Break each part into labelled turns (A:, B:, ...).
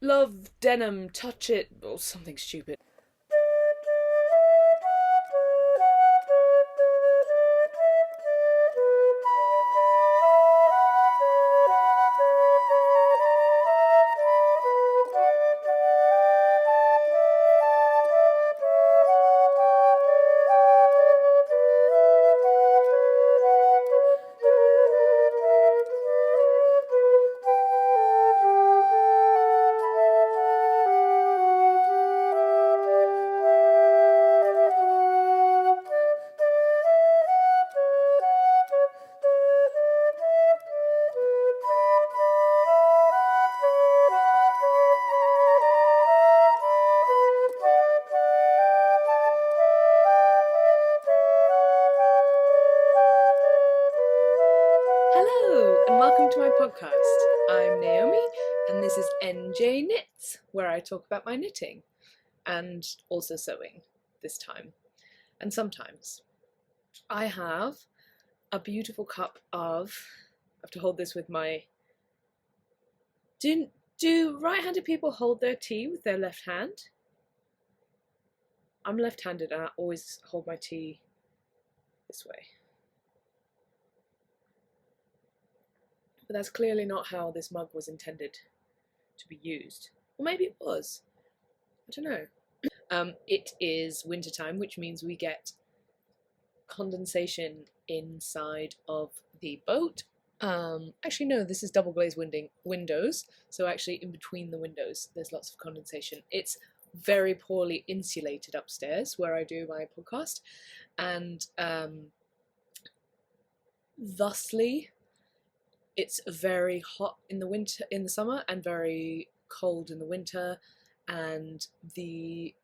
A: love denim, touch it, or something stupid. Podcast. I'm Naomi and this is NJ Knits, where I talk about my knitting and also sewing this time and sometimes. I have a beautiful cup of, I have to hold this with my, do right-handed people hold their tea with their left hand? I'm left-handed and I always hold my tea this way. But that's clearly not how this mug was intended to be used. Or maybe it was. I don't know. It is wintertime, which means we get condensation inside of the boat. Actually no, this is double glazed windows, so actually in between the windows there's lots of condensation. It's very poorly insulated upstairs where I do my podcast, and thusly it's very hot in the summer and very cold in the winter, and the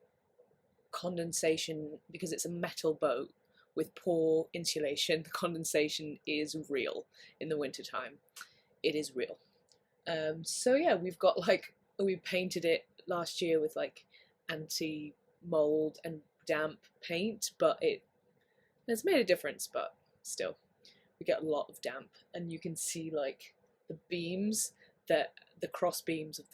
A: condensation, because it's a metal boat with poor insulation, the condensation is real in the wintertime. It is real. So yeah, we painted it last year with like anti-mold and damp paint, but it's made a difference, but still. We get a lot of damp, and you can see like the beams, that the cross beams of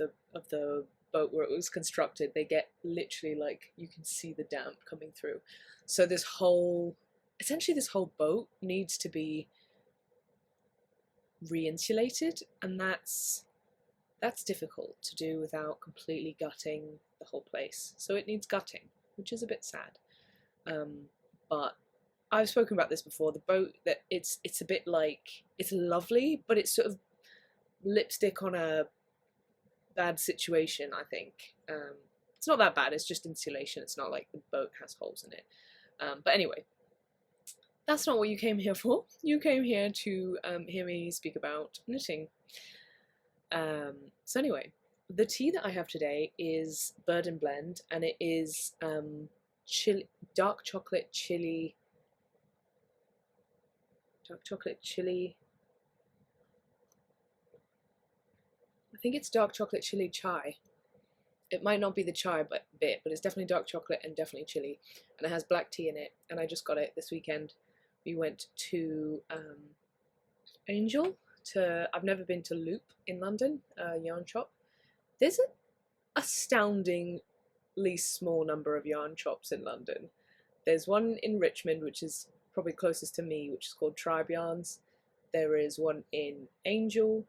A: the boat where it was constructed, they get literally like, you can see the damp coming through. So essentially this whole boat needs to be re-insulated, and that's difficult to do without completely gutting the whole place. So it needs gutting, which is a bit sad. But I've spoken about this before, the boat, that it's a bit like, it's lovely, but it's sort of lipstick on a bad situation, I think. It's not that bad, it's just insulation, it's not like the boat has holes in it. But anyway, that's not what you came here for. You came here to hear me speak about knitting. So anyway, the tea that I have today is Bird and Blend, and it is dark chocolate chili. I think it's dark chocolate chili chai. It might not be the chai but it's definitely dark chocolate and definitely chili, and it has black tea in it, and I just got it this weekend. We went to Angel. I've never been to Loop in London, yarn shop. There's an astoundingly small number of yarn shops in London. There's one in Richmond, which is probably closest to me, which is called Tribe Yarns. There is one in Angel,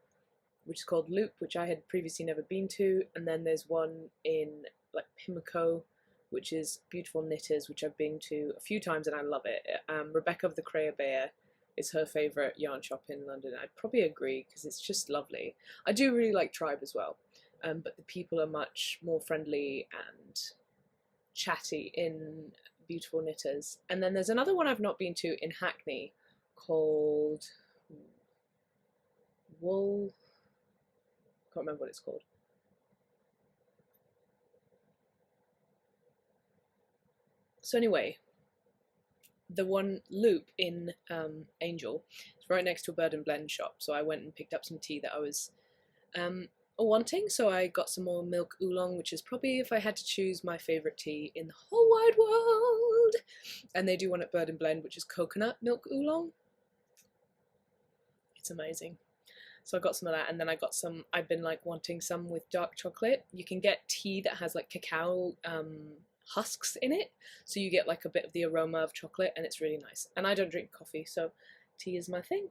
A: which is called Loop, which I had previously never been to, and then there's one in like Pimlico, which is Beautiful Knitters, which I've been to a few times and I love it. Rebecca of the Crea Bear is her favourite yarn shop in London. I'd probably agree, because it's just lovely. I do really like Tribe as well, but the people are much more friendly and chatty in Beautiful Knitters. And then there's another one I've not been to in Hackney called Wool. Can't remember what it's called. So anyway, the one Loop in Angel is right next to a Bird and Blend shop, so I went and picked up some tea that I was wanting. So I got some more milk oolong, which is probably, if I had to choose, my favourite tea in the whole wide world. And they do one at Bird and Blend, which is coconut milk oolong. It's amazing. So I got some of that, and then I got some, I've been like wanting some with dark chocolate. You can get tea that has like cacao husks in it, so you get like a bit of the aroma of chocolate, and it's really nice. And I don't drink coffee, so tea is my thing.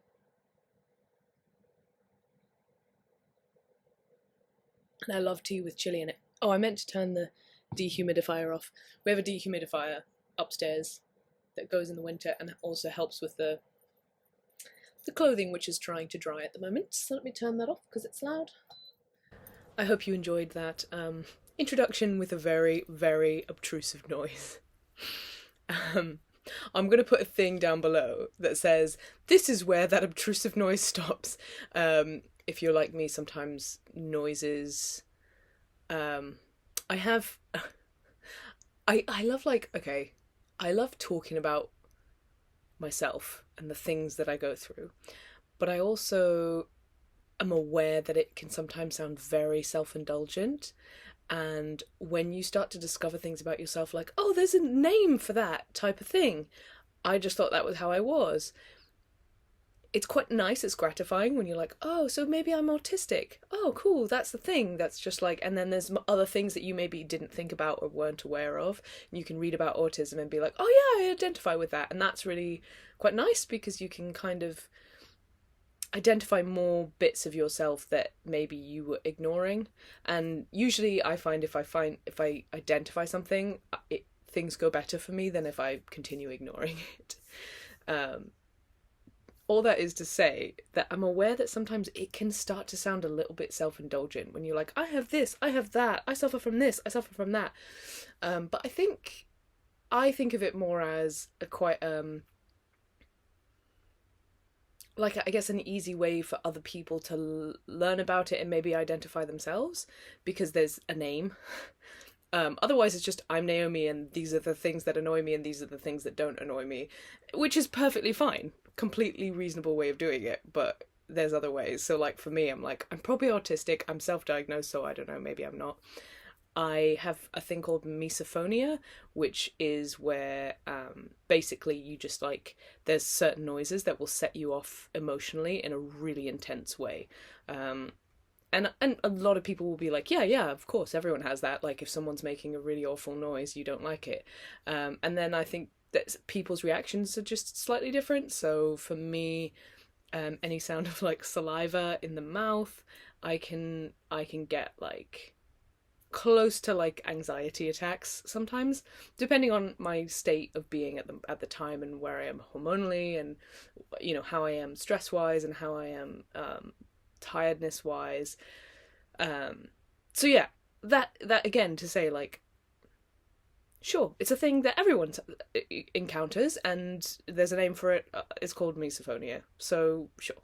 A: And I love tea with chili in it. Oh, I meant to turn the dehumidifier off. We have a dehumidifier upstairs that goes in the winter and also helps with the clothing, which is trying to dry at the moment. So let me turn that off because it's loud. I hope you enjoyed that introduction with a very, very obtrusive noise. I'm going to put a thing down below that says, this is where that obtrusive noise stops. If you're like me, sometimes noises... I love, like, okay, I love talking about myself and the things that I go through, but I also am aware that it can sometimes sound very self-indulgent, and when you start to discover things about yourself like, oh, there's a name for that type of thing, I just thought that was how I was. It's quite nice, it's gratifying when you're like, oh, so maybe I'm autistic. Oh, cool, that's the thing. That's just like, and then there's other things that you maybe didn't think about or weren't aware of. And you can read about autism and be like, oh yeah, I identify with that. And that's really quite nice because you can kind of identify more bits of yourself that maybe you were ignoring. And usually I find if I identify something, things go better for me than if I continue ignoring it. All that is to say that I'm aware that sometimes it can start to sound a little bit self-indulgent when you're like, I have this, I have that, I suffer from this, I suffer from that. But I think of it more as a quite, like, I guess an easy way for other people to learn about it and maybe identify themselves, because there's a name. Otherwise it's just, I'm Naomi and these are the things that annoy me and these are the things that don't annoy me, which is perfectly fine. Completely reasonable way of doing it, but there's other ways. So like for me, I'm like, I'm probably autistic, I'm self-diagnosed, so I don't know, maybe I'm not. I have a thing called misophonia, which is where basically you just like, there's certain noises that will set you off emotionally in a really intense way. And a lot of people will be like, yeah, of course, everyone has that. Like if someone's making a really awful noise, you don't like it. And then I think that people's reactions are just slightly different. So for me, any sound of like saliva in the mouth, I can get like close to like anxiety attacks sometimes, depending on my state of being at the time and where I am hormonally, and you know how I am stress wise and how I am tiredness wise. So yeah, that again to say, like, sure, it's a thing that everyone encounters, and there's a name for it. It's called misophonia. So sure,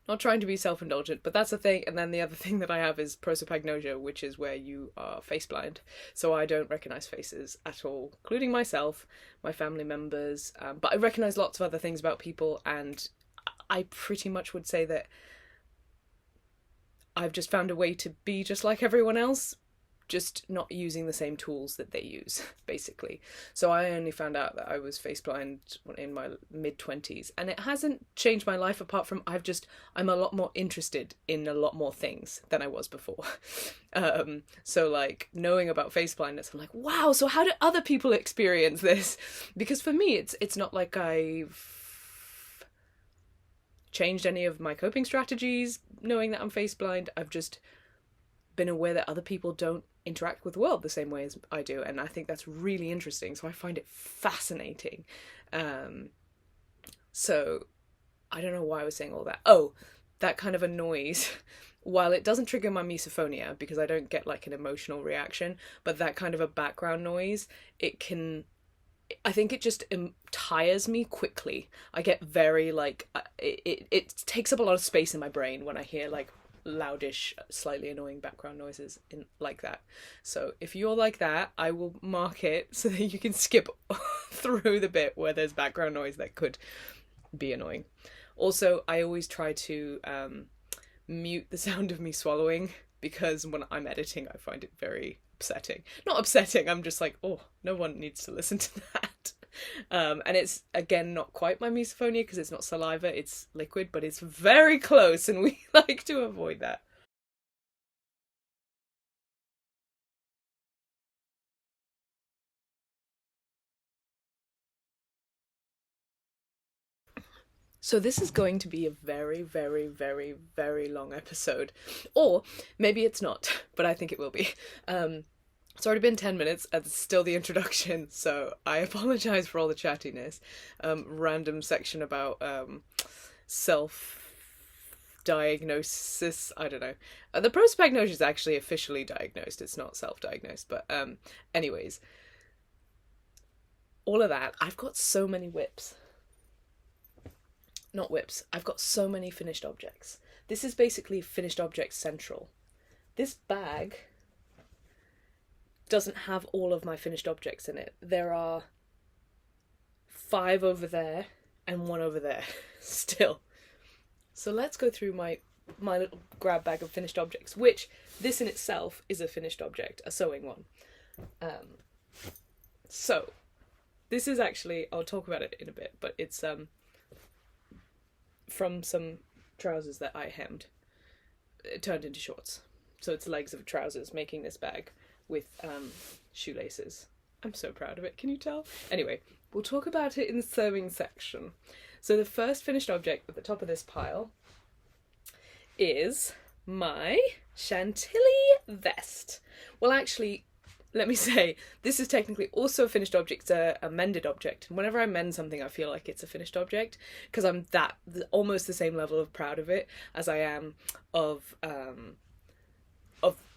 A: not trying to be self-indulgent, but that's a thing. And then the other thing that I have is prosopagnosia, which is where you are face blind. So I don't recognize faces at all, including myself, my family members. But I recognize lots of other things about people, and I pretty much would say that I've just found a way to be just like everyone else, just not using the same tools that they use, basically. So I only found out that I was face blind in my mid-20s, and it hasn't changed my life apart from I'm a lot more interested in a lot more things than I was before. So like knowing about face blindness, I'm like, wow, so how do other people experience this? Because for me, it's not like I've changed any of my coping strategies knowing that I'm face blind. I've just been aware that other people don't interact with the world the same way as I do, and I think that's really interesting, so I find it fascinating. So I don't know why I was saying all that. Oh, that kind of a noise, while it doesn't trigger my misophonia because I don't get like an emotional reaction, but that kind of a background noise, I think it just tires me quickly. I get very like, it takes up a lot of space in my brain when I hear like loudish, slightly annoying background noises like that. So if you're like that, I will mark it so that you can skip through the bit where there's background noise that could be annoying. Also, I always try to mute the sound of me swallowing, because when I'm editing I find it very upsetting. Not upsetting, I'm just like, oh, no one needs to listen to that. And it's, again, not quite my misophonia because it's not saliva, it's liquid, but it's very close, and we like to avoid that. So this is going to be a very, very, very, very long episode. Or maybe it's not, but I think it will be. It's already been 10 minutes and it's still the introduction, so I apologise for all the chattiness. Random section about self-diagnosis, I don't know. The prosopagnosia is actually officially diagnosed, it's not self-diagnosed, but anyways. All of that, I've got so many whips. Not whips, I've got so many finished objects. This is basically finished objects central. This bag doesn't have all of my finished objects in it. There are 5 over there and 1 over there still. So let's go through my little grab bag of finished objects, which this in itself is a finished object, a sewing one. So this is actually, I'll talk about it in a bit, but it's from some trousers that I hemmed. It turned into shorts. So it's legs of trousers making this bag with shoelaces. I'm so proud of it, can you tell? Anyway, we'll talk about it in the sewing section. So the first finished object at the top of this pile is my Chantilly Vest. Well, actually, let me say, this is technically also a finished object, a mended object. And whenever I mend something, I feel like it's a finished object, because I'm almost the same level of proud of it as I am of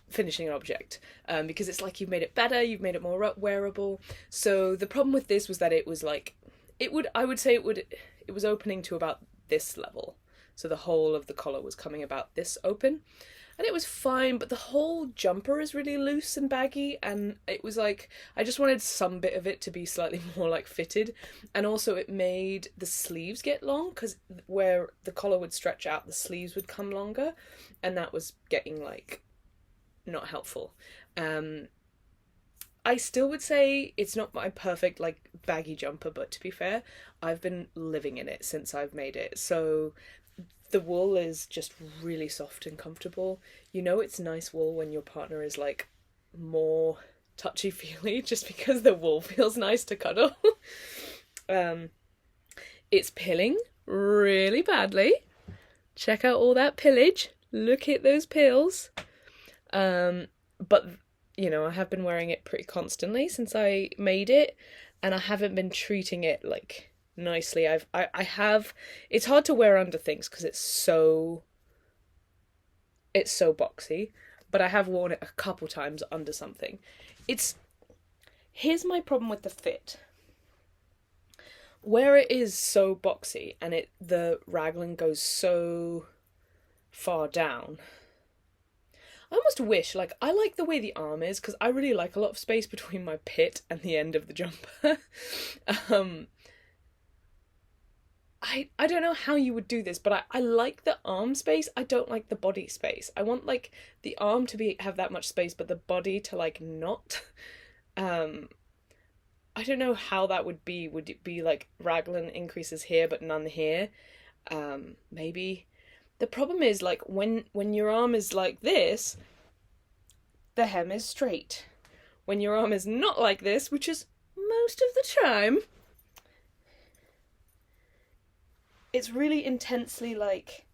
A: finishing an object, because it's like you've made it better, you've made it more wearable. So the problem with this was that it was like, it was opening to about this level. So the whole of the collar was coming about this open. And it was fine, but the whole jumper is really loose and baggy, and it was like, I just wanted some bit of it to be slightly more like fitted. And also it made the sleeves get long, because where the collar would stretch out, the sleeves would come longer, and that was getting like not helpful. I still would say it's not my perfect like baggy jumper, but to be fair, I've been living in it since I've made it. So the wool is just really soft and comfortable. You know it's nice wool when your partner is like more touchy-feely, just because the wool feels nice to cuddle. It's pilling really badly. Check out all that pillage. Look at those pills. But you know, I have been wearing it pretty constantly since I made it, and I haven't been treating it like nicely. I have, it's hard to wear under things because it's so boxy, but I have worn it a couple times under something. Here's my problem with the fit. Where it is so boxy and the raglan goes so far down, I almost wish, like, I like the way the arm is, because I really like a lot of space between my pit and the end of the jumper. I don't know how you would do this, but I like the arm space. I don't like the body space. I want, like, the arm to have that much space, but the body to, like, not. I don't know how that would be. Would it be, like, raglan increases here, but none here? Maybe. The problem is, like, when your arm is like this, the hem is straight. When your arm is not like this, which is most of the time, it's really intensely, like,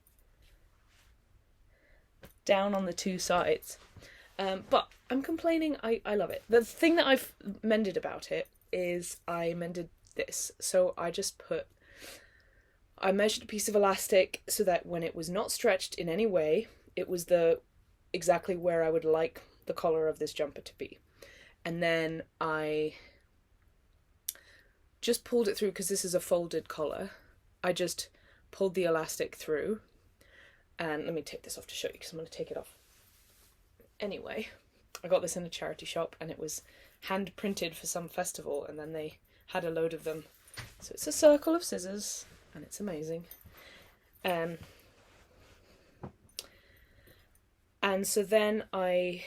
A: down on the two sides. But I'm complaining, I love it. The thing that I've mended about it is I mended this. So I measured a piece of elastic so that when it was not stretched in any way, it was exactly where I would like the collar of this jumper to be. And then I just pulled it through, because this is a folded collar. I just pulled the elastic through, and let me take this off to show you, because I'm going to take it off. Anyway, I got this in a charity shop, and it was hand printed for some festival, and then they had a load of them. So it's a circle of scissors, and it's amazing. And so then I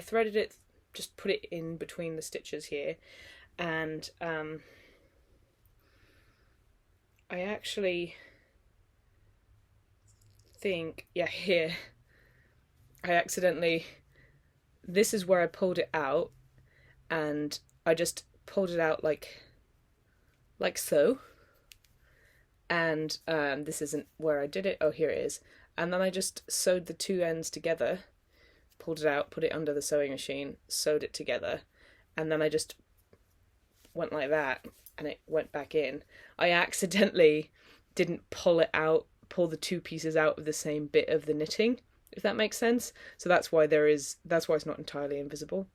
A: threaded it just put it in between the stitches here, and I actually think, yeah, here, I accidentally, this is where I pulled it out, and I just pulled it out like so, and this isn't where I did it, oh here it is, and then I just sewed the two ends together, pulled it out, put it under the sewing machine, sewed it together, and then I just went like that, and it went back in. I accidentally didn't pull the two pieces out of the same bit of the knitting, if that makes sense. So that's why it's not entirely invisible.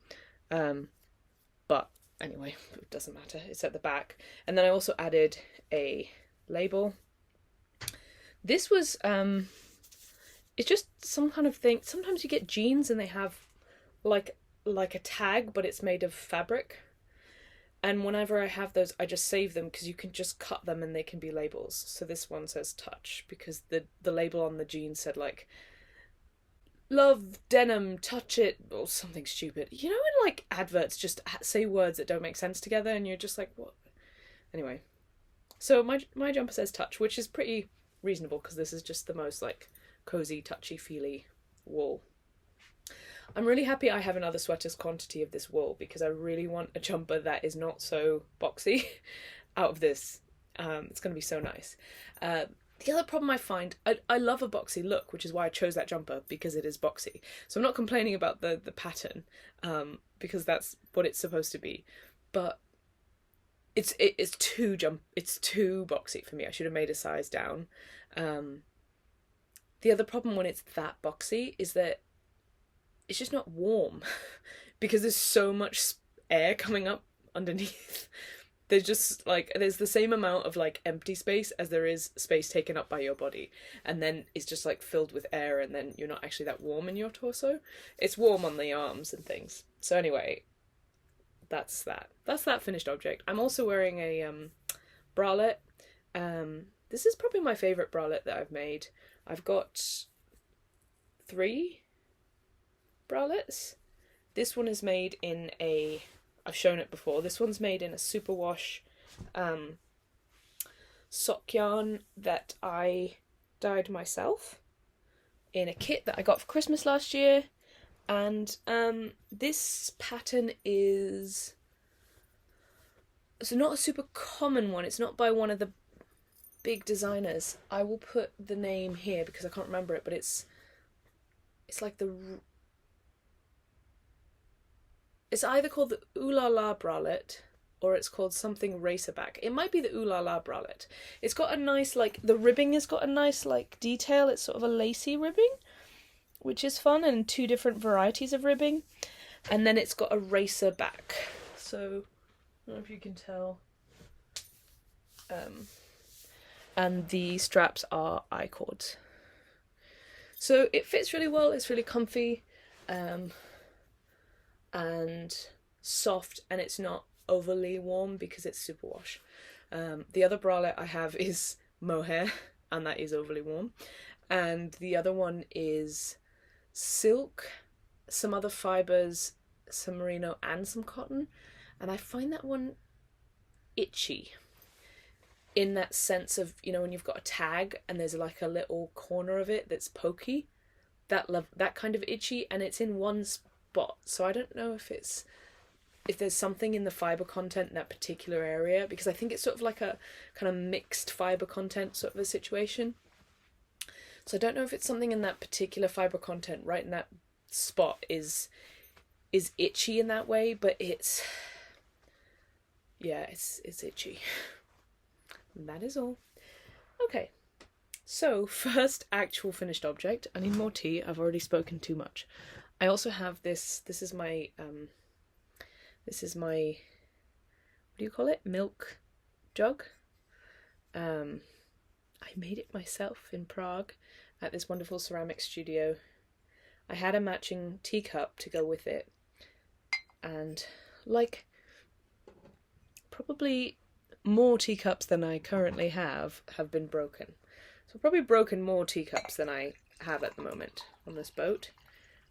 A: But anyway, it doesn't matter, it's at the back. And then I also added a label. This was, it's just some kind of thing. Sometimes you get jeans and they have like a tag, but it's made of fabric. And whenever I have those, I just save them because you can just cut them and they can be labels. So this one says touch because the label on the jeans said like, love denim, touch it, or something stupid. You know when like adverts just say words that don't make sense together and you're just like, what? Anyway, so my jumper says touch, which is pretty reasonable because this is just the most like cozy, touchy-feely wool. I'm really happy I have another sweater's quantity of this wool because I really want a jumper that is not so boxy out of this. It's going to be so nice. The other problem I find, I love a boxy look, which is why I chose that jumper, because it is boxy. So I'm not complaining about the pattern, because that's what it's supposed to be. But it's too boxy for me. I should have made a size down. The other problem when it's that boxy is that it's just not warm because there's so much air coming up underneath. There's just like, there's the same amount of like empty space as there is space taken up by your body. And then it's just like filled with air and then you're not actually that warm in your torso. It's warm on the arms and things. So anyway, that's that. That's that finished object. I'm also wearing a bralette. This is probably my favourite bralette that I've made. I've got 3 bralettes. This one is made in a, I've shown it before, this one's made in a superwash sock yarn that I dyed myself in a kit that I got for Christmas last year. And this pattern is, it's not a super common one, it's not by one of the big designers. I will put the name here because I can't remember it, but it's like it's either called the Ooh La La bralette or it's called something racerback. It might be the Ooh La La bralette. It's got a nice, like, the ribbing has got a nice, like, detail. It's sort of a lacy ribbing, which is fun, and 2 different varieties of ribbing. And then it's got a racer back. So, I don't know if you can tell. And the straps are I-cords. So it fits really well, it's really comfy. And soft, and it's not overly warm because it's superwash. The other bralette I have is mohair, and that is overly warm. And the other one is silk, some other fibres, some merino and some cotton. And I find that one itchy in that sense of, you know, when you've got a tag and there's like a little corner of it that's pokey, that kind of itchy, and it's in one spot. So I don't know if there's something in the fibre content in that particular area, because I think it's sort of like a kind of mixed fibre content sort of a situation. So I don't know if it's something in that particular fibre content right in that spot is itchy in that way, but it's itchy. And that is all. Okay, so first actual finished object. I need more tea, I've already spoken too much. I also have this is my, what do you call it? Milk jug. I made it myself in Prague at this wonderful ceramic studio. I had a matching teacup to go with it, and like probably more teacups than I currently have been broken. So I've probably broken more teacups than I have at the moment on this boat.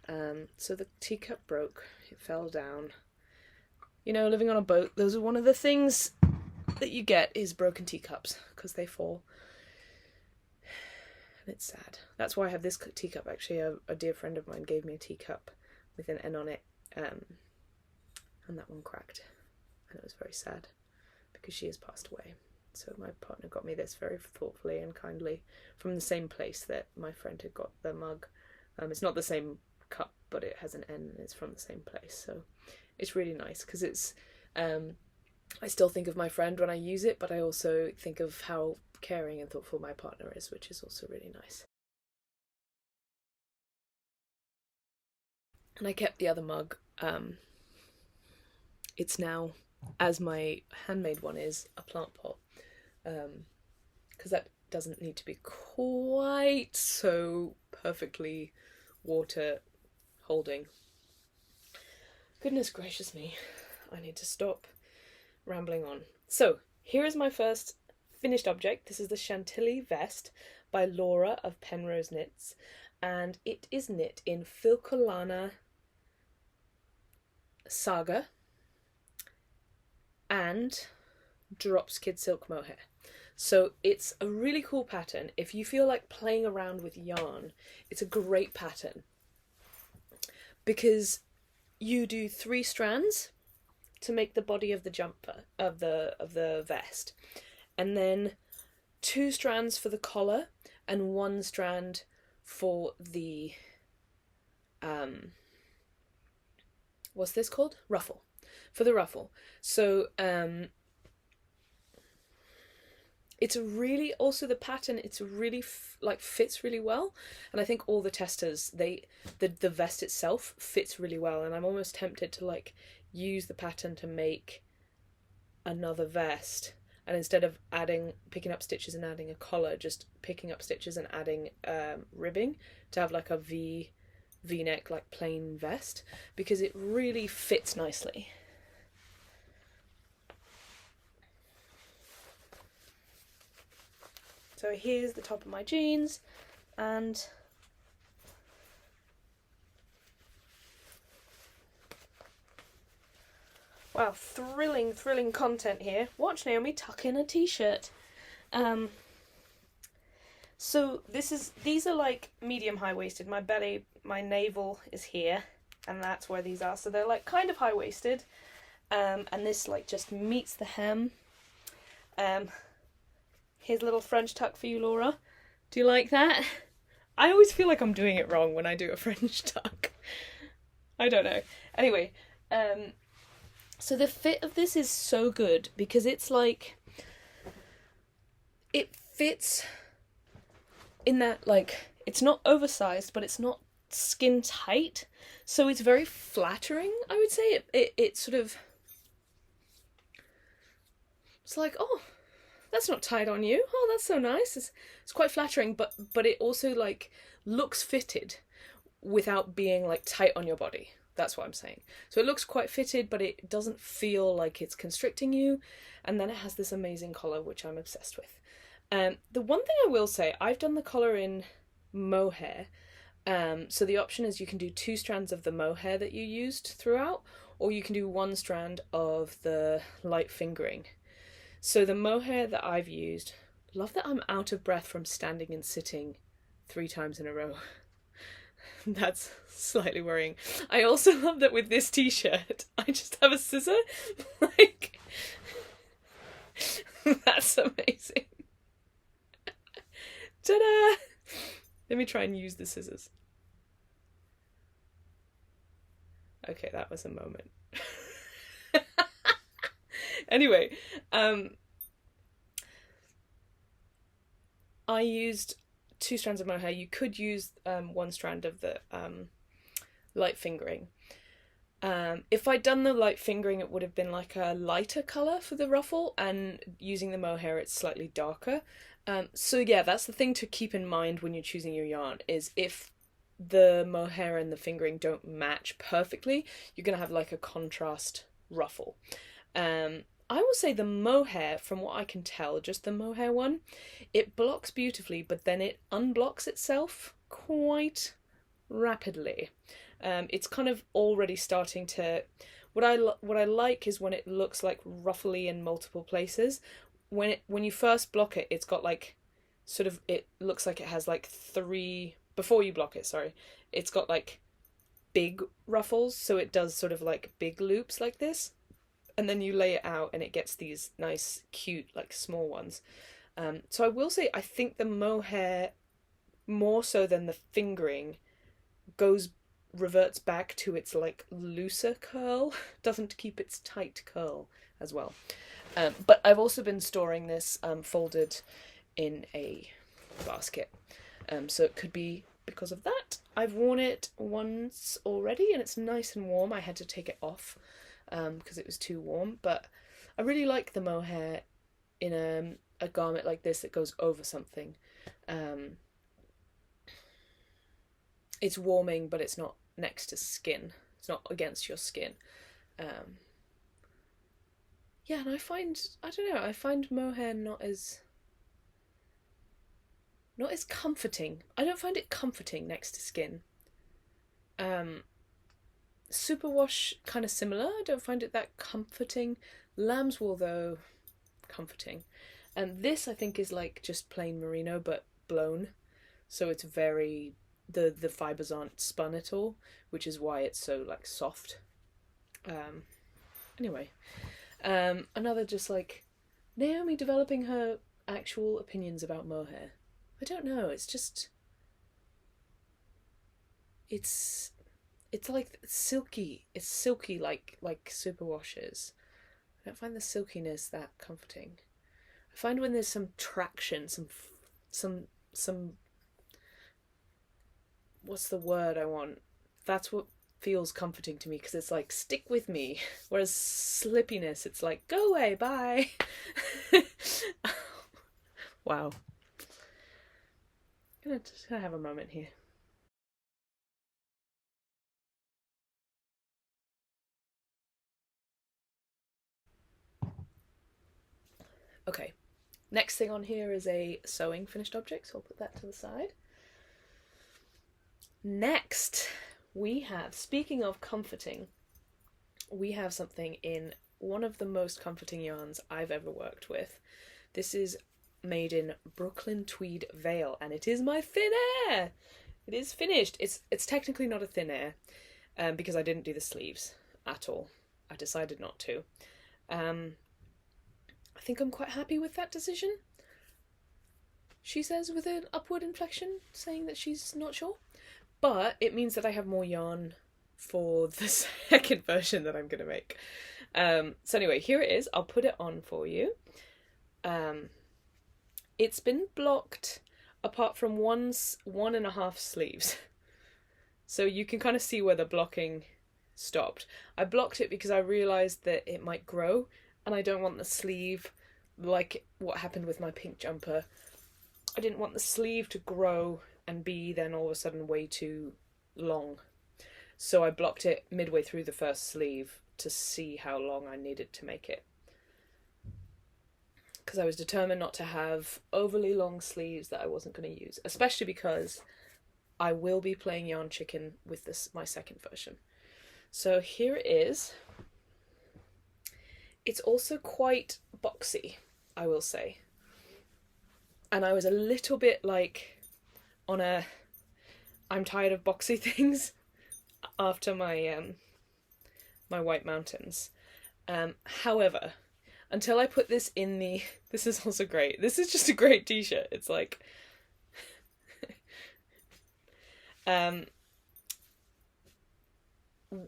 A: So the teacup broke, it fell down. You know, living on a boat, those are one of the things that you get is broken teacups, because they fall. And it's sad. That's why I have this teacup. Actually, a dear friend of mine gave me a teacup with an N on it, and that one cracked. And it was very sad, because she has passed away. So my partner got me this very thoughtfully and kindly from the same place that my friend had got the mug. It's not the same cup, but it has an N and it's from the same place. So it's really nice, because it's, I still think of my friend when I use it, but I also think of how caring and thoughtful my partner is, which is also really nice. And I kept the other mug. It's now, as my handmade one is, a plant pot. Because that doesn't need to be quite so perfectly water holding. Goodness gracious me, I need to stop rambling on. So here is my first finished object. This is the Chantilly Vest by Laura of Penrose Knits, and it is knit in Filcolana Saga and Drops Kid Silk Mohair. So it's a really cool pattern. If you feel like playing around with yarn, it's a great pattern, because you do 3 strands to make the body of the jumper of the vest, and then 2 strands for the collar and 1 strand for the what's this called? Ruffle. For the ruffle. So it's a really, also the pattern, it's really fits really well, and I think all the testers, the vest itself fits really well, and I'm almost tempted to like use the pattern to make another vest, and instead of picking up stitches and adding a collar, just picking up stitches and adding ribbing to have like a V-neck like plain vest, because it really fits nicely. So here's the top of my jeans, and wow, thrilling content here. Watch Naomi tuck in a t-shirt. So these are like medium high-waisted. My belly, my navel is here, and that's where these are. So they're like kind of high-waisted, and this like just meets the hem. Here's a little French tuck for you, Laura. Do you like that? I always feel like I'm doing it wrong when I do a French tuck. I don't know. Anyway, so the fit of this is so good, because it's like, it fits in that, like, it's not oversized, but it's not skin tight. So it's very flattering, I would say. It sort of, it's like, oh, that's not tight on you. Oh, that's so nice. It's quite flattering, but it also like looks fitted without being like tight on your body. That's what I'm saying. So it looks quite fitted, but it doesn't feel like it's constricting you. And then it has this amazing collar, which I'm obsessed with. The one thing I will say, I've done the collar in mohair. So the option is you can do 2 strands of the mohair that you used throughout, or you can do 1 strand of the light fingering. So the mohair that I've used, love that I'm out of breath from standing and sitting 3 times in a row. That's slightly worrying. I also love that with this t-shirt, I just have a scissor. Like, that's amazing. Ta-da! Let me try and use the scissors. Okay, that was a moment. Anyway, I used 2 strands of mohair. You could use 1 strand of the light fingering. If I'd done the light fingering, it would have been like a lighter colour for the ruffle, and using the mohair, it's slightly darker. So yeah, that's the thing to keep in mind when you're choosing your yarn, is if the mohair and the fingering don't match perfectly, you're going to have like a contrast ruffle. I will say the mohair, from what I can tell, just the mohair one, it blocks beautifully, but then it unblocks itself quite rapidly. It's kind of already starting to... What I like is when it looks like ruffly in multiple places. When you first block it, it's got like sort of, it looks like it has like three, before you block it, sorry, it's got like big ruffles, so it does sort of like big loops like this, and then you lay it out and it gets these nice cute like small ones. So I will say I think the mohair, more so than the fingering, reverts back to its like looser curl, doesn't keep its tight curl as well. But I've also been storing this folded in a basket, so it could be because of that. I've worn it once already and it's nice and warm. I had to take it off because it was too warm, but I really like the mohair in a garment like this that goes over something. It's warming, but it's not next to skin. It's not against your skin. Yeah, and I find mohair not as comforting. I don't find it comforting next to skin. Superwash, kind of similar. I don't find it that comforting. Lambswool, though, comforting. And this, I think, is like just plain merino, but blown. So it's very... The fibres aren't spun at all, which is why it's so, like, soft. Anyway. Another just, like, Naomi developing her actual opinions about mohair. I don't know, it's just... It's like silky. It's silky like superwash is. I don't find the silkiness that comforting. I find when there's some traction, some what's the word I want? That's what feels comforting to me, because it's like, stick with me. Whereas slippiness, it's like, go away, bye. Wow. I'm just gonna have a moment here. Okay, next thing on here is a sewing finished object, so I'll put that to the side. Next, we have, speaking of comforting, we have something in one of the most comforting yarns I've ever worked with. This is made in Brooklyn Tweed Veil, and it is my thin air! It is finished. It's technically not a thin air, because I didn't do the sleeves at all. I decided not to. I think I'm quite happy with that decision. She says with an upward inflection, saying that she's not sure. But it means that I have more yarn for the second version that I'm going to make. So anyway, here it is. I'll put it on for you. It's been blocked apart from 1.5 sleeves. So you can kind of see where the blocking stopped. I blocked it because I realised that it might grow, and I don't want the sleeve, like what happened with my pink jumper. I didn't want the sleeve to grow and be then all of a sudden way too long. So I blocked it midway through the first sleeve to see how long I needed to make it. Because I was determined not to have overly long sleeves that I wasn't going to use, especially because I will be playing Yarn Chicken with this, my second version. So here it is. It's also quite boxy, I will say. And I was a little bit like on a I'm tired of boxy things after my my White Mountains. However, until I put this in the... This is also great. This is just a great t-shirt. It's like...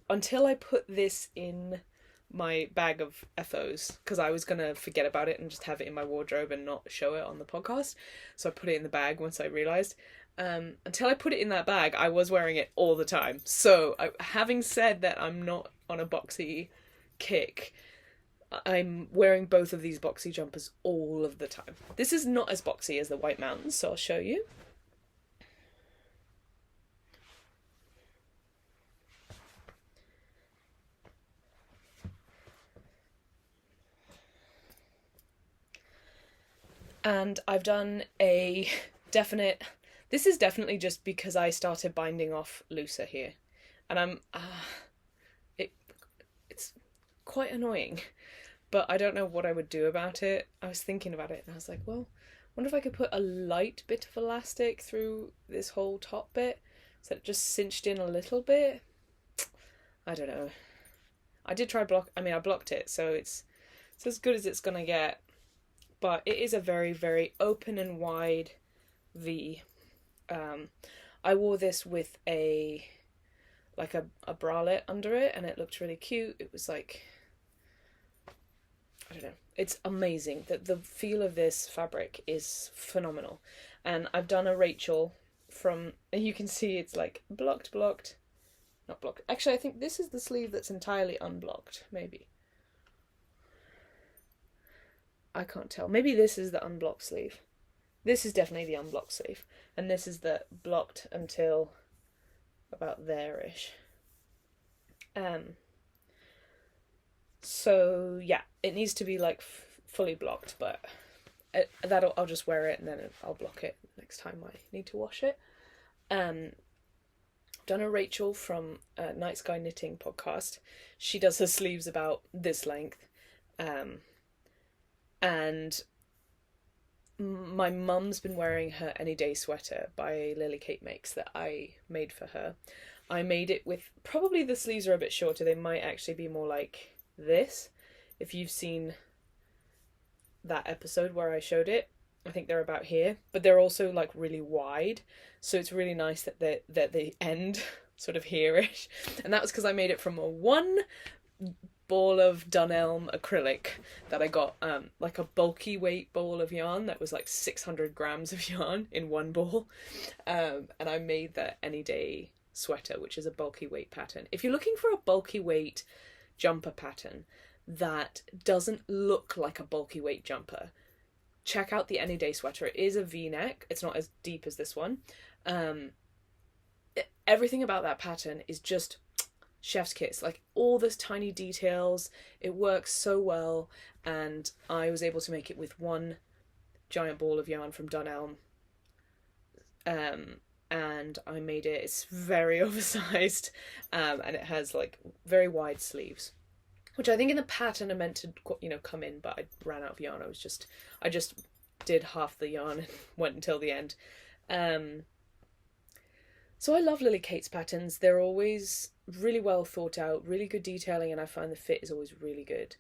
A: until I put this in my bag of FOs, because I was going to forget about it and just have it in my wardrobe and not show it on the podcast. So I put it in the bag once I realised. Until I put it in that bag, I was wearing it all the time. So having said that I'm not on a boxy kick, I'm wearing both of these boxy jumpers all of the time. This is not as boxy as the White Mountains, so I'll show you. And I've done a definite, This is definitely just because I started binding off looser here, and it's quite annoying, but I don't know what I would do about it. I was thinking about it and I was like, well, I wonder if I could put a light bit of elastic through this whole top bit so it just cinched in a little bit. I don't know. I did try I blocked it, so it's as good as it's gonna get, but it is a very, very open and wide V. I wore this with a bralette under it, and it looked really cute. It was like, I don't know, it's amazing. The feel of this fabric is phenomenal. And I've done a Rachel from, and you can see it's like blocked, not blocked. Actually, I think this is the sleeve that's entirely unblocked, maybe. I can't tell. Maybe this is the unblocked sleeve. This is definitely the unblocked sleeve. And this is the blocked until about there-ish. So yeah, it needs to be like fully blocked, but I'll just wear it and then I'll block it next time I need to wash it. Done a Rachel from Night Sky Knitting podcast. She does her sleeves about this length, and my mum's been wearing her Any Day sweater by Lily Kate Makes that I made for her. I made it with, probably the sleeves are a bit shorter, they might actually be more like this. If you've seen that episode where I showed it, I think they're about here, but they're also like really wide, so it's really nice that they end sort of here-ish. And that was because I made it from a one ball of Dunelm acrylic that I got, like a bulky weight ball of yarn that was like 600 grams of yarn in one ball, and I made the Any Day sweater, which is a bulky weight pattern. If you're looking for a bulky weight jumper pattern that doesn't look like a bulky weight jumper, check out the Any Day sweater. It is a V-neck. It's not as deep as this one. Everything about that pattern is just chef's kiss. Like all those tiny details, it works so well, and I was able to make it with one giant ball of yarn from Dunelm. And I made it, it's very oversized, and it has like very wide sleeves, which I think in the pattern are meant to, come in, but I ran out of yarn. I just did half the yarn and went until the end. So I love Lily Kate's patterns. They're always really well thought out, really good detailing, and I find the fit is always really good.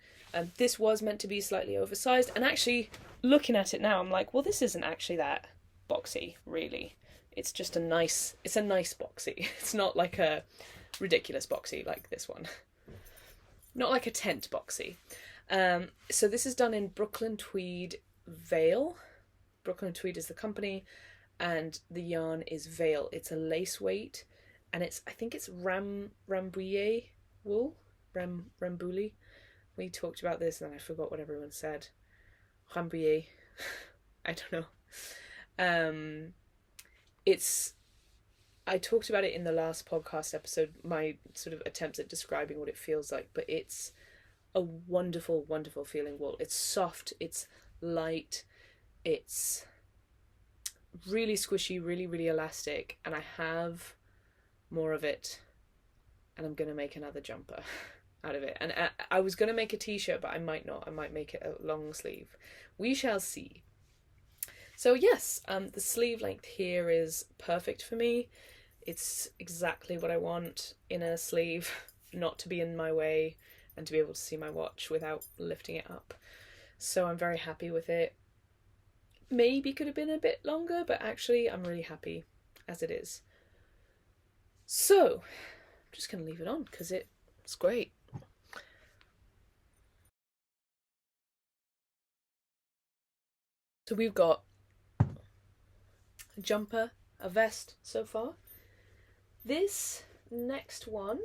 A: This was meant to be slightly oversized, and actually looking at it now, I'm like, well, this isn't actually that boxy, really. It's just a nice boxy. It's not like a ridiculous boxy like this one. Not like a tent boxy. So this is done in Brooklyn Tweed Veil. Brooklyn Tweed is the company, and the yarn is Veil. It's a lace weight, and I think it's Rambouillet wool. Rambouillet. We talked about this and I forgot what everyone said. Rambouillet. I don't know. I talked about it in the last podcast episode, my sort of attempts at describing what it feels like, but it's a wonderful, wonderful feeling wool. It's soft, it's light, it's really squishy, really, really elastic, and I have more of it, and I'm going to make another jumper out of it. And I was going to make a t-shirt, but I might not. I might make it a long sleeve. We shall see. So yes, the sleeve length here is perfect for me. It's exactly what I want in a sleeve, not to be in my way and to be able to see my watch without lifting it up. So I'm very happy with it. Maybe could have been a bit longer, but actually I'm really happy as it is. So I'm just going to leave it on because it's great. So we've got a jumper, a vest so far. This next one,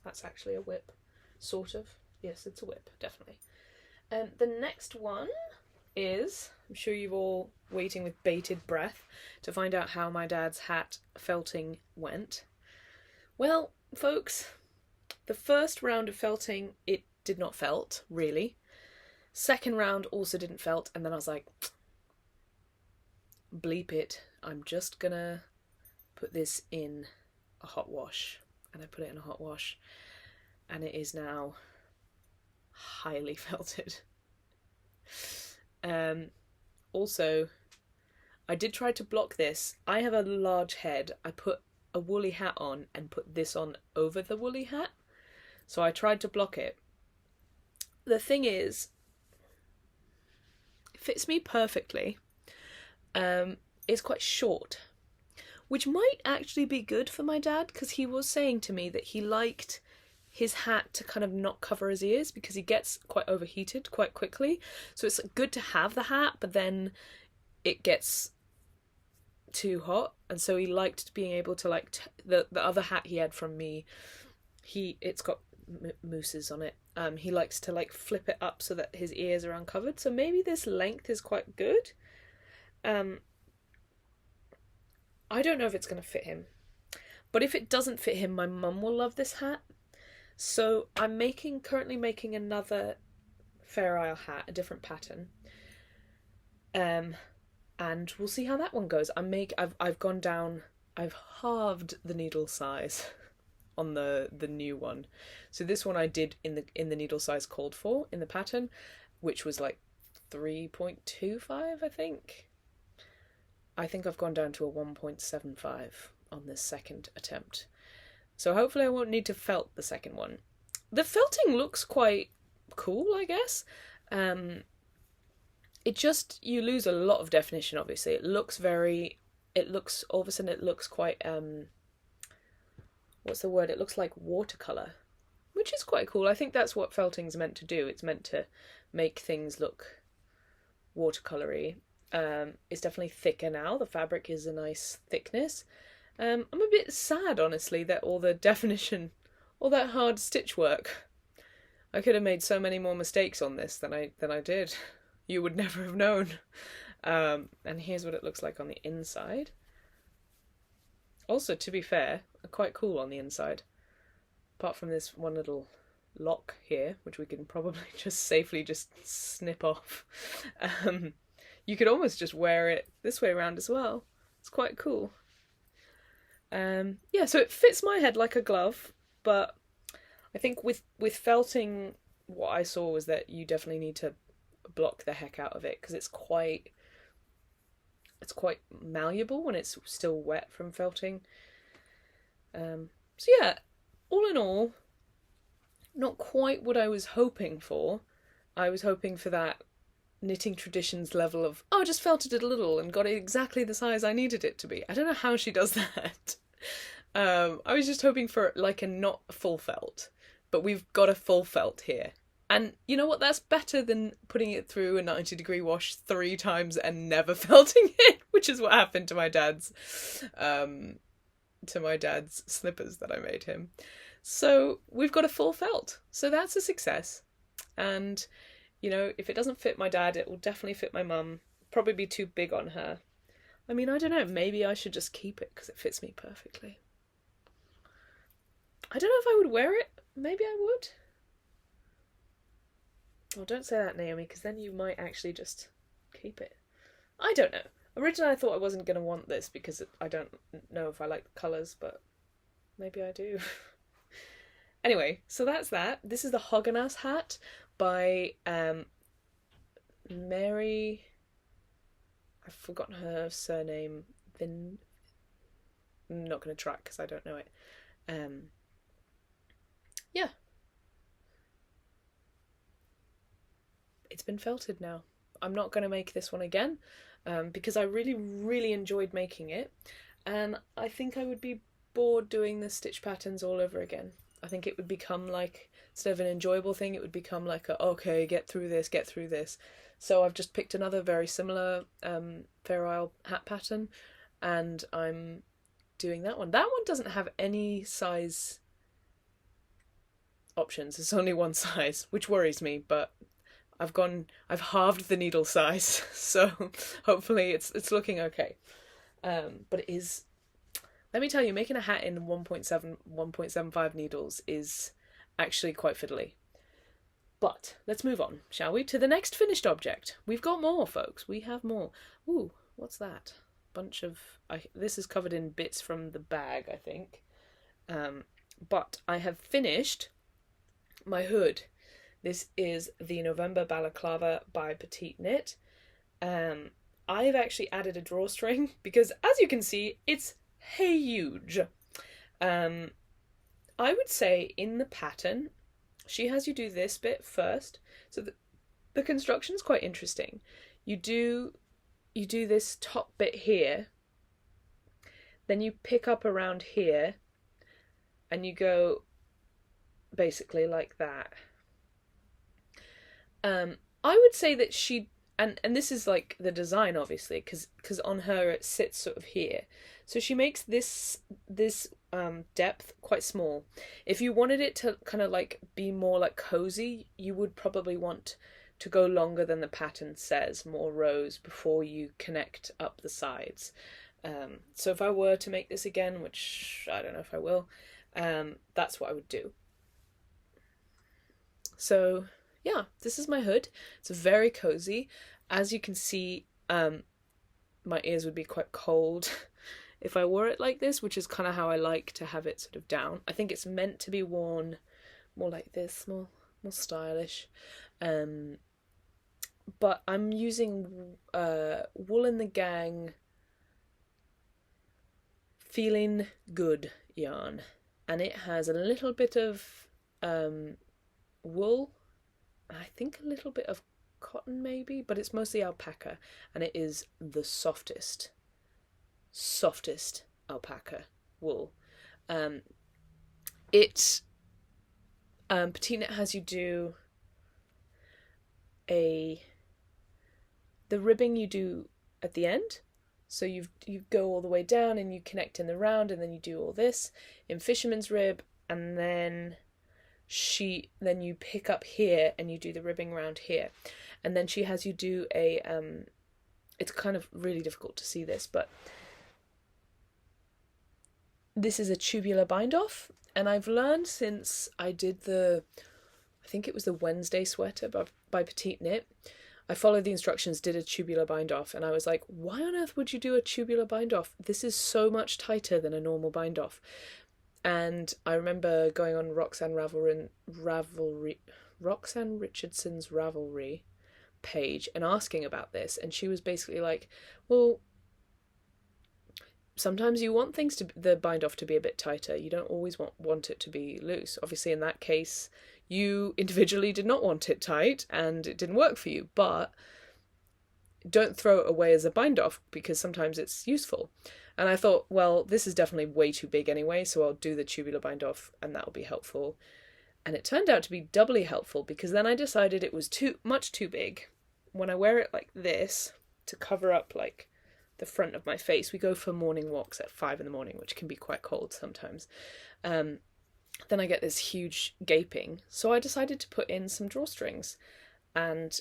A: that's actually a whip, sort of. Yes, it's a whip, definitely. The next one is, I'm sure you're all waiting with bated breath to find out how my dad's hat felting went. Well, folks, the first round of felting, it did not felt, really. Second round also didn't felt, and then I was like, bleep it, I'm just gonna put this in a hot wash. And I put it in a hot wash, and it is now highly felted. Also, I did try to block this. I have a large head. I put a woolly hat on and put this on over the woolly hat. So I tried to block it. The thing is, it fits me perfectly. It's quite short, which might actually be good for my dad, because he was saying to me that he liked his hat to kind of not cover his ears because he gets quite overheated quite quickly. So it's good to have the hat, but then it gets too hot, and so he liked being able to, like, the other hat he had from me, it's got mousses on it. He likes to, like, flip it up so that his ears are uncovered. So maybe this length is quite good. I don't know if it's going to fit him, but if it doesn't fit him, my mum will love this hat. So I'm currently making another Fair Isle hat, a different pattern. And we'll see how that one goes. I've gone down, I've halved the needle size on the new one. So this one I did in the needle size called for in the pattern, which was like 3.25, I think. I think I've gone down to a 1.75 on this second attempt. So hopefully I won't need to felt the second one. The felting looks quite cool, I guess. It just, you lose a lot of definition, obviously. All of a sudden it looks quite, what's the word? It looks like watercolour, which is quite cool. I think that's what felting's meant to do. It's meant to make things look watercolour-y. It's definitely thicker now. The fabric is a nice thickness. I'm a bit sad, honestly, that all the definition, all that hard stitch work, I could have made so many more mistakes on this than I did. You would never have known. And here's what it looks like on the inside. Also, to be fair, quite cool on the inside. Apart from this one little lock here, which we can probably just safely snip off. You could almost just wear it this way around as well. It's quite cool. Yeah, so it fits my head like a glove, but I think with felting, what I saw was that you definitely need to block the heck out of it, because it's quite malleable when it's still wet from felting. So yeah, all in all, not quite what I was hoping for. I was hoping for that Knitting Traditions level of, oh, I just felted it a little and got it exactly the size I needed it to be. I don't know how she does that. I was just hoping for like a not full felt, but we've got a full felt here. And you know what? That's better than putting it through a 90-degree wash 3 times and never felting it, which is what happened to my dad's slippers that I made him. So we've got a full felt. So that's a success. And you know, if it doesn't fit my dad, it will definitely fit my mum. Probably be too big on her. I mean, I don't know. Maybe I should just keep it because it fits me perfectly. I don't know if I would wear it. Maybe I would. Oh, don't say that, Naomi, because then you might actually just keep it. I don't know. Originally I thought I wasn't going to want this because I don't know if I like the colours, but maybe I do. Anyway, so that's that. This is the Hoganas hat by Mary, I've forgotten her surname, I'm not going to track because I don't know it. Yeah. It's been felted now. I'm not going to make this one again because I really, really enjoyed making it, and I think I would be bored doing the stitch patterns all over again. I think it would become like, instead of an enjoyable thing, it would become like a, okay, get through this. So I've just picked another very similar Fair Isle hat pattern, and I'm doing that one. That one doesn't have any size options. It's only one size, which worries me, but I've halved the needle size, so hopefully it's looking okay. But it is, let me tell you, making a hat in 1.75 needles is actually quite fiddly. But let's move on, shall we, to the next finished object. We've got more, folks. We have more. Ooh, what's that? bunch of... this is covered in bits from the bag, I think. But I have finished my hood. This is the November Balaclava by Petite Knit. I've actually added a drawstring because, as you can see, it's huge. I would say in the pattern, she has you do this bit first. So the construction's quite interesting. You do this top bit here, then you pick up around here, and you go basically like that. I would say that she, and this is like the design obviously, because on her it sits sort of here. So she makes this depth quite small. If you wanted it to kind of like be more like cozy, you would probably want to go longer than the pattern says, more rows before you connect up the sides. So if I were to make this again, which I don't know if I will, that's what I would do. So yeah, this is my hood. It's very cozy. As you can see, my ears would be quite cold if I wore it like this, which is kind of how I like to have it sort of down. I think it's meant to be worn more like this, more stylish. But I'm using Wool in the Gang Feeling Good yarn, and it has a little bit of wool, I think a little bit of cotton maybe, but it's mostly alpaca, and it is the softest alpaca wool. Petite Knit has you do the ribbing you do at the end. So you go all the way down and you connect in the round, and then you do all this in Fisherman's Rib, and then you pick up here and you do the ribbing round here, and then she has you do a it's kind of really difficult to see this, but this is a tubular bind off, and I've learned since I did I think it was the Wednesday sweater by Petite Knit, I followed the instructions, did a tubular bind off, and I was like, why on earth would you do a tubular bind off? This is so much tighter than a normal bind off. And I remember going on Roxanne Richardson's Ravelry page and asking about this, and she was basically like, well, sometimes you want the bind off to be a bit tighter. You don't always want it to be loose. Obviously, in that case, you individually did not want it tight and it didn't work for you, but don't throw it away as a bind off because sometimes it's useful. And I thought, well, this is definitely way too big anyway, so I'll do the tubular bind off and that'll be helpful. And it turned out to be doubly helpful, because then I decided it was much too big. When I wear it like this to cover up like the front of my face, we go for morning walks at 5 in the morning, which can be quite cold sometimes. Then I get this huge gaping. So I decided to put in some drawstrings, and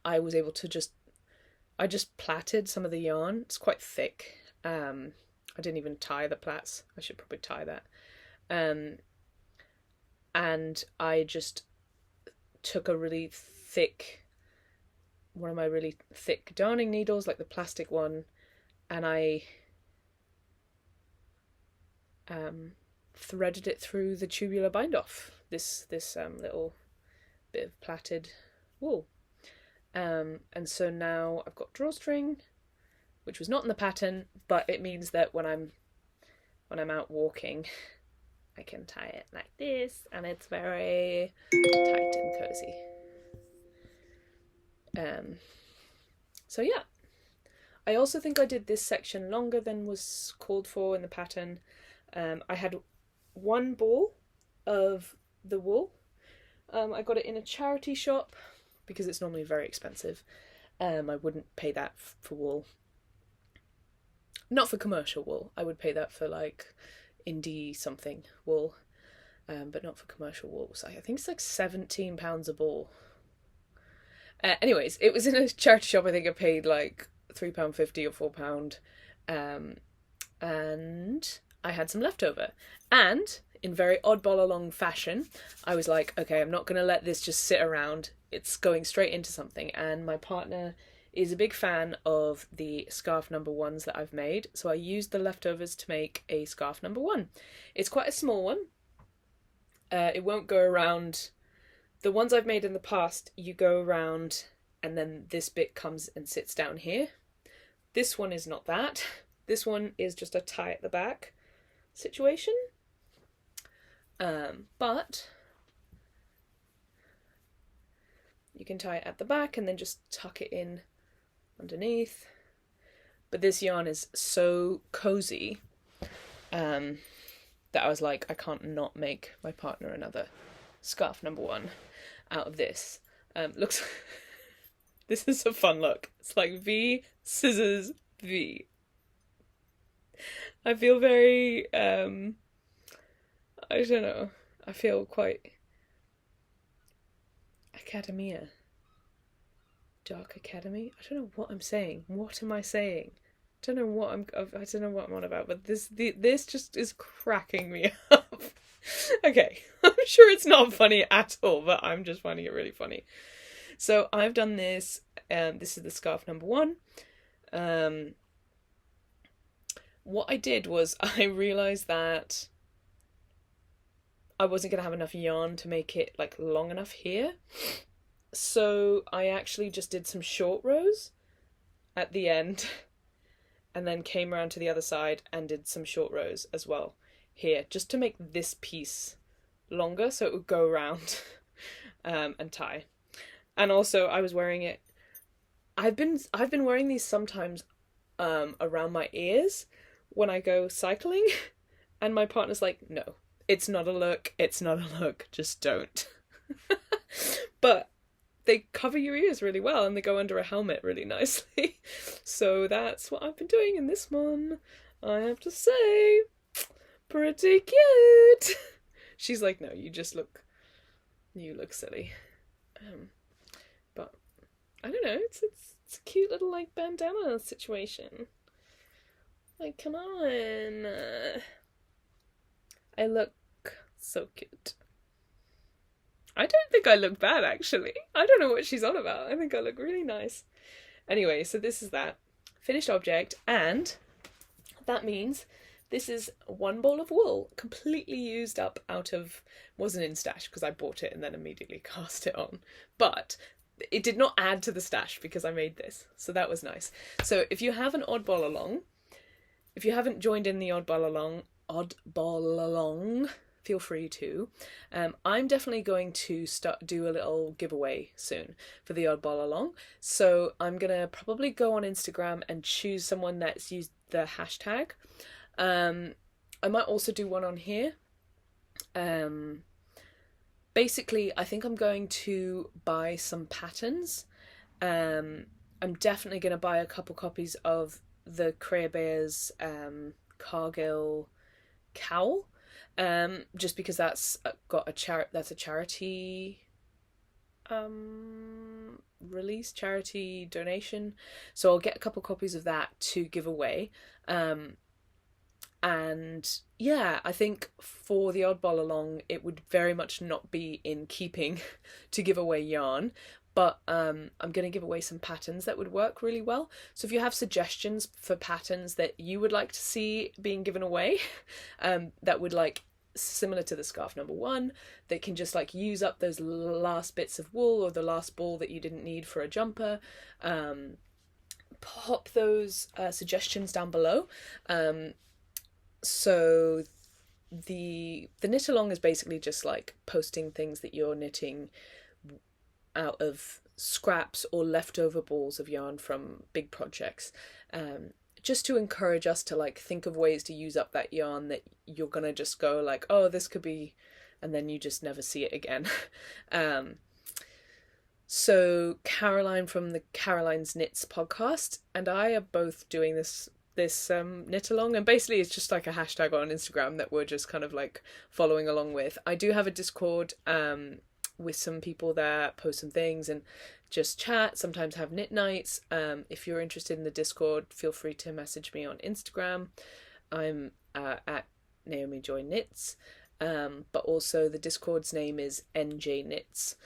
A: I was able to I just plaited some of the yarn. It's quite thick. I didn't even tie the plaits. I should probably tie that. And I just took one of my really thick darning needles, like the plastic one, and I threaded it through the tubular bind off, this little bit of plaited wool. And so now I've got drawstring, which was not in the pattern, but it means that when I'm out walking, I can tie it like this, and it's very tight and cozy. So yeah, I also think I did this section longer than was called for in the pattern. I had one ball of the wool. I got it in a charity shop because it's normally very expensive. I wouldn't pay that for wool. Not for commercial wool. I would pay that for like indie something wool, but not for commercial wool. So I think it's like £17 a ball. Anyways, it was in a charity shop. I think I paid like £3.50 or £4, and I had some leftover. And in very oddball along fashion, I was like, okay, I'm not going to let this just sit around. It's going straight into something. And my partner is a big fan of the scarf number ones that I've made, so I used the leftovers to make a scarf number one. It's quite a small one. It won't go around. The ones I've made in the past, you go around and then this bit comes and sits down here. This one is not that. This one is just a tie at the back situation. But you can tie it at the back and then just tuck it in underneath. But this yarn is so cozy that I was like, I can't not make my partner another scarf number one out of this. Looks this is a fun look. It's like V, scissors, V. I feel very I don't know, I feel quite academia. Dark Academy? I don't know what I'm saying. What am I saying? I don't know what I'm on about, but this just is cracking me up. Okay, I'm sure it's not funny at all, but I'm just finding it really funny. So I've done this, this is the scarf number one. What I did was I realised that I wasn't going to have enough yarn to make it like long enough here. So I actually just did some short rows at the end and then came around to the other side and did some short rows as well here, just to make this piece longer so it would go around and tie. And also I was wearing it, I've been wearing these sometimes around my ears when I go cycling, and my partner's like, no, it's not a look, just don't. But they cover your ears really well and they go under a helmet really nicely. So that's what I've been doing in this one. I have to say, pretty cute. She's like, no, you look silly. But I don't know, it's a cute little like bandana situation. Like, come on. I look so cute. I don't think I look bad, actually. I don't know what she's on about. I think I look really nice. Anyway, so this is that. Finished object, and that means this is one ball of wool, completely used up out of... wasn't in stash, because I bought it and then immediately cast it on. But it did not add to the stash, because I made this. So that was nice. So if you have an oddball along, if you haven't joined in the oddball along, feel free to. I'm definitely going to do a little giveaway soon for the oddball along. So I'm gonna probably go on Instagram and choose someone that's used the hashtag. I might also do one on here. Basically, I think I'm going to buy some patterns. I'm definitely going to buy a couple copies of the Crea Bears Cargill cowl. Just because that's got that's a charity release, charity donation, so I'll get a couple copies of that to give away. And yeah, I think for the oddball along it would very much not be in keeping to give away yarn, but I'm going to give away some patterns that would work really well. So if you have suggestions for patterns that you would like to see being given away, that would like similar to the scarf number one, that can just like use up those last bits of wool or the last ball that you didn't need for a jumper, pop those suggestions down below. So the knit along is basically just like posting things that you're knitting out of scraps or leftover balls of yarn from big projects, just to encourage us to like think of ways to use up that yarn that you're gonna just go like, oh, this could be, and then you just never see it again. So Karoline from the Karoline's Knits podcast and I are both doing this knit along, and basically it's just like a hashtag on Instagram that we're just kind of like following along with. I do have a Discord with some people there, post some things and just chat, sometimes have knit nights. If you're interested in the Discord, feel free to message me on Instagram. I'm at Naomi Joy Knits, but also the Discord's name is NJ Knits.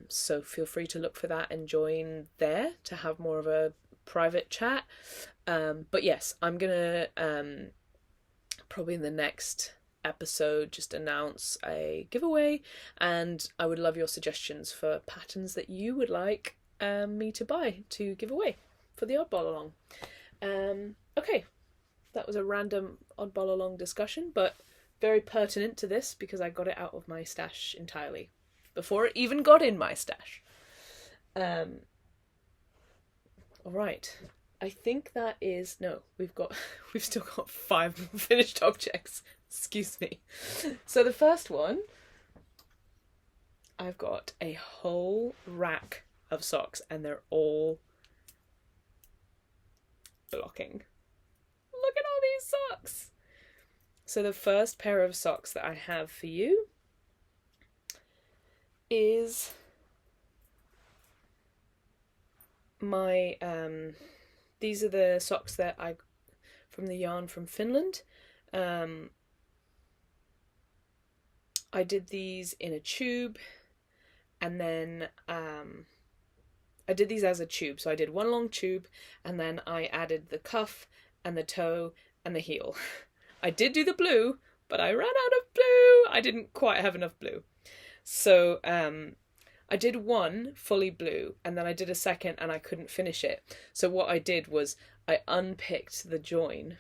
A: So feel free to look for that and join there to have more of a private chat. But yes, I'm gonna probably in the next episode just announce a giveaway, and I would love your suggestions for patterns that you would like me to buy to give away for the oddball along. Okay, that was a random oddball along discussion, but very pertinent to this because I got it out of my stash entirely before it even got in my stash. Alright, I think that is... No, we've still got 5 more finished objects. Excuse me. So the first one, I've got a whole rack of socks and they're all blocking. Look at all these socks! So the first pair of socks that I have for you is my these are the socks that I from the yarn from Finland. I did these in a tube, and then I did these as a tube. So I did one long tube, and then I added the cuff and the toe and the heel. I did do the blue, but I ran out of blue. I didn't quite have enough blue. So I did one fully blue, and then I did a second and I couldn't finish it. So what I did was I unpicked the join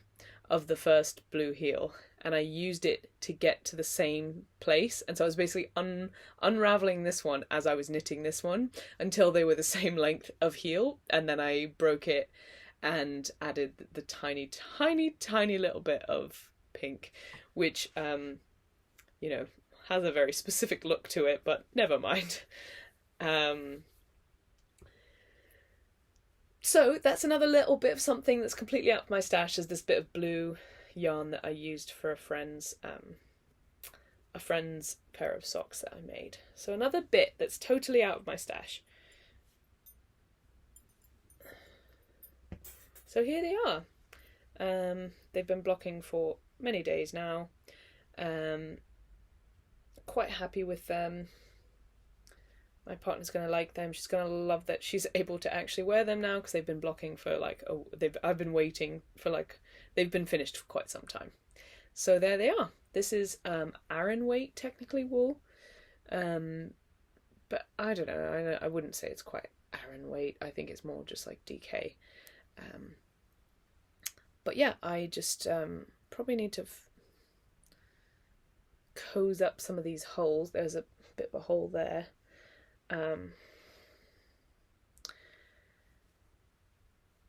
A: of the first blue heel and I used it to get to the same place. And so I was basically unraveling this one as I was knitting this one until they were the same length of heel, and then I broke it and added the tiny, tiny, tiny little bit of pink, which, you know, has a very specific look to it, but never mind. So that's another little bit of something that's completely out of my stash, is this bit of blue yarn that I used for a friend's pair of socks that I made. So another bit that's totally out of my stash. So here they are. They've been blocking for many days now. Quite happy with them. My partner's going to like them. She's going to love that she's able to actually wear them now, because they've been blocking for like, I've been waiting for like, they've been finished for quite some time. So there they are. This is arran weight, technically, wool. But I don't know. I wouldn't say it's quite arran weight. I think it's more just like DK. But yeah, I just probably need to close up some of these holes. There's a bit of a hole there.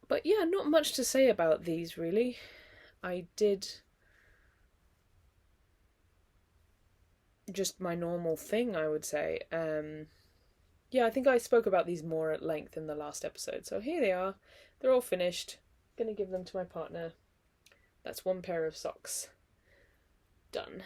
A: But yeah, not much to say about these really. I did just my normal thing, I would say. Yeah, I think I spoke about these more at length in the last episode. So here they are. They're all finished. I'm gonna give them to my partner. That's one pair of socks done.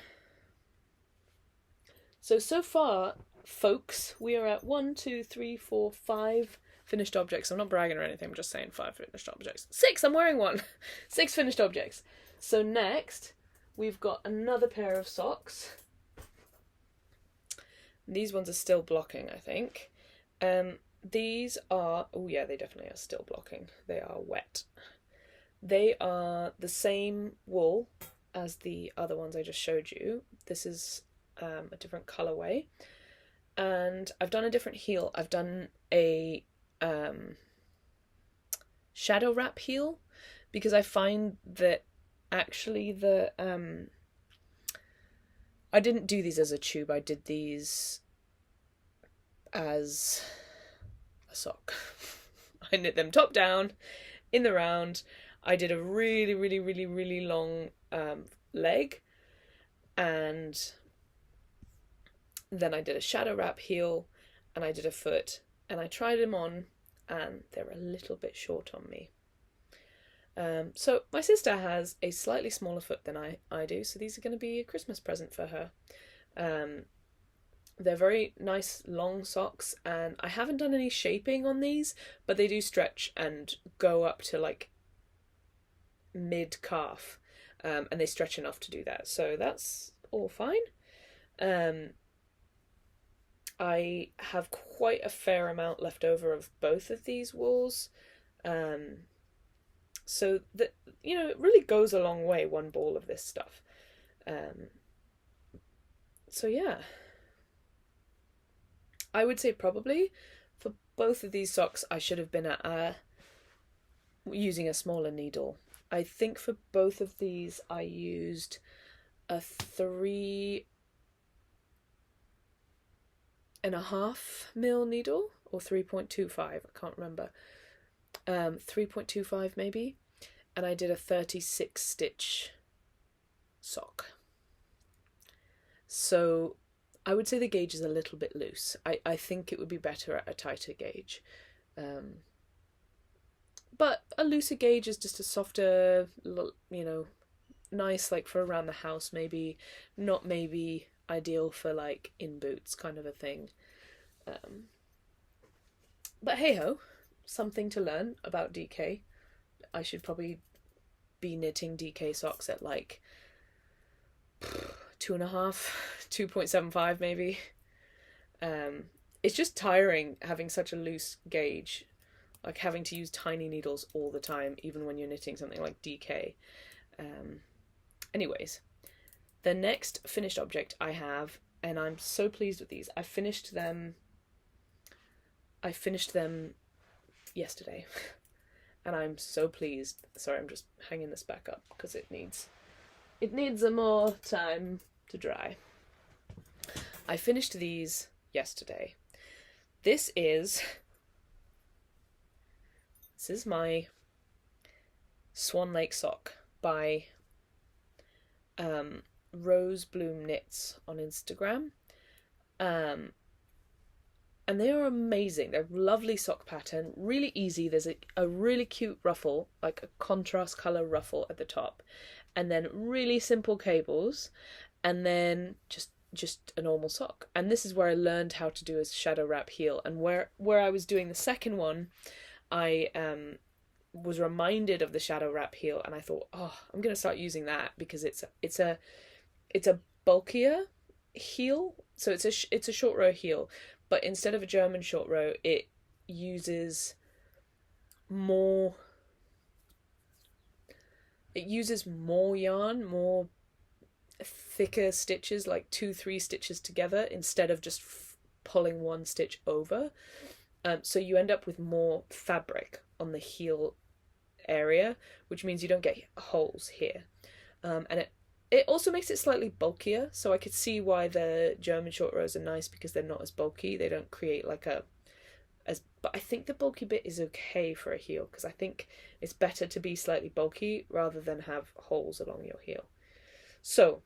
A: So far, folks, we are at 1, 2, 3, 4, 5 finished objects. I'm not bragging or anything, I'm just saying 5 finished objects. 6, I'm wearing one. 6 finished objects. So next, we've got another pair of socks. These ones are still blocking, I think. These are, oh yeah, they definitely are still blocking. They are wet. They are the same wool as the other ones I just showed you. This is a different colourway. And I've done a different heel. I've done a shadow wrap heel, because I find that actually the I didn't do these as a tube, I did these as a sock. I knit them top down in the round. I did a really, really, really, really long leg, and then I did a shadow wrap heel, and I did a foot, and I tried them on, and they're a little bit short on me. So my sister has a slightly smaller foot than I do, so these are going to be a Christmas present for her. They're very nice long socks, and I haven't done any shaping on these, but they do stretch and go up to like mid-calf, and they stretch enough to do that, so that's all fine. I have quite a fair amount left over of both of these wools. So that, it really goes a long way, one ball of this stuff. So yeah, I would say probably for both of these socks I should have been at using a smaller needle. I think for both of these I used a 3.5mm needle, or 3.25, I can't remember. 3.25 maybe, and I did a 36 stitch sock. So I would say the gauge is a little bit loose. I think it would be better at a tighter gauge. But a looser gauge is just a softer, nice, like for around the house maybe, not maybe ideal for like in boots kind of a thing. But hey ho, something to learn about DK. I should probably be knitting DK socks at like 2.5, 2.75 maybe. It's just tiring having such a loose gauge, like having to use tiny needles all the time, even when you're knitting something like DK. Anyways, the next finished object I have, and I'm so pleased with these. I finished them yesterday, and I'm so pleased. Sorry, I'm just hanging this back up because it needs a more time to dry. I finished these yesterday. This is my Swan Lake sock by Rose Bloom Knits on Instagram. And they are amazing. They're a lovely sock pattern, really easy. There's a really cute ruffle, like a contrast colour ruffle at the top, and then really simple cables, and then just a normal sock. And this is where I learned how to do a shadow wrap heel, and where I was doing the second one, I was reminded of the shadow wrap heel, and I thought, oh, I'm gonna start using that because it's a bulkier heel. So it's a short row heel, but instead of a German short row, it uses more yarn, more thicker stitches, like 2-3 stitches together instead of just pulling one stitch over. So you end up with more fabric on the heel area, which means you don't get holes here. And it also makes it slightly bulkier, so I could see why the German short rows are nice, because they're not as bulky. They don't create like but I think the bulky bit is okay for a heel, because I think it's better to be slightly bulky rather than have holes along your heel. So,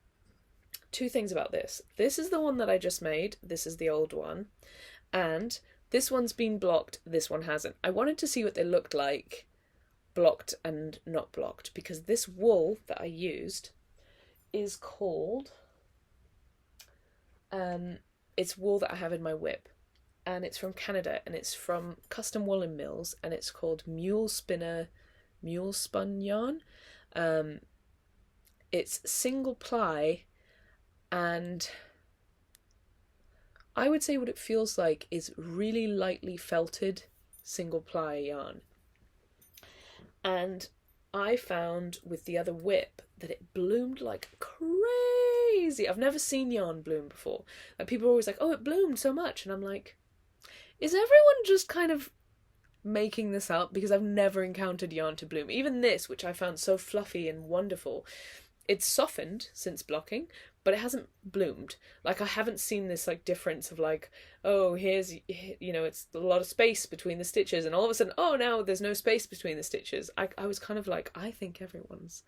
A: 2 things about this. This is the one that I just made. This is the old one. And this one's been blocked, this one hasn't. I wanted to see what they looked like blocked and not blocked, because this wool that I used is called, it's wool that I have in my whip, and it's from Canada, and it's from Custom Woolen Mills, and it's called Mule Spun yarn. It's single ply, and I would say what it feels like is really lightly felted single ply yarn. And I found with the other whip that it bloomed like crazy. I've never seen yarn bloom before. Like, people are always like, oh, it bloomed so much. And I'm like, is everyone just kind of making this up? Because I've never encountered yarn to bloom. Even this, which I found so fluffy and wonderful, it's softened since blocking, but it hasn't bloomed. Like, I haven't seen this like difference of like, oh, here's, it's a lot of space between the stitches, and all of a sudden, oh, now there's no space between the stitches. I was kind of like, I think everyone's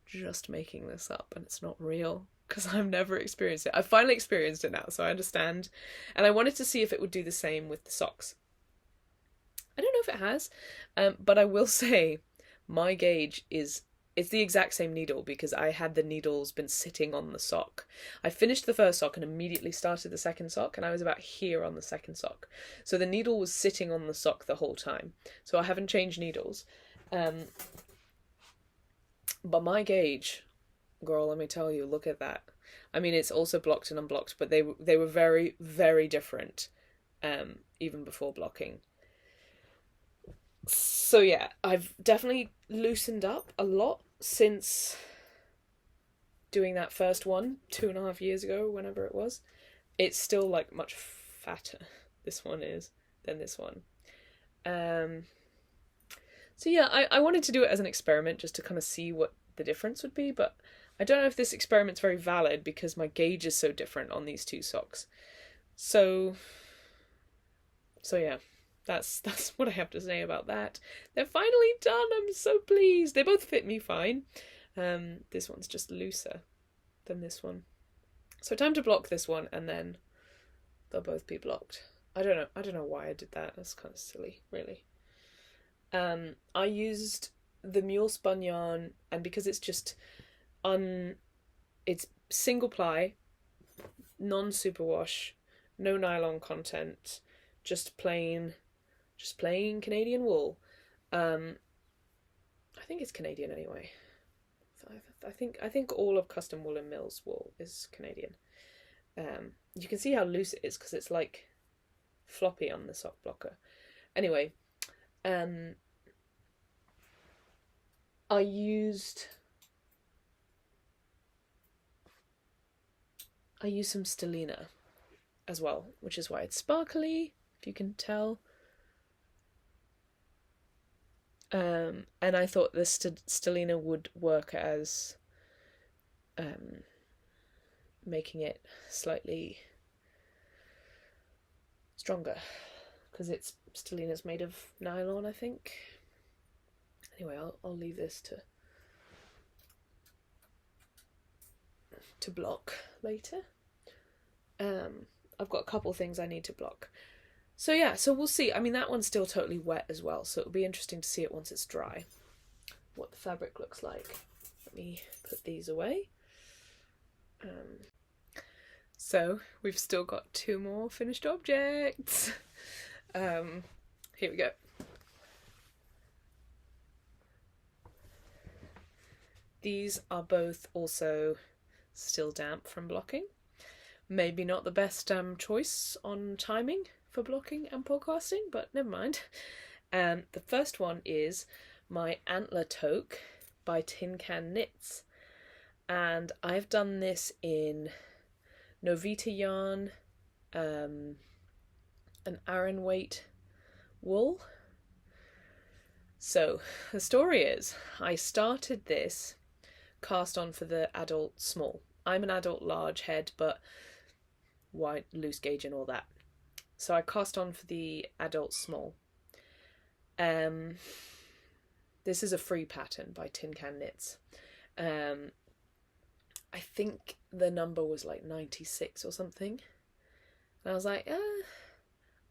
A: just making this up and it's not real, because I've never experienced it. I've finally experienced it now, so I understand. And I wanted to see if it would do the same with the socks. I don't know if it has, but I will say my gauge it's the exact same needle, because I had the needles been sitting on the sock. I finished the first sock and immediately started the second sock, and I was about here on the second sock. So the needle was sitting on the sock the whole time. So I haven't changed needles. But my gauge, girl, let me tell you, look at that. I mean, it's also blocked and unblocked, but they were very, very different, even before blocking. So yeah, I've definitely loosened up a lot since doing that first one 2.5 years ago, whenever it was. It's still like much fatter, this one is, than this one. So yeah, I wanted to do it as an experiment just to kind of see what the difference would be, but I don't know if this experiment's very valid because my gauge is so different on these two socks. So yeah, that's what I have to say about that. They're finally done. I'm so pleased. They both fit me fine. This one's just looser than this one. So time to block this one, and then they'll both be blocked. I don't know why I did that. That's kind of silly, really. I used the mule spun yarn, and because it's just it's single ply, non-superwash, no nylon content, just plain Canadian wool. I think it's Canadian anyway. I think all of Custom Wool and Mills wool is Canadian. You can see how loose it is because it's like floppy on the sock blocker. Anyway, I used some stellina as well, which is why it's sparkly, if you can tell. And I thought this stellina would work as making it slightly stronger, because stellina's made of nylon, I think. Anyway, I'll leave this to block later. I've got a couple things I need to block. So yeah, so we'll see. I mean, that one's still totally wet as well, so it'll be interesting to see it once it's dry, what the fabric looks like. Let me put these away. So we've still got 2 more finished objects. Here we go. These are both also still damp from blocking. Maybe not the best choice on timing for blocking and podcasting, but never mind. The first one is my Antler Toque by Tin Can Knits, and I've done this in Novita yarn, an arran weight wool. So the story is, I started this cast on for the adult small. I'm an adult large head, but wide loose gauge and all that. So I cast on for the adult small. This is a free pattern by Tin Can Knits. I think the number was like 96 or something. And I was like,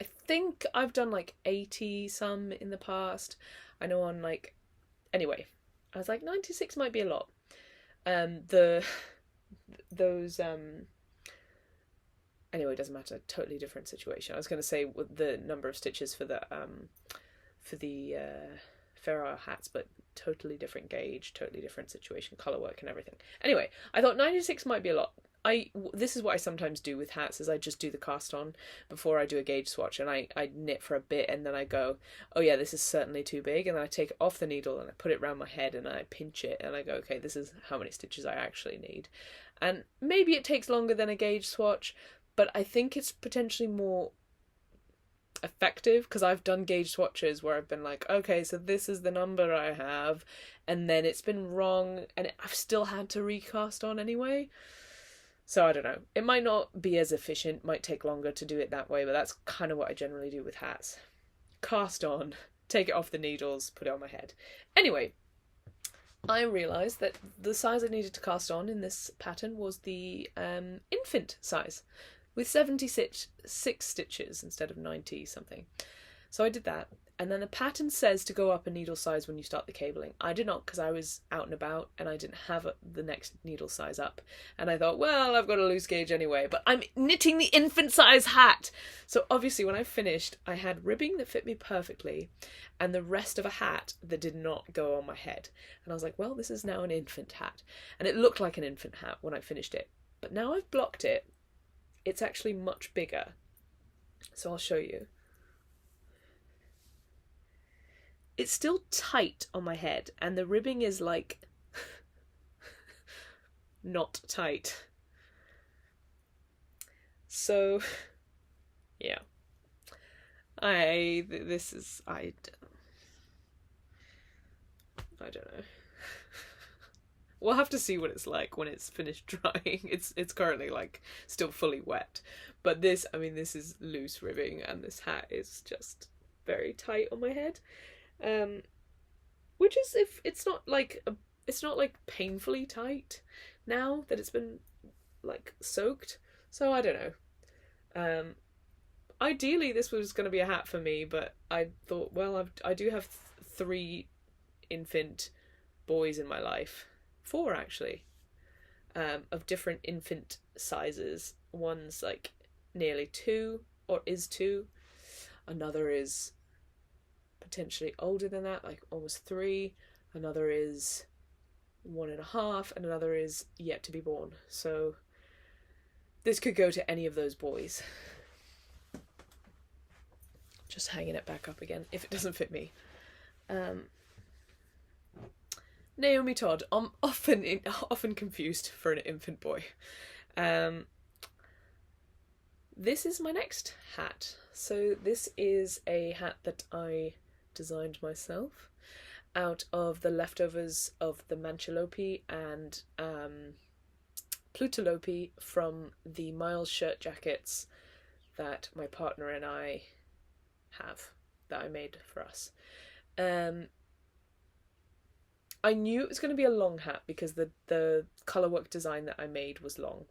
A: I think I've done like 80 some in the past. I know on like, anyway, I was like 96 might be a lot. Anyway, it doesn't matter. Totally different situation. I was going to say the number of stitches for the Ferrara hats, but totally different gauge, totally different situation, colour work and everything. Anyway, I thought 96 might be a lot. This is what I sometimes do with hats, is I just do the cast on before I do a gauge swatch, and I knit for a bit, and then I go, oh yeah, this is certainly too big, and then I take it off the needle and I put it around my head and I pinch it and I go, okay, this is how many stitches I actually need. And maybe it takes longer than a gauge swatch, but I think it's potentially more effective, because I've done gauge swatches where I've been like, okay, so this is the number I have, and then it's been wrong and I've still had to recast on anyway. So I don't know, it might not be as efficient, might take longer to do it that way, but that's kind of what I generally do with hats. Cast on, take it off the needles, put it on my head. Anyway, I realised that the size I needed to cast on in this pattern was the infant size, with 76 stitches instead of 90 something. So I did that, and then the pattern says to go up a needle size when you start the cabling. I did not, because I was out and about and I didn't have the next needle size up, and I thought, well, I've got a loose gauge anyway, but I'm knitting the infant size hat. So obviously when I finished, I had ribbing that fit me perfectly and the rest of a hat that did not go on my head, and I was like, well, this is now an infant hat, and it looked like an infant hat when I finished it. But now I've blocked it, it's actually much bigger. So I'll show you. It's still tight on my head, and the ribbing is like not tight. So yeah, I don't know. We'll have to see what it's like when it's finished drying. It's currently like still fully wet, but this is loose ribbing, and this hat is just very tight on my head. Which is, if it's not like painfully tight now that it's been like soaked. So I don't know. Ideally this was going to be a hat for me, but I thought, well, I do have 3 infant boys in my life. 4 actually, of different infant sizes. One's like nearly 2, or is 2. Another is potentially older than that, like almost 3. Another is 1.5, and another is yet to be born. So this could go to any of those boys. Just hanging it back up again if it doesn't fit me. Naomi Todd, I'm often confused for an infant boy. This is my next hat. So this is a hat that I designed myself out of the leftovers of the Manchelope and Plutelope from the Miles shirt jackets that my partner and I have, that I made for us. I knew it was going to be a long hat because the colourwork design that I made was long.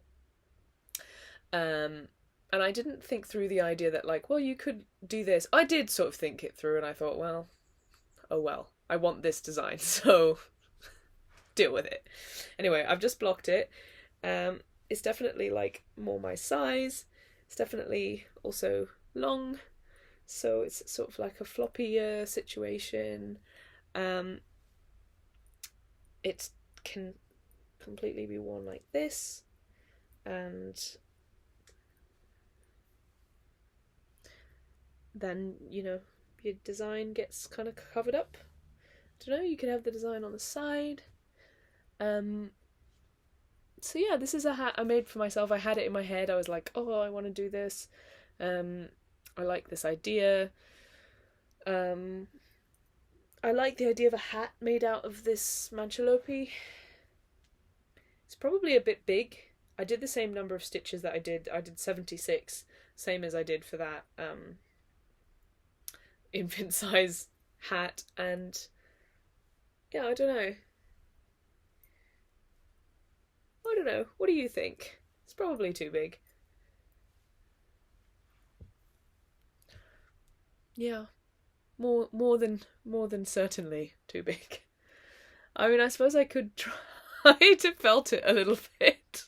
A: And I didn't think through the idea that, like, well, you could do this. I did sort of think it through, and I thought, well, oh well, I want this design, so deal with it. Anyway, I've just blocked it. It's definitely, like, more my size. It's definitely also long, so it's sort of like a floppier situation. It can completely be worn like this, and then, you know, your design gets kind of covered up. I don't know, you could have the design on the side. So yeah, this is a hat I made for myself. I had it in my head. I was like, oh, I want to do this. I like this idea. I like the idea of a hat made out of this Manchelope. It's probably a bit big. I did the same number of stitches that I did 76, same as I did for that infant size hat, and yeah, I don't know. What do you think? It's probably too big. Yeah. More than certainly too big. I mean, I suppose I could try to felt it a little bit.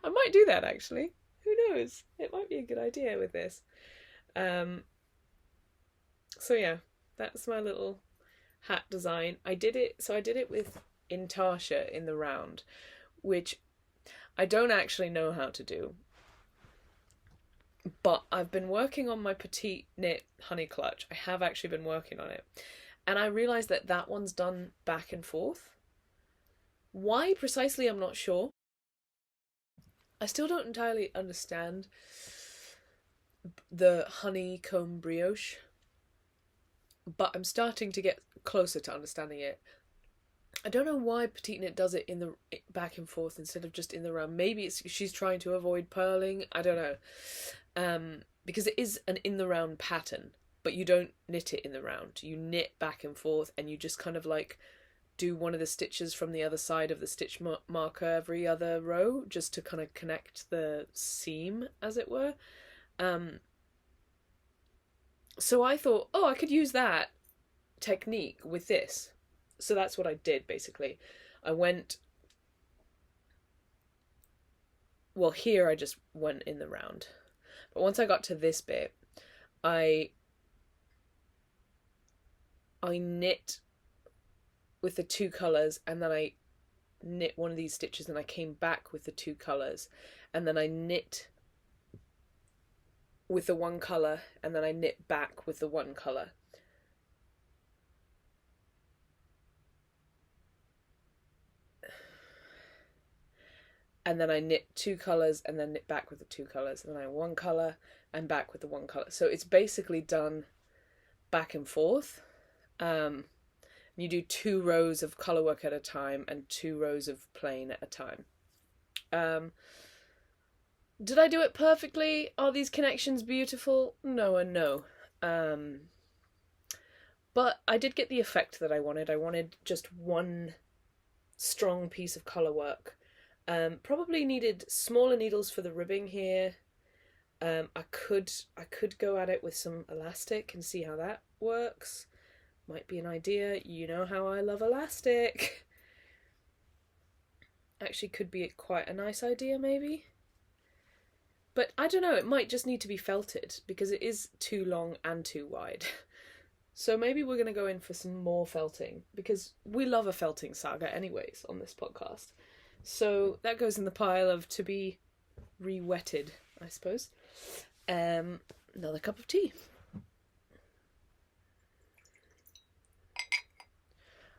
A: I might do that, actually. Who knows? It might be a good idea with this. So yeah, that's my little hat design. I did it with intarsia in the round, which I don't actually know how to do. But I've been working on my Petite knit honey clutch. I have actually been working on it. And I realised that one's done back and forth. Why precisely, I'm not sure. I still don't entirely understand the honeycomb brioche, but I'm starting to get closer to understanding it. I don't know why Petite Knit does it in the back and forth instead of just in the round. Maybe she's trying to avoid purling. I don't know. Because it is an in the round pattern, but you don't knit it in the round. You knit back and forth, and you just kind of like do one of the stitches from the other side of the stitch marker every other row, just to kind of connect the seam, as it were. So I thought, oh, I could use that technique with this. So that's what I did, basically. Here I just went in the round. But once I got to this bit, I knit with the 2 colours, and then knit one of these stitches and I came back with the 2 colours, and then I knit with the 1 colour, and then I knit back with the 1 colour. And then I knit 2 colours and then knit back with the 2 colours, and then I 1 colour and back with the 1 colour. So it's basically done back and forth. You do 2 rows of colour work at a time and 2 rows of plain at a time. Did I do it perfectly? Are these connections beautiful? No and no. But I did get the effect that I wanted. I wanted just one strong piece of colour work. Probably needed smaller needles for the ribbing here. I could go at it with some elastic and see how that works. Might be an idea. You know how I love elastic. Actually could be quite a nice idea maybe. But I don't know, it might just need to be felted because it is too long and too wide. So maybe we're going to go in for some more felting because we love a felting saga anyways on this podcast. So that goes in the pile of to be re-wetted, I suppose. Another cup of tea.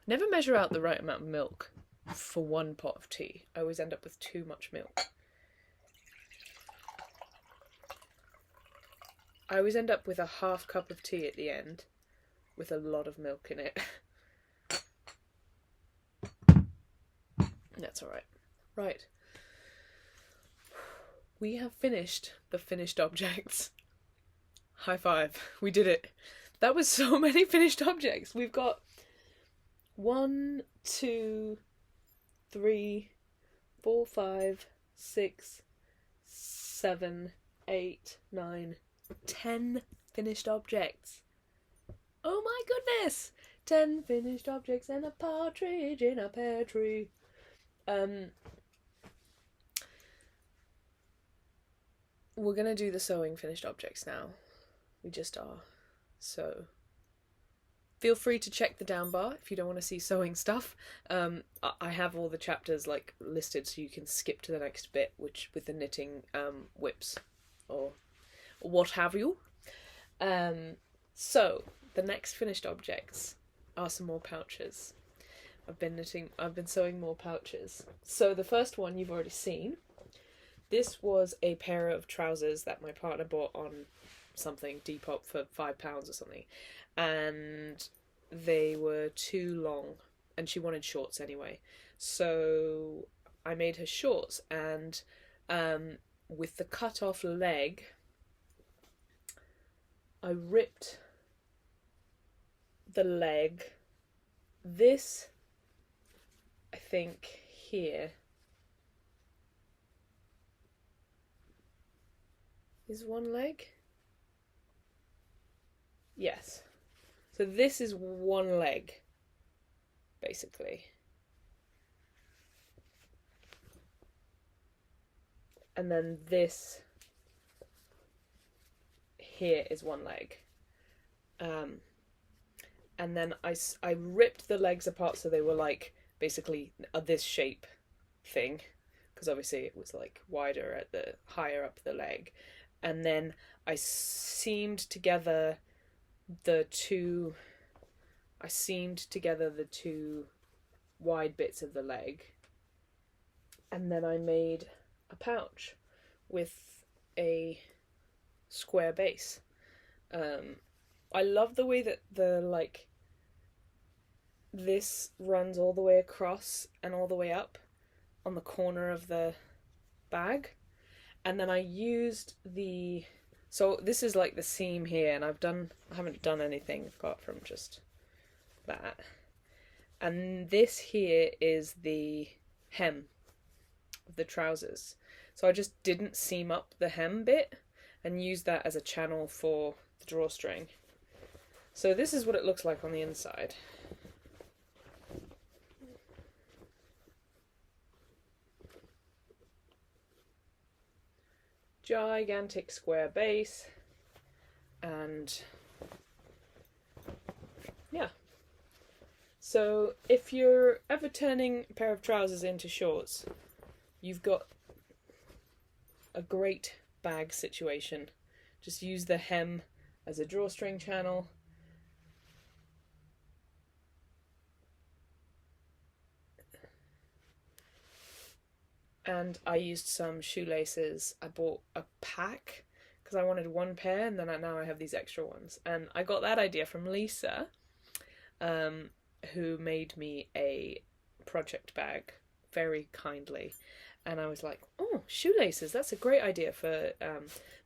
A: Never measure out the right amount of milk for 1 pot of tea. I always end up with too much milk. I always end up with a half cup of tea at the end with a lot of milk in it. That's alright. Right. We have finished the finished objects. High five. We did it. That was so many finished objects. We've got 1, 2, 3, 4, 5, 6, 7, 8, 9, 10 finished objects. Oh my goodness! 10 finished objects and a partridge in a pear tree. We're gonna do the sewing finished objects now. We just are. So feel free to check the down bar if you don't want to see sewing stuff. I have all the chapters like listed so you can skip to the next bit, which with the knitting whips or what have you. So the next finished objects are some more pouches. I've been sewing more pouches. So the first one you've already seen. This was a pair of trousers that my partner bought on something, Depop, for £5 or something. And they were too long and she wanted shorts anyway. So I made her shorts, and with the cut off leg, I ripped the leg. This, I think, here is one leg. Yes. So this is one leg, basically. And then this here is one leg. And then I ripped the legs apart so they were like basically this shape thing, because obviously it was like wider at the higher up the leg. And then I seamed together the two wide bits of the leg, and then I made a pouch with a square base. I love the way that this runs all the way across and all the way up on the corner of the bag. And then I used so this is like the seam here, and I haven't done anything apart from just that. And this here is the hem of the trousers. So I just didn't seam up the hem bit and used that as a channel for the drawstring. So this is what it looks like on the inside. Gigantic square base, and yeah, So if you're ever turning a pair of trousers into shorts, you've got a great bag situation. Just use the hem as a drawstring channel. And I used some shoelaces. I bought a pack because I wanted one pair, and then now I have these extra ones. And I got that idea from Lisa, who made me a project bag very kindly. And I was like, oh, shoelaces, that's a great idea for,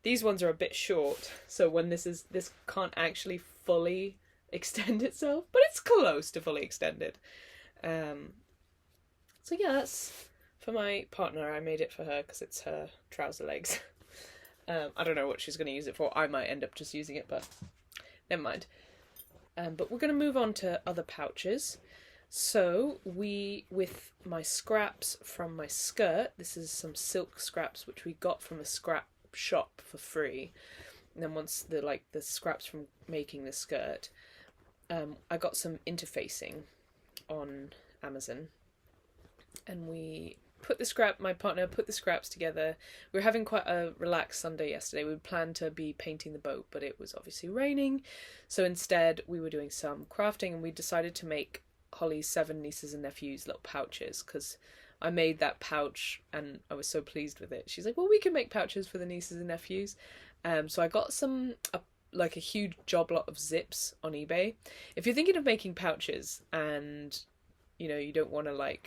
A: these ones are a bit short, so when this can't actually fully extend itself, but it's close to fully extended. So yeah, that's for my partner. I made it for her because it's her trouser legs. I don't know what she's going to use it for. I might end up just using it, but never mind. But we're going to move on to other pouches. So with my scraps from my skirt, this is some silk scraps which we got from a scrap shop for free. And then once the scraps from making the skirt, I got some interfacing on Amazon, and my partner put the scraps together. We were having quite a relaxed Sunday yesterday. We planned to be painting the boat, but it was obviously raining, so instead we were doing some crafting, and we decided to make Holly's 7 nieces and nephews little pouches, because I made that pouch and I was so pleased with it. She's like, well, we can make pouches for the nieces and nephews. So I got a huge job lot of zips on eBay. If you're thinking of making pouches and you don't want to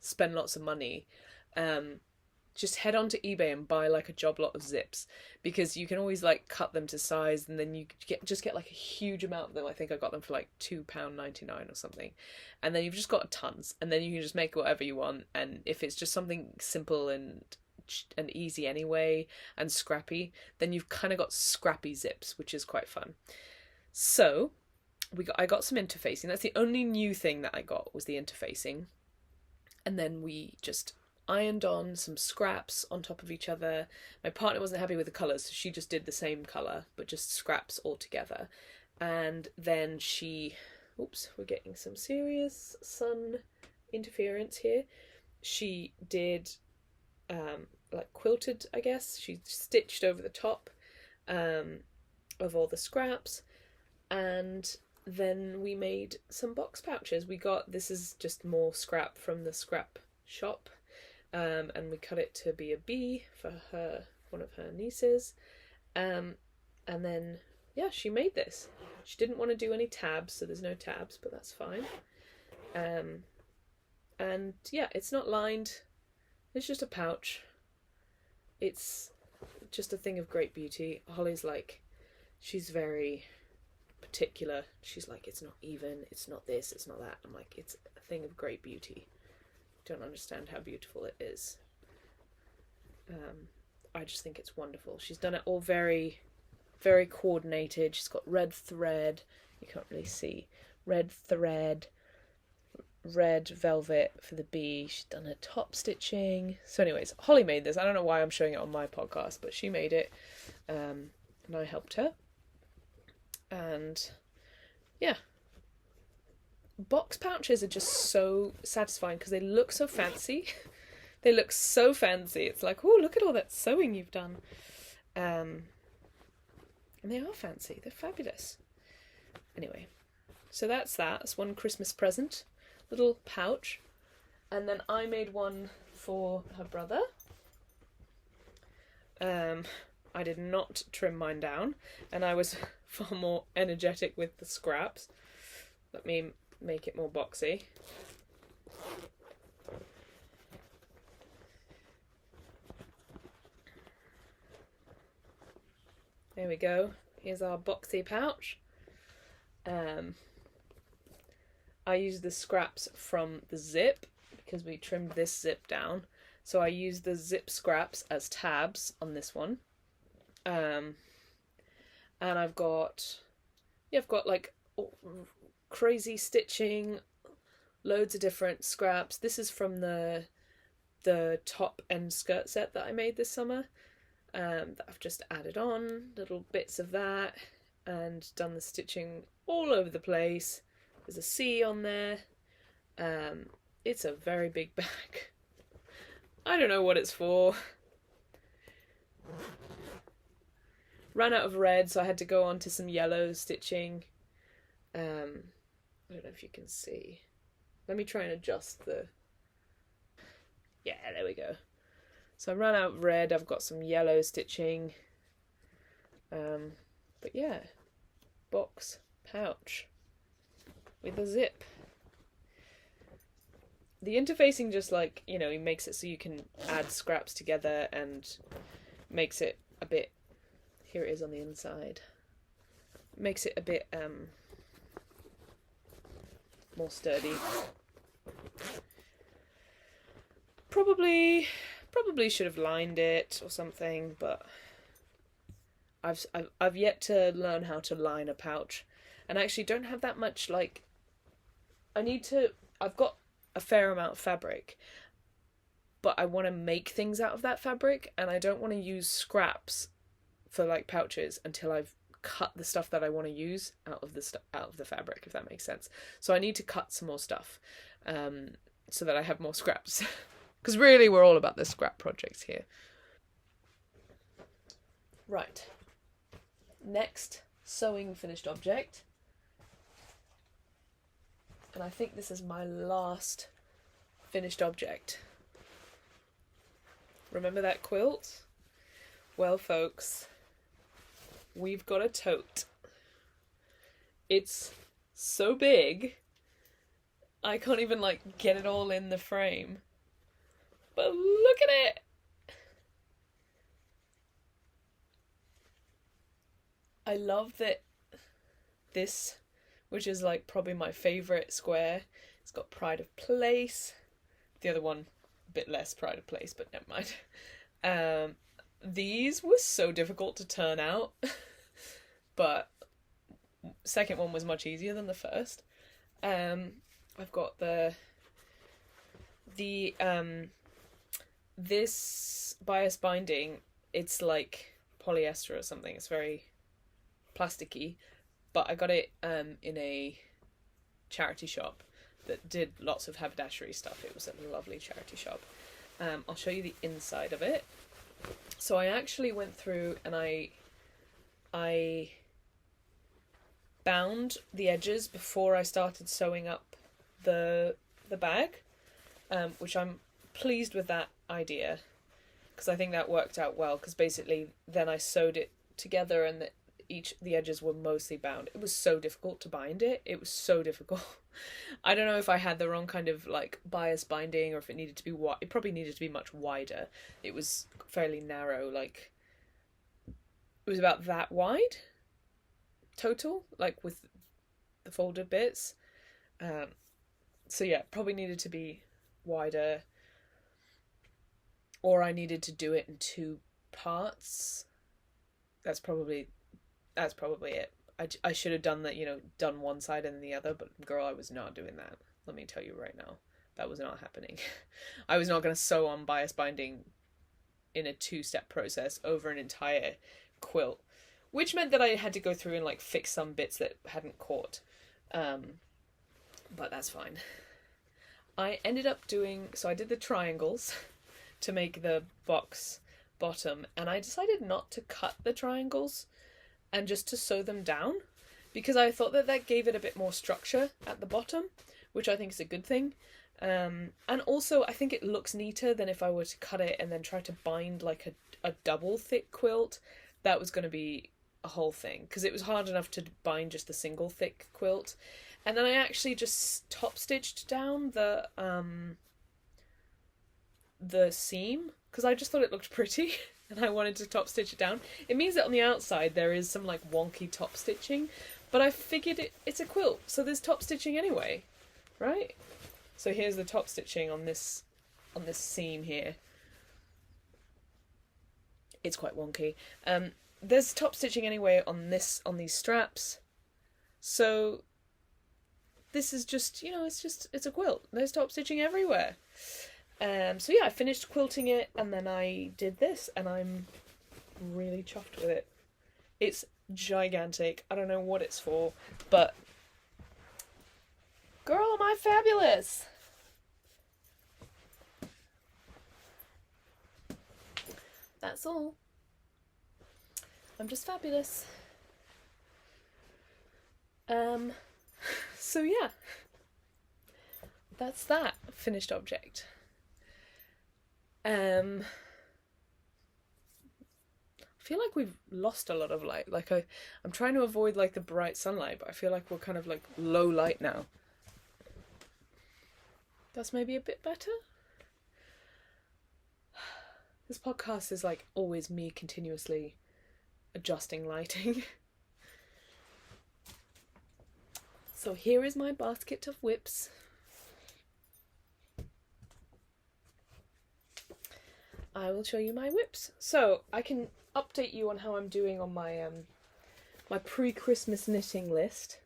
A: spend lots of money, just head on to eBay and buy a job lot of zips, because you can always cut them to size, and then you get a huge amount of them. I think I got them for £2.99 or something, and then you've just got tons, and then you can just make whatever you want. And if it's just something simple and easy anyway and scrappy, then you've kind of got scrappy zips, which is quite fun. So I got some interfacing. That's the only new thing that I got, was the interfacing. And then we just ironed on some scraps on top of each other. My partner wasn't happy with the colours, so she just did the same colour, but just scraps all together. And then we're getting some serious sun interference here. She did, quilted, I guess. She stitched over the top of all the scraps, and then we made some box pouches. This is just more scrap from the scrap shop. And we cut it to be a bee for one of her nieces. And then, she made this. She didn't want to do any tabs, so there's no tabs, but that's fine. And it's not lined. It's just a pouch. It's just a thing of great beauty. Holly's she's very particular. She's it's not even, it's not this, it's not that. I'm it's a thing of great beauty. Don't understand how beautiful it is. I just think it's wonderful. She's done it all very, very coordinated. She's got red thread. You can't really see. Red thread, red velvet for the bee. She's done her top stitching. So anyways, Holly made this. I don't know why I'm showing it on my podcast, but she made it. And I helped her. And box pouches are just so satisfying because they look so fancy. They look so fancy. It's oh, look at all that sewing you've done. And they are fancy. They're fabulous. Anyway, so that's that. That's one Christmas present. Little pouch. And then I made one for her brother. I did not trim mine down, and I was far more energetic with the scraps. Let me make it more boxy. There we go. Here's our boxy pouch. I used the scraps from the zip because we trimmed this zip down. So I used the zip scraps as tabs on this one. And I've got crazy stitching, loads of different scraps. This is from the top end skirt set that I made this summer, that I've just added on little bits of that and done the stitching all over the place. There's a C on there. It's a very big bag. I don't know what it's for. Ran out of red, so I had to go on to some yellow stitching. I don't know if you can see. Let me try and adjust the... Yeah, there we go. So I ran out of red, I've got some yellow stitching. But yeah, box, pouch with a zip. The interfacing just like, you know, he makes it so you can add scraps together and makes it a bit, here it is on the inside, makes it a bit more sturdy. Probably should have lined it or something, but I've yet to learn how to line a pouch, and I actually don't have that much, like, I've got a fair amount of fabric, but I want to make things out of that fabric, and I don't want to use scraps for like pouches until I've cut the stuff that I want to use out of the fabric, if that makes sense. So I need to cut some more stuff, so that I have more scraps, because really we're all about the scrap projects here. Right. Next sewing finished object, and I think this is my last finished object. Remember that quilt? Well, folks, we've got a tote. It's so big, I can't even like get it all in the frame. But look at it! I love that this, which is like probably my favourite square, it's got pride of place. The other one, a bit less pride of place, but never mind. These were so difficult to turn out, but second one was much easier than the first. I've got this bias binding, it's like polyester or something, it's very plasticky, but I got it in a charity shop that did lots of haberdashery stuff. It was a lovely charity shop. I'll show you the inside of it. So I actually went through and I bound the edges before I started sewing up the bag, which I'm pleased with that idea, because I think that worked out well, because basically then I sewed it together and the edges were mostly bound. It was so difficult to bind it. It was so difficult. I don't know if I had the wrong kind of like bias binding, or if it needed to be it probably needed to be much wider. It was fairly narrow, like it was about that wide total, like with the folded bits. So yeah, probably needed to be wider, or I needed to do it in 2 parts. That's probably it. I should have done that, you know, done one side and then the other, but girl, I was not doing that. Let me tell you right now, that was not happening. I was not going to sew on bias binding in a 2-step process over an entire quilt, which meant that I had to go through and like fix some bits that hadn't caught. But that's fine. I ended up so I did the triangles to make the box bottom, and I decided not to cut the triangles and just to sew them down, because I thought that gave it a bit more structure at the bottom, which I think is a good thing. And also I think it looks neater than if I were to cut it and then try to bind like a double thick quilt. That was going to be a whole thing, because it was hard enough to bind just the single thick quilt. And then I actually just top stitched down the seam, because I just thought it looked pretty and I wanted to top stitch it down. It means that on the outside there is some like wonky top stitching, but I figured it's a quilt, so there's top stitching anyway, right? So here's the top stitching on this seam here. It's quite wonky. There's top stitching anyway on these straps, so this is just, you know, it's a quilt. There's top stitching everywhere. So yeah, I finished quilting it, and then I did this, and I'm really chuffed with it. It's gigantic. I don't know what it's for, but Girl, am I fabulous? That's all. I'm just fabulous. So yeah. That's that finished object. I feel like we've lost a lot of light. Like I'm trying to avoid like the bright sunlight, but I feel like we're kind of like low light now. That's maybe a bit better. This podcast is like always me continuously adjusting lighting. So here is my basket of whips. I will show you my whips. So I can update you on how I'm doing on my my pre-Christmas knitting list.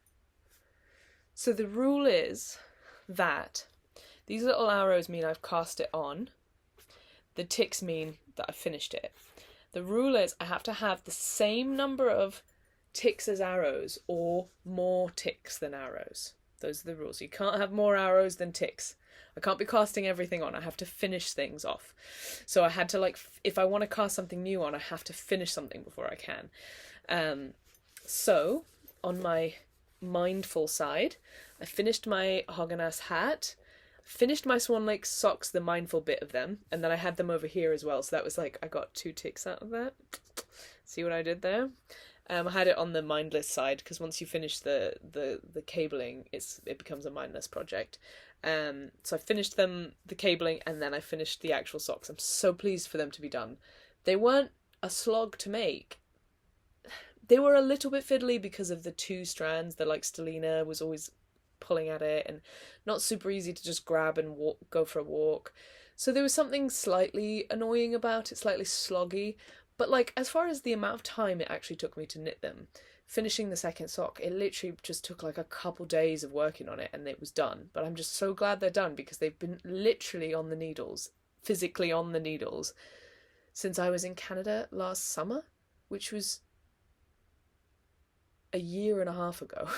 A: So the rule is that these little arrows mean I've cast it on. The ticks mean that I've finished it. The rule is I have to have the same number of ticks as arrows or more ticks than arrows. Those are the rules. You can't have more arrows than ticks. I can't be casting everything on. I have to finish things off. So I had to, like, if I want to cast something new on, I have to finish something before I can. So on my mindful side, I finished my Hoganas hat, finished my Swan Lake socks, the mindful bit of them, and then I had them over here as well. So that was like, I got 2 ticks out of that. See what I did there? I had it on the mindless side because once you finish the cabling, it becomes a mindless project. So I finished the cabling, and then I finished the actual socks. I'm so pleased for them to be done. They weren't a slog to make. They were a little bit fiddly because of the 2 strands. The like Stellina was always pulling at it, and not super easy to just grab and go for a walk. So there was something slightly annoying about it, slightly sloggy. But like, as far as the amount of time it actually took me to knit them, finishing the second sock, it literally just took like a couple days of working on it and it was done. But I'm just so glad they're done because they've been literally on the needles, physically on the needles, since I was in Canada last summer, which was a year and a half ago.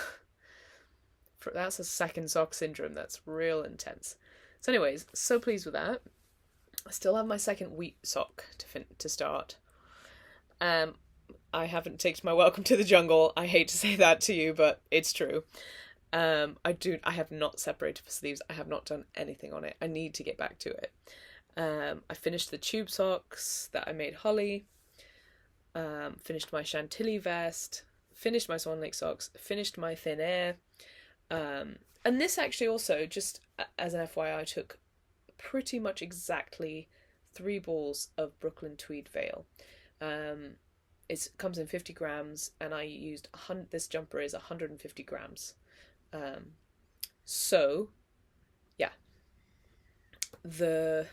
A: That's a second sock syndrome. That's real intense. So anyways, so pleased with that. I still have my second wheat sock to start. I haven't ticked my welcome to the jungle. I hate to say that to you, but it's true. I have not separated the sleeves. I have not done anything on it. I need to get back to it. I finished the tube socks that I made Holly. Finished my Chantilly vest. Finished my Swan Lake socks. Finished my thin air. And this actually also, just as an FYI, took pretty much exactly 3 balls of Brooklyn tweed veil. It comes in 50 grams, and I used this jumper is 150 grams. So yeah, the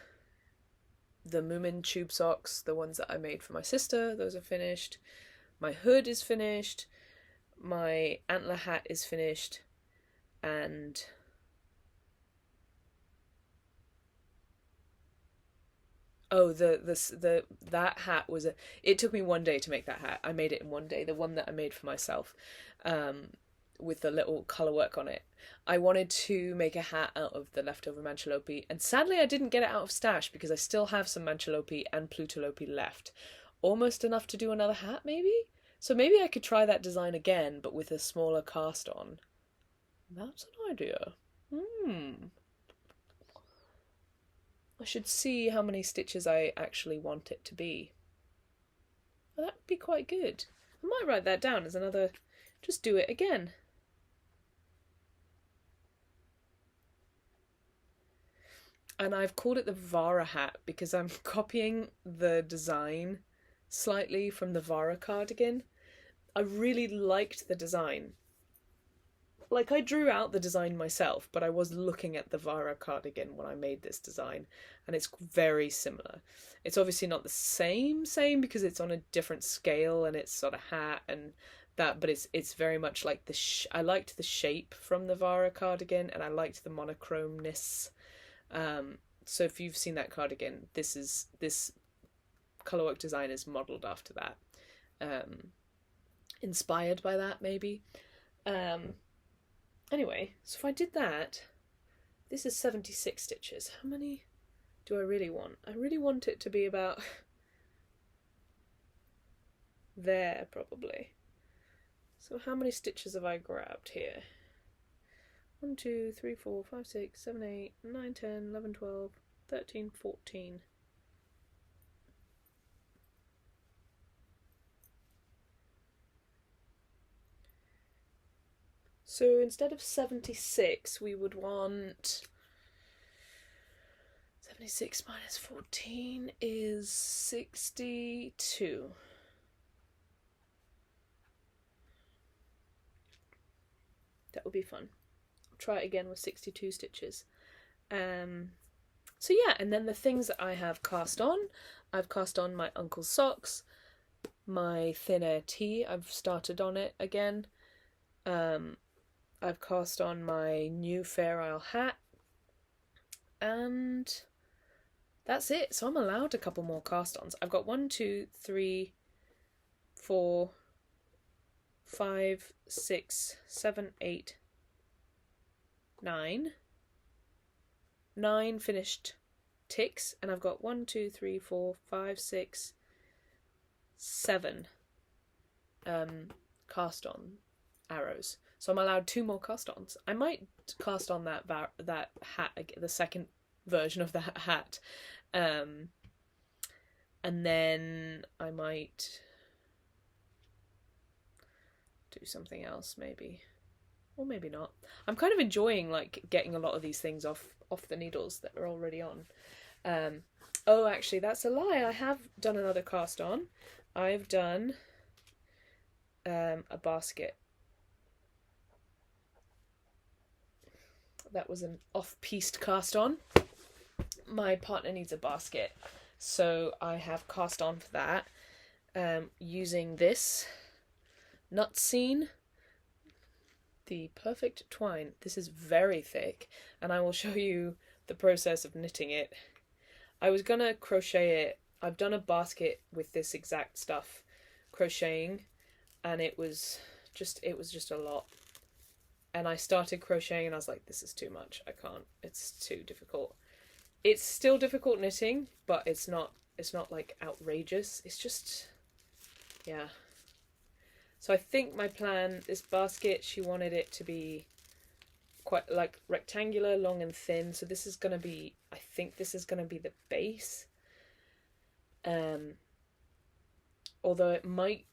A: Moomin tube socks, the ones that I made for my sister, those are finished. My hood is finished. My Antler hat is finished, and oh, that hat was it took me 1 day to make that hat. I made it in 1 day, the one that I made for myself, with the little colour work on it. I wanted to make a hat out of the leftover Mancholopi, and sadly I didn't get it out of stash because I still have some Mancholopi and Plutolopi left. Almost enough to do another hat, maybe? So maybe I could try that design again, but with a smaller cast on. That's an idea. I should see how many stitches I actually want it to be. Well, that would be quite good. I might write that down as another, just do it again. And I've called it the Vara hat because I'm copying the design slightly from the Vara cardigan. I really liked the design. Like, I drew out the design myself, but I was looking at the Vara cardigan when I made this design, and it's very similar. It's obviously not the same because it's on a different scale and it's sort of hat and that, but it's very much like I liked the shape from the Vara cardigan, and I liked the monochromeness. So if you've seen that cardigan, this colourwork design is modelled after that. Inspired by that, maybe. Anyway, so if I did that, this is 76 stitches. How many do I really want? I really want it to be about there, probably. So how many stitches have I grabbed here? 1, 2, 3, 4, 5, 6, 7, 8, 9, 10, 11, 12, 13, 14. So instead of 76, we would want 76 minus 14 is 62. That would be fun. I'll try it again with 62 stitches. So yeah, and then the things that I have cast on, I've cast on my uncle's socks, my thin air tee, I've started on it again. I've cast on my new Fair Isle hat, and that's it. So I'm allowed a couple more cast-ons. I've got 1, 2, 3, 4, 5, 6, 7, 8, 9. 9 finished ticks, and I've got 1, 2, 3, 4, 5, 6, 7 cast-on arrows. So I'm allowed 2 more cast-ons. I might cast on that hat, the second version of that hat, and then I might do something else, maybe, or maybe not. I'm kind of enjoying like getting a lot of these things off the needles that are already on. Oh, actually, that's a lie. I have done another cast-on. I've done a basket. That was an off-pieced cast-on. My partner needs a basket, so I have cast on for that using this nut scene, the perfect twine. This is very thick, and I will show you the process of knitting it. I was gonna crochet it. I've done a basket with this exact stuff, crocheting, and it was just a lot. And I started crocheting and I was like, this is too much. I can't. It's too difficult. It's still difficult knitting, but it's not like outrageous. It's just, yeah. So I think my plan, this basket, she wanted it to be quite like rectangular, long and thin. So this is going to be, I think this is going to be the base. Although it might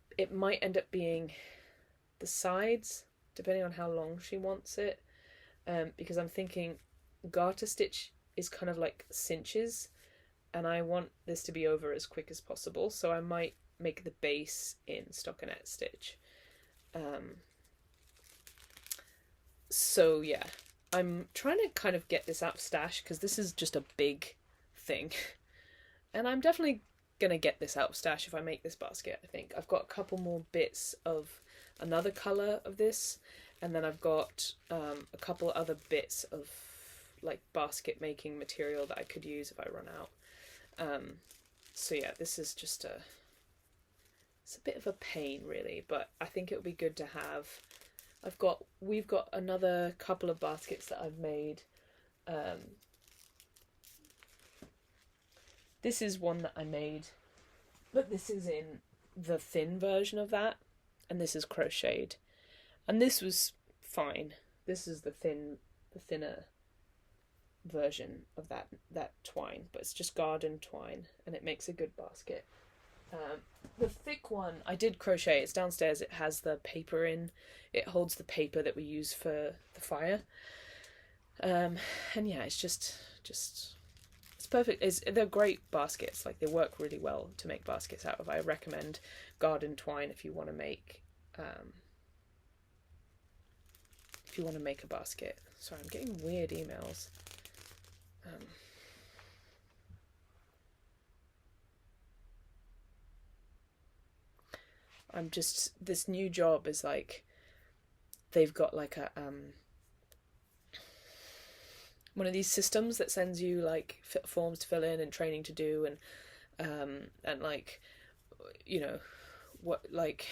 A: end up being the sides, depending on how long she wants it, because I'm thinking garter stitch is kind of like cinches, and I want this to be over as quick as possible, so I might make the base in stockinette stitch. So yeah, I'm trying to kind of get this out of stash, because this is just a big thing, and I'm definitely gonna get this out of stash if I make this basket. I think I've got a couple more bits of another colour of this, and then I've got a couple other bits of like basket making material that I could use if I run out. So yeah, this is just it's a bit of a pain really, but I think it would be good to have. We've got another couple of baskets that I've made. This is one that I made, but this is in the thin version of that, and this is crocheted, and this was fine. This is the thinner version of that twine, but it's just garden twine, and it makes a good basket. The thick one I did crochet. It's downstairs. It has the paper in. It holds the paper that we use for the fire. And yeah, it's just it's perfect. They're great baskets. Like, they work really well to make baskets out of. I recommend garden twine if you want to make a basket. Sorry, I'm getting weird emails. This new job is like, they've got like a one of these systems that sends you like forms to fill in and training to do, and like, you know what, like,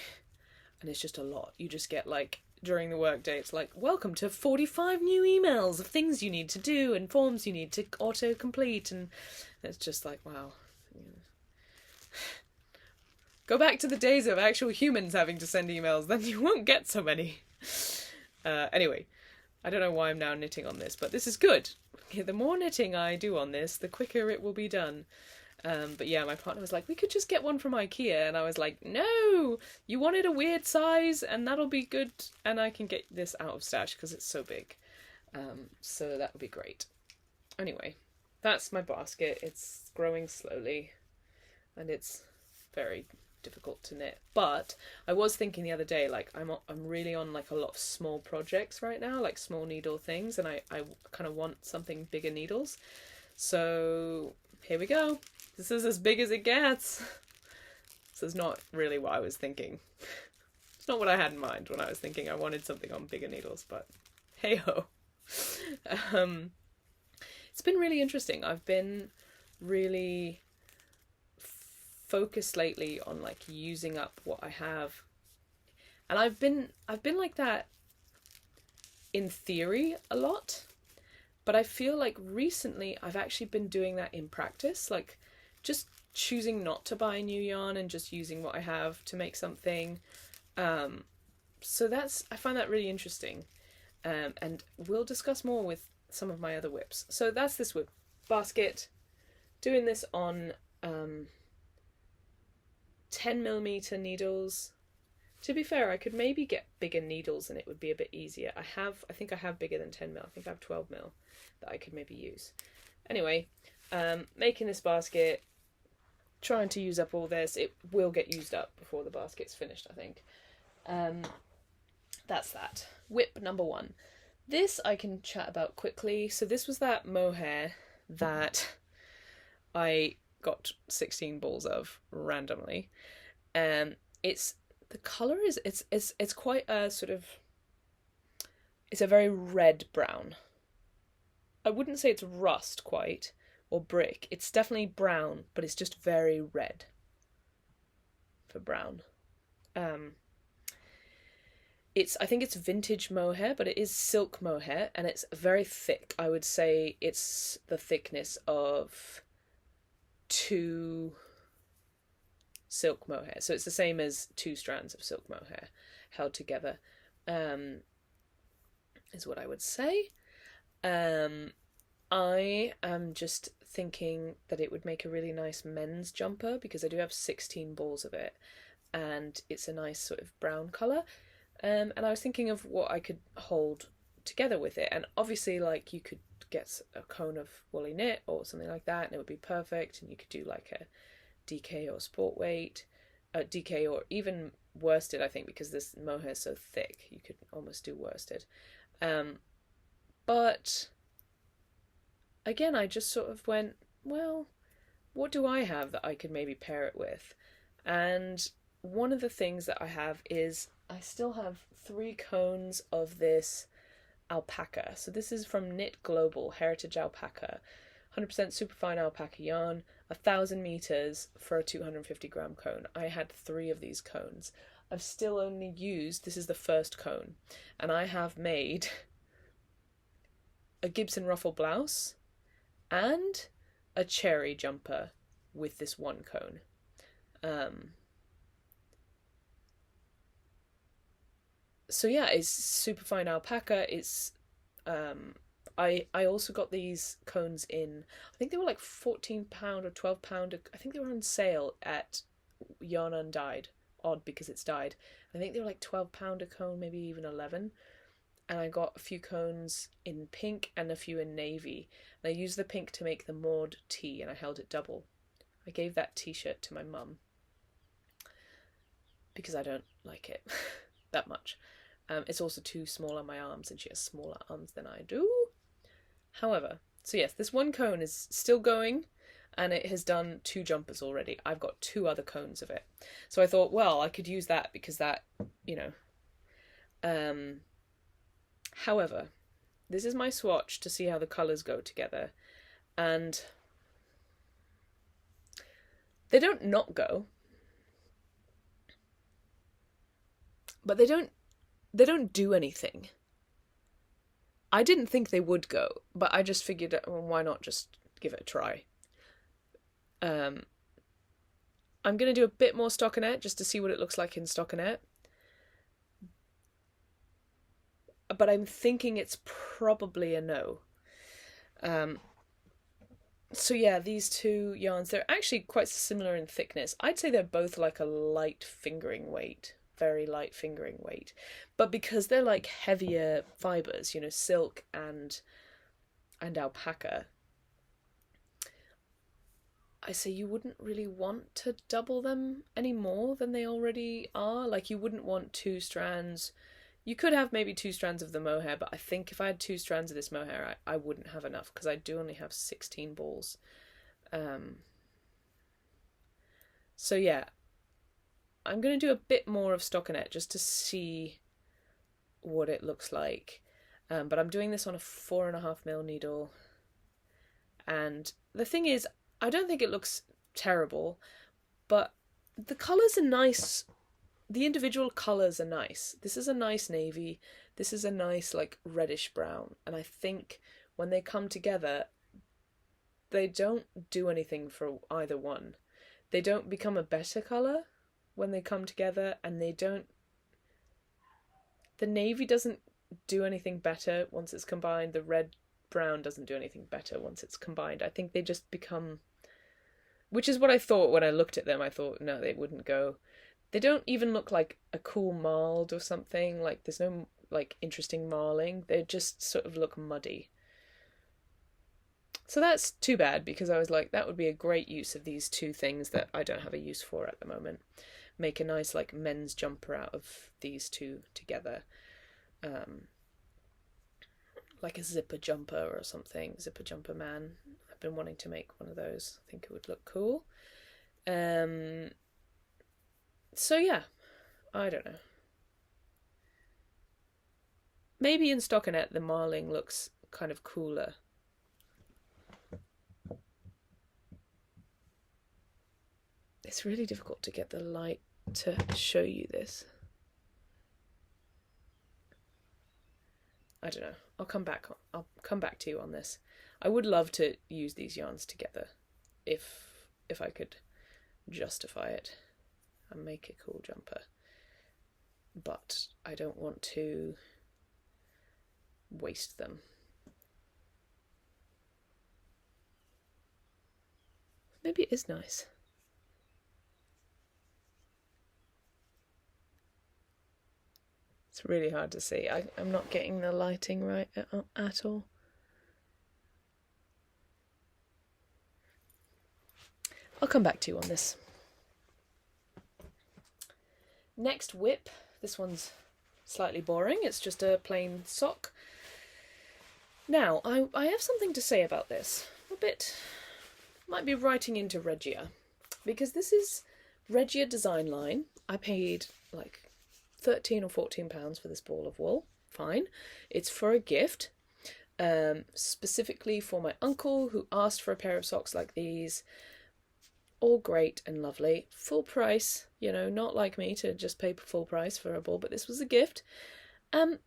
A: and it's just a lot. You just get like during the workday, it's like, welcome to 45 new emails of things you need to do and forms you need to auto-complete, and it's just like, wow. Go back to the days of actual humans having to send emails, then you won't get so many. Anyway, I don't know why I'm now knitting on this, but this is good. The more knitting I do on this, the quicker it will be done. But yeah, my partner was like, we could just get one from IKEA, and I was like, no, you wanted a weird size, and that'll be good, and I can get this out of stash because it's so big. So that would be great. Anyway, that's my basket. It's growing slowly, and it's very difficult to knit. But I was thinking the other day, like, I'm really on like a lot of small projects right now, like small needle things, and I kind of want something bigger needles. So here we go. This is as big as it gets. This is not really what I was thinking. It's not what I had in mind when I was thinking I wanted something on bigger needles, but hey ho. It's been really interesting. I've been really focused lately on like using up what I have, and I've been like that in theory a lot, but I feel like recently I've actually been doing that in practice, like just choosing not to buy new yarn and just using what I have to make something. So I find that really interesting, and we'll discuss more with some of my other whips. So that's this whip basket, doing this on 10mm needles. To be fair, I could maybe get bigger needles and it would be a bit easier. I think I have bigger than 10mm. I think I have 12mm that I could maybe use. Anyway, making this basket, trying to use up all this. It will get used up before the basket's finished, I think. That's that. Whip number 1. This I can chat about quickly. So this was that mohair that I got 16 balls of randomly. The colour is it's quite a sort of, it's a very red brown. I wouldn't say it's rust quite or brick. It's definitely brown, but it's just very red for brown. I think it's vintage mohair, but it is silk mohair, and it's very thick. I would say it's the thickness of 2 silk mohair. So it's the same as 2 strands of silk mohair held together, is what I would say. I am just thinking that it would make a really nice men's jumper, because I do have 16 balls of it, and it's a nice sort of brown colour. And I was thinking of what I could hold together with it, and obviously like you could get a cone of woolly knit or something like that and it would be perfect, and you could do like a DK or sport weight, DK or even worsted, I think, because this mohair is so thick you could almost do worsted. But again, I just sort of went, well, what do I have that I could maybe pair it with? And one of the things that I have is I still have 3 cones of this alpaca. So this is from Knit Global Heritage Alpaca, 100% superfine alpaca yarn, 1,000 meters for a 250 gram cone. I had 3 of these cones. I've still only used, this is the first cone, and I have made a Gibson ruffle blouse and a cherry jumper with this one cone. So yeah, it's super fine alpaca. It's I also got these cones in, I think they were like £14 or £12. I think they were on sale at Yarn Undyed. Odd because it's dyed. I think they were like £12 a cone, maybe even 11. And I got a few cones in pink and a few in navy. And I used the pink to make the Maud tee, and I held it double. I gave that t-shirt to my mum because I don't like it that much. It's also too small on my arms, and she has smaller arms than I do. However, so yes, this one cone is still going, and it has done 2 jumpers already. I've got 2 other cones of it. So I thought, well, I could use that because that, you know. However, this is my swatch to see how the colours go together. And they don't not go. But they don't don't do anything. I didn't think they would go, but I just figured, well, why not just give it a try. I'm going to do a bit more stockinette just to see what it looks like in stockinette. But I'm thinking it's probably a no. So yeah, these two yarns, they're actually quite similar in thickness. I'd say they're both like a light fingering weight, very light fingering weight. But because they're like heavier fibres, you know, silk and alpaca, I say you wouldn't really want to double them any more than they already are. Like, you wouldn't want 2 strands. You could have maybe 2 strands of the mohair, but I think if I had 2 strands of this mohair, I wouldn't have enough, because I do only have 16 balls. So yeah, I'm going to do a bit more of stockinette just to see what it looks like. But I'm doing this on a 4.5mm needle. And the thing is, I don't think it looks terrible, but the colours are nice. The individual colours are nice. This is a nice navy. This is a nice, like, reddish brown. And I think when they come together, they don't do anything for either one. They don't become a better colour when they come together, and they don't... The navy doesn't do anything better once it's combined. The red-brown doesn't do anything better once it's combined. I think they just become... Which is what I thought when I looked at them. I thought, no, they wouldn't go... They don't even look like a cool marled or something. Like, there's no, like, interesting marling. They just sort of look muddy. So that's too bad, because I was like, that would be a great use of these two things that I don't have a use for at the moment. Make a nice, like, men's jumper out of these two together. Like a zipper jumper or something. Zipper jumper man. I've been wanting to make one of those. I think it would look cool. So yeah, I don't know. Maybe in stockinette the marling looks kind of cooler. It's really difficult to get the light to show you this. I don't know. I'll come back to you on this. I would love to use these yarns together if I could justify it and make a cool jumper. But I don't want to waste them. Maybe it is nice. It's really hard to see. I'm not getting the lighting right at all. I'll come back to you on this. Next whip. This one's slightly boring. It's just a plain sock. Now, I have something to say about this. A bit... Might be writing into Regia. Because this is Regia Design Line. I paid like £13 or £14 for this ball of wool. Fine. It's for a gift. Specifically for my uncle, who asked for a pair of socks like these. All great and lovely. Full price, you know, not like me to just pay full price for a ball, but this was a gift. And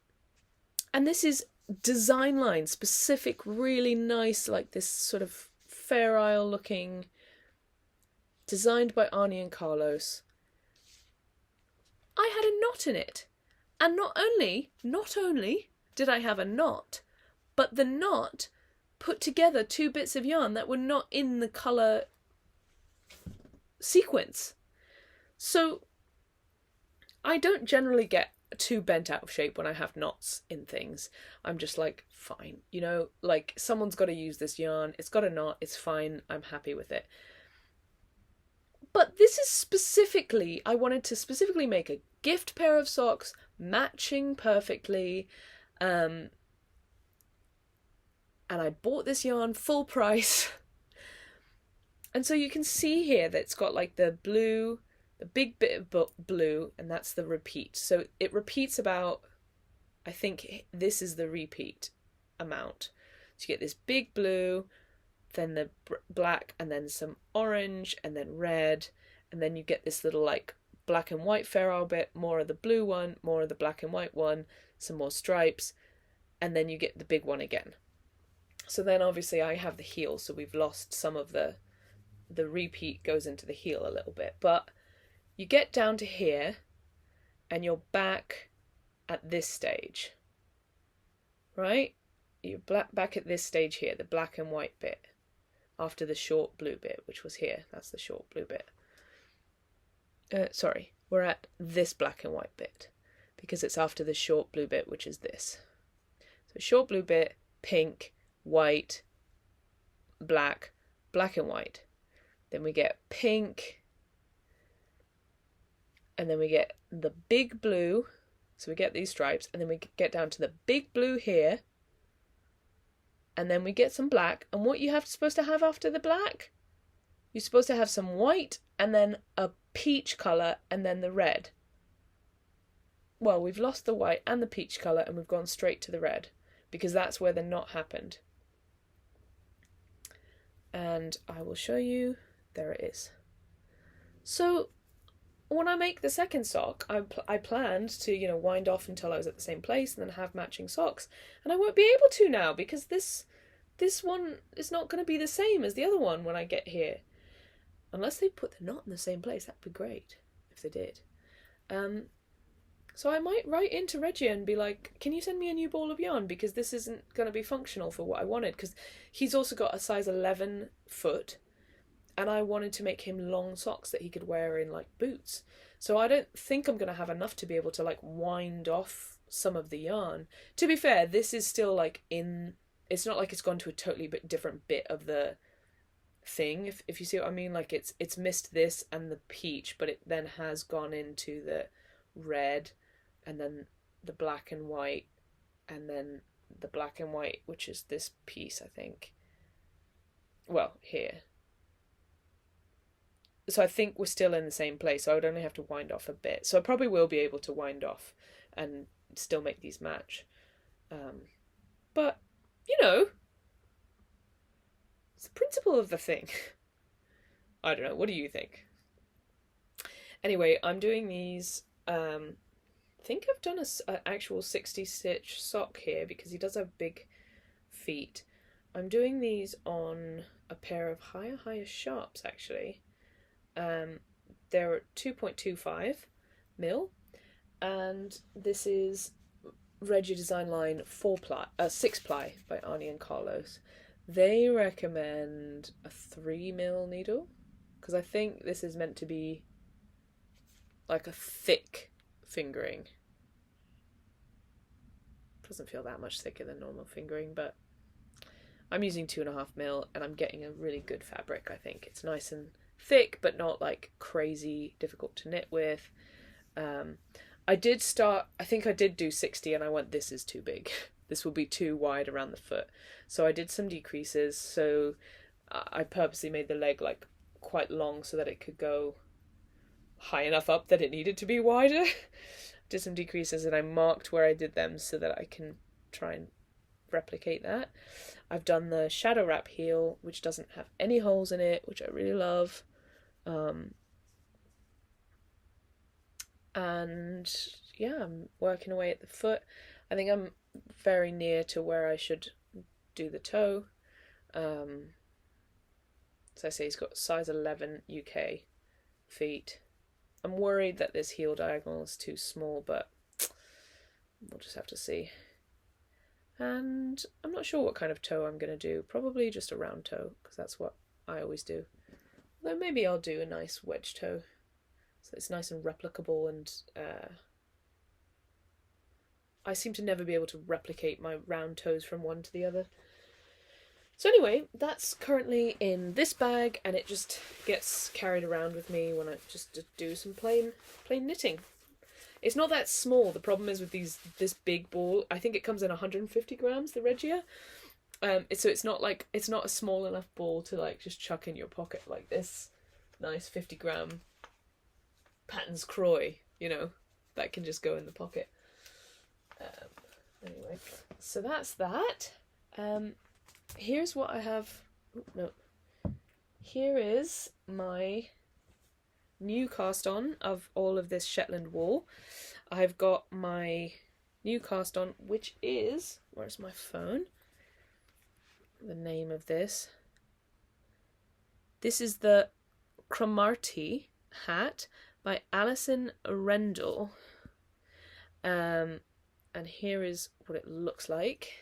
A: this is Design Line specific, really nice, like this sort of Fair Isle looking, designed by Arnie and Carlos. I had a knot in it. And not only did I have a knot, but the knot put together 2 bits of yarn that were not in the colour sequence. So I don't generally get too bent out of shape when I have knots in things. I'm just like, fine, you know, like someone's got to use this yarn. It's got a knot. It's fine. I'm happy with it. But this is specifically, I wanted to specifically make a gift pair of socks, matching perfectly. And I bought this yarn full price. And so you can see here that it's got like the blue, the big bit of blue, and that's the repeat. So it repeats about, I think this is the repeat amount. So you get this big blue, then the black, and then some orange, and then red, and then you get this little like black and white ferrule bit, more of the blue one, more of the black and white one, some more stripes, and then you get the big one again. So then obviously I have the heel, so we've lost some of the repeat goes into the heel a little bit. But you get down to here and you're back at this stage, right? You're back at this stage here, the black and white bit, after the short blue bit, which was here. That's the short blue bit. Sorry, we're at this black and white bit because it's after the short blue bit, which is this. So short blue bit, pink, white, black, black and white. Then we get pink, and then we get the big blue, so we get these stripes, and then we get down to the big blue here, and then we get some black. And what you supposed to have after the black? You're supposed to have some white, and then a peach colour, and then the red. Well, we've lost the white and the peach colour, and we've gone straight to the red, because that's where the knot happened. And I will show you. There it is. So when I make the second sock, I planned to, wind off until I was at the same place and then have matching socks. And I won't be able to now because this one is not going to be the same as the other one when I get here. Unless they put the knot in the same place, that'd be great if they did. So I might write into Reggie and be like, can you send me a new ball of yarn? Because this isn't going to be functional for what I wanted. Because he's also got a size 11 foot. And I wanted to make him long socks that he could wear in, like, boots. So I don't think I'm going to have enough to be able to, like, wind off some of the yarn. To be fair, this is still, like, it's not like it's gone to a totally different bit of the thing, if you see what I mean. Like, it's missed this and the peach, but it then has gone into the red, and then the black and white, and then the black and white, which is this piece, I think. Well, here. So I think we're still in the same place, so I would only have to wind off a bit. So I probably will be able to wind off and still make these match. But, it's the principle of the thing. I don't know, what do you think? Anyway, I'm doing these, I think I've done an actual 60 stitch sock here because he does have big feet. I'm doing these on a pair of higher sharps, actually. They're 2.25 mil, and this is Reggie Design Line 6 ply by Arnie and Carlos. They recommend a 3 mil needle because I think this is meant to be like a thick fingering. Doesn't feel that much thicker than normal fingering, but I'm using 2.5 mil and I'm getting a really good fabric. I think it's nice and thick, but not like crazy difficult to knit with. I think I did do 60 and I went, this is too big. This will be too wide around the foot. So I did some decreases. So I purposely made the leg like quite long so that it could go high enough up that it needed to be wider. Did some decreases and I marked where I did them so that I can try and replicate that. I've done the shadow wrap heel, which doesn't have any holes in it, which I really love. And yeah, I'm working away at the foot. I think I'm very near to where I should do the toe. So I say he's got size 11 UK feet. I'm worried that this heel diagonal is too small, but we'll just have to see. And I'm not sure what kind of toe I'm going to do. Probably just a round toe, because that's what I always do. Although maybe I'll do a nice wedge toe. So it's nice and replicable, and I seem to never be able to replicate my round toes from one to the other. So anyway, that's currently in this bag, and it just gets carried around with me when I just do some plain knitting. It's not that small. The problem is with this big ball. I think it comes in 150 grams, the Regia. So it's not a small enough ball to like just chuck in your pocket like this nice 50-gram Patton's Croy, that can just go in the pocket. Anyway, so that's that. Here's what I have. Here is my new cast on of all of this Shetland wool. I've got my new cast on, which is, where's my phone? The name of this. This is the Cromarty Hat by Alison Rendall. And here is what it looks like.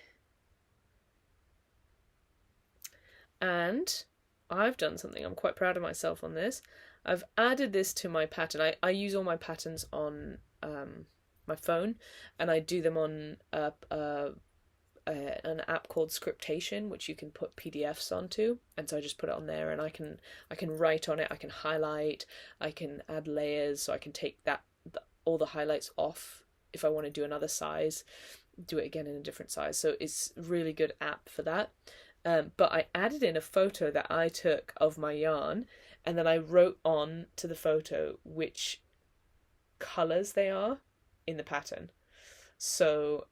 A: And I've done something, I'm quite proud of myself on this. I've added this to my pattern. I use all my patterns on my phone, and I do them on an app called Scriptation, which you can put PDFs onto, and so I just put it on there, and I can write on it, I can highlight, I can add layers, so I can take all the highlights off if I want to do another size, do it again in a different size. So it's a really good app for that. But I added in a photo that I took of my yarn, and then I wrote on to the photo which colours they are in the pattern. So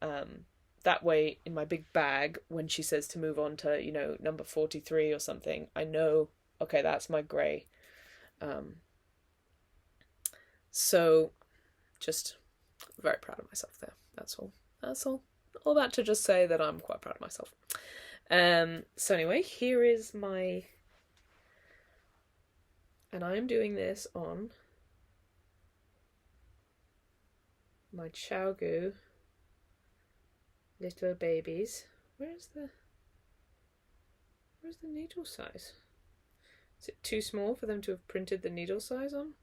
A: that way, in my big bag, when she says to move on to, you know, number 43 or something, I know, okay, that's my grey. So just very proud of myself there. That's all. All that to just say that I'm quite proud of myself. So anyway, here is my, and I'm doing this on my Chow little babies. Where's the needle size? Is it too small for them to have printed the needle size on?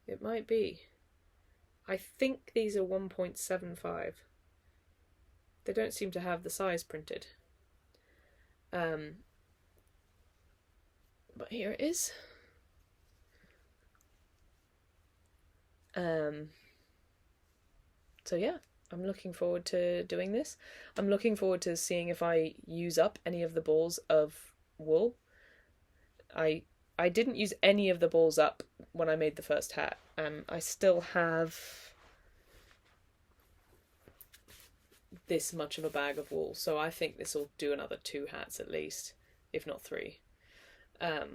A: It might be. I think these are 1.75. They don't seem to have the size printed. But here it is. So yeah, I'm looking forward to doing this. I'm looking forward to seeing if I use up any of the balls of wool. I didn't use any of the balls up when I made the first hat, and I still have this much of a bag of wool, so I think this will do another 2 hats at least, if not 3. But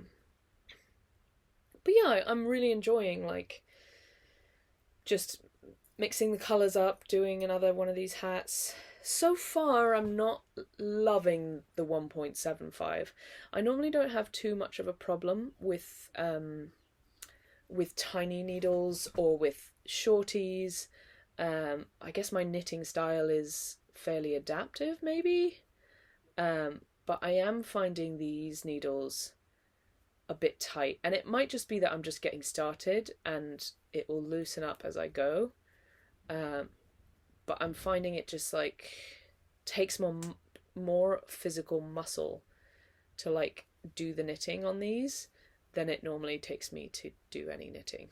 A: yeah, I'm really enjoying like just mixing the colours up, doing another one of these hats. So far I'm not loving the 1.75. I normally don't have too much of a problem with tiny needles or with shorties. I guess my knitting style is fairly adaptive, maybe, but I am finding these needles a bit tight, and it might just be that I'm just getting started and it will loosen up as I go, but I'm finding it just like takes more physical muscle to like do the knitting on these than it normally takes me to do any knitting.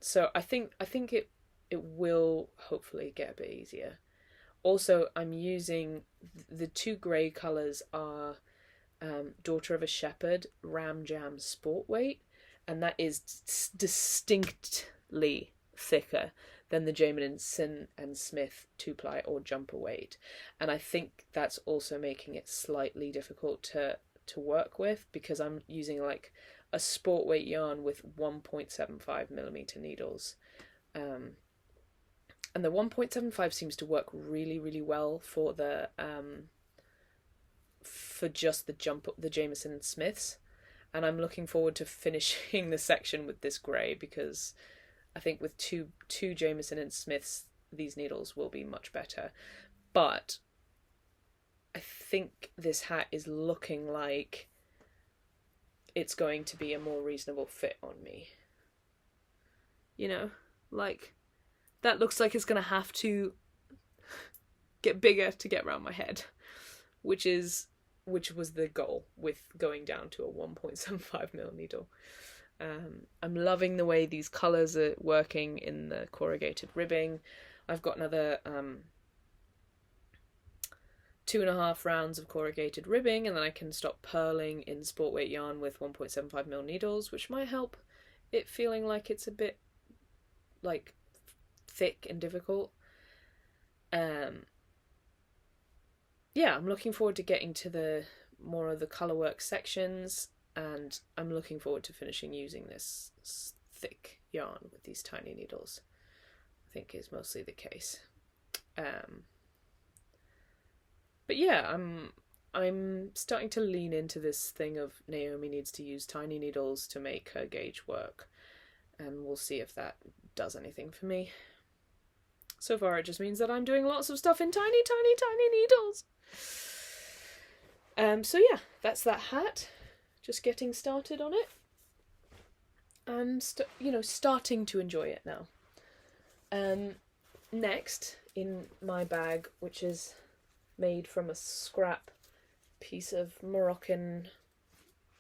A: So I think it will hopefully get a bit easier. Also, I'm using the 2 grey colours are Daughter of a Shepherd Ram Jam Sport Weight, and that is distinctly thicker than the Jamieson and Smith 2-ply or jumper weight, and I think that's also making it slightly difficult to work with, because I'm using like a sport weight yarn with 1.75mm needles, and the 1.75 seems to work really, really well for the for just the Jamieson and Smiths, and I'm looking forward to finishing the section with this grey, because I think with two Jamieson and Smiths these needles will be much better. But I think this hat is looking like it's going to be a more reasonable fit on me. You know, like, that looks like it's going to have to get bigger to get around my head, which was the goal with going down to a 1.75mm needle. I'm loving the way these colours are working in the corrugated ribbing. I've got another 2.5 rounds of corrugated ribbing, and then I can stop purling in sport weight yarn with 1.75mm needles, which might help it feeling like it's a bit like thick and difficult. Yeah, I'm looking forward to getting to the more of the colourwork sections. and I'm looking forward to finishing using this thick yarn with these tiny needles. I think is mostly the case. But yeah, I'm starting to lean into this thing of Naomi needs to use tiny needles to make her gauge work, and we'll see if that does anything for me. So far it just means that I'm doing lots of stuff in tiny, tiny, tiny needles. So yeah, that's that hat. Just getting started on it. And, starting to enjoy it now. Next, in my bag, which is made from a scrap piece of Moroccan,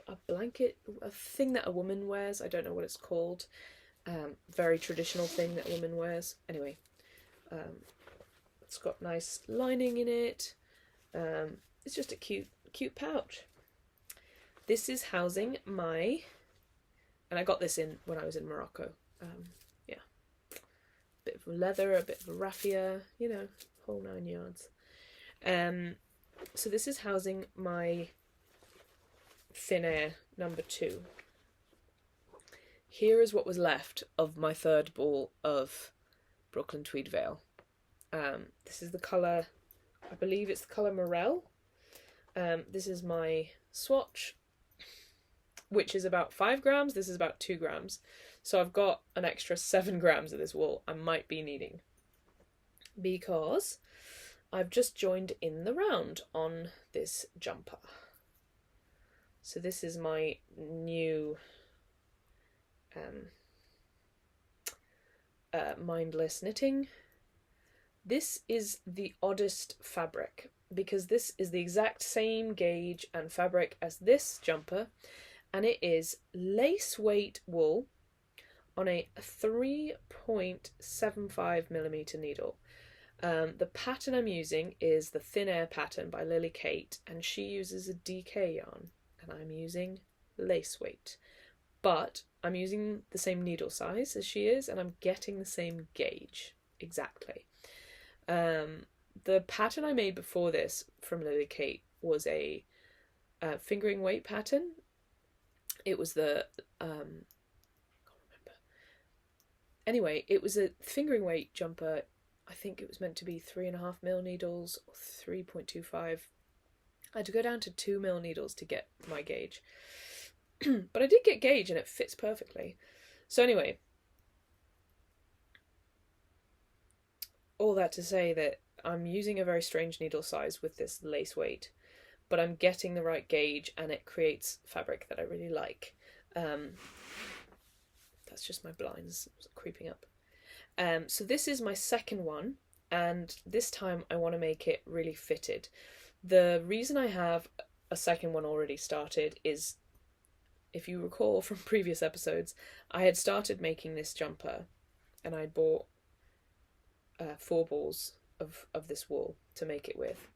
A: a blanket, a thing that a woman wears. I don't know what it's called. Very traditional thing that a woman wears. Anyway, it's got nice lining in it. It's just a cute pouch. This is housing my, and I got this in when I was in Morocco. Yeah, bit of leather, a bit of a raffia, whole 9 yards. So this is housing my thin air number 2. Here is what was left of my third ball of Brooklyn Tweed Veil. This is the colour, I believe it's the colour Morel. This is my swatch, which is about 5 grams. This is about 2 grams. So I've got an extra 7 grams of this wool I might be needing, because I've just joined in the round on this jumper. So this is my new mindless knitting. This is the oddest fabric, because this is the exact same gauge and fabric as this jumper, and it is lace weight wool on a 3.75mm needle. The pattern I'm using is the Thin Air pattern by Lily Kate, and she uses a DK yarn, and I'm using lace weight. But I'm using the same needle size as she is, and I'm getting the same gauge, exactly. The pattern I made before this from Lily Kate was a fingering weight pattern. It was the, I can't remember. Anyway, it was a fingering weight jumper. I think it was meant to be 3.5mm needles, or 3.25. I had to go down to 2mm needles to get my gauge. But I did get gauge and it fits perfectly. So anyway, all that to say that I'm using a very strange needle size with this lace weight, but I'm getting the right gauge and it creates fabric that I really like. That's just my blinds creeping up. So this is my second one, and this time I want to make it really fitted. The reason I have a second one already started is, if you recall from previous episodes, I had started making this jumper and I bought 4 balls of this wool to make it with.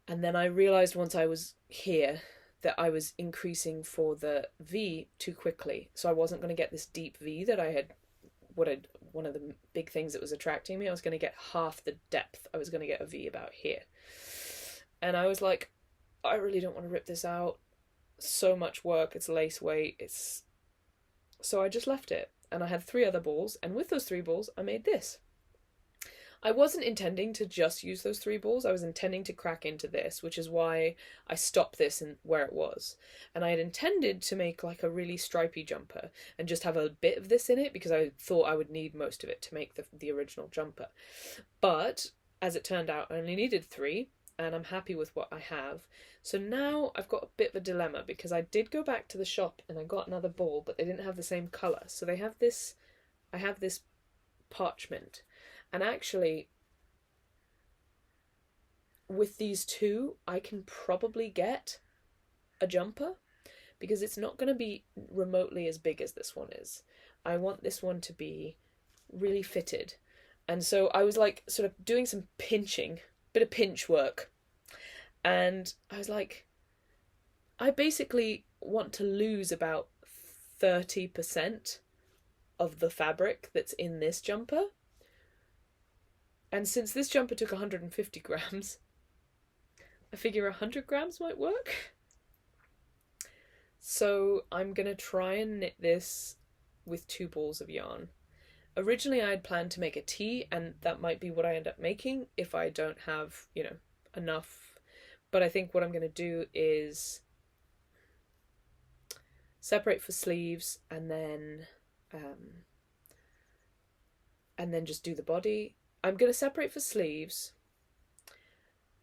A: And then I realised once I was here that I was increasing for the V too quickly. So I wasn't going to get this deep V that I had, one of the big things that was attracting me. I was going to get half the depth. I was going to get a V about here. And I was like, I really don't want to rip this out. So much work, it's lace weight, so I just left it, and I had 3 other balls, and with those 3 balls I made this. I wasn't intending to just use those 3 balls, I was intending to crack into this, which is why I stopped this in where it was. And I had intended to make like a really stripy jumper and just have a bit of this in it, because I thought I would need most of it to make the original jumper. But as it turned out, I only needed 3, and I'm happy with what I have. So now I've got a bit of a dilemma, because I did go back to the shop and I got another ball, but they didn't have the same colour. So they have this, I have this parchment, and actually with these 2 I can probably get a jumper, because it's not going to be remotely as big as this one is. I want this one to be really fitted, and so I was like sort of doing some pinching, bit of pinch work. And I was like, I basically want to lose about 30% of the fabric that's in this jumper. And since this jumper took 150 grams, I figure 100 grams might work. So I'm going to try and knit this with 2 balls of yarn. Originally I had planned to make a tee, and that might be what I end up making if I don't have, enough. But I think what I'm going to do is separate for sleeves and then just do the body. I'm going to separate for sleeves,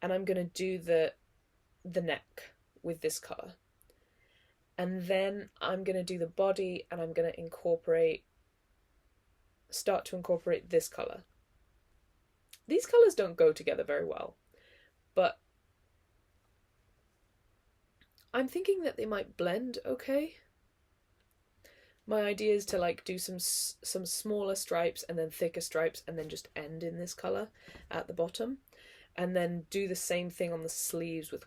A: and I'm going to do the neck with this colour. And then I'm going to do the body, and I'm going to start to incorporate this colour. These colours don't go together very well, but I'm thinking that they might blend okay. My idea is to do some smaller stripes and then thicker stripes and then just end in this colour at the bottom, and then do the same thing on the sleeves with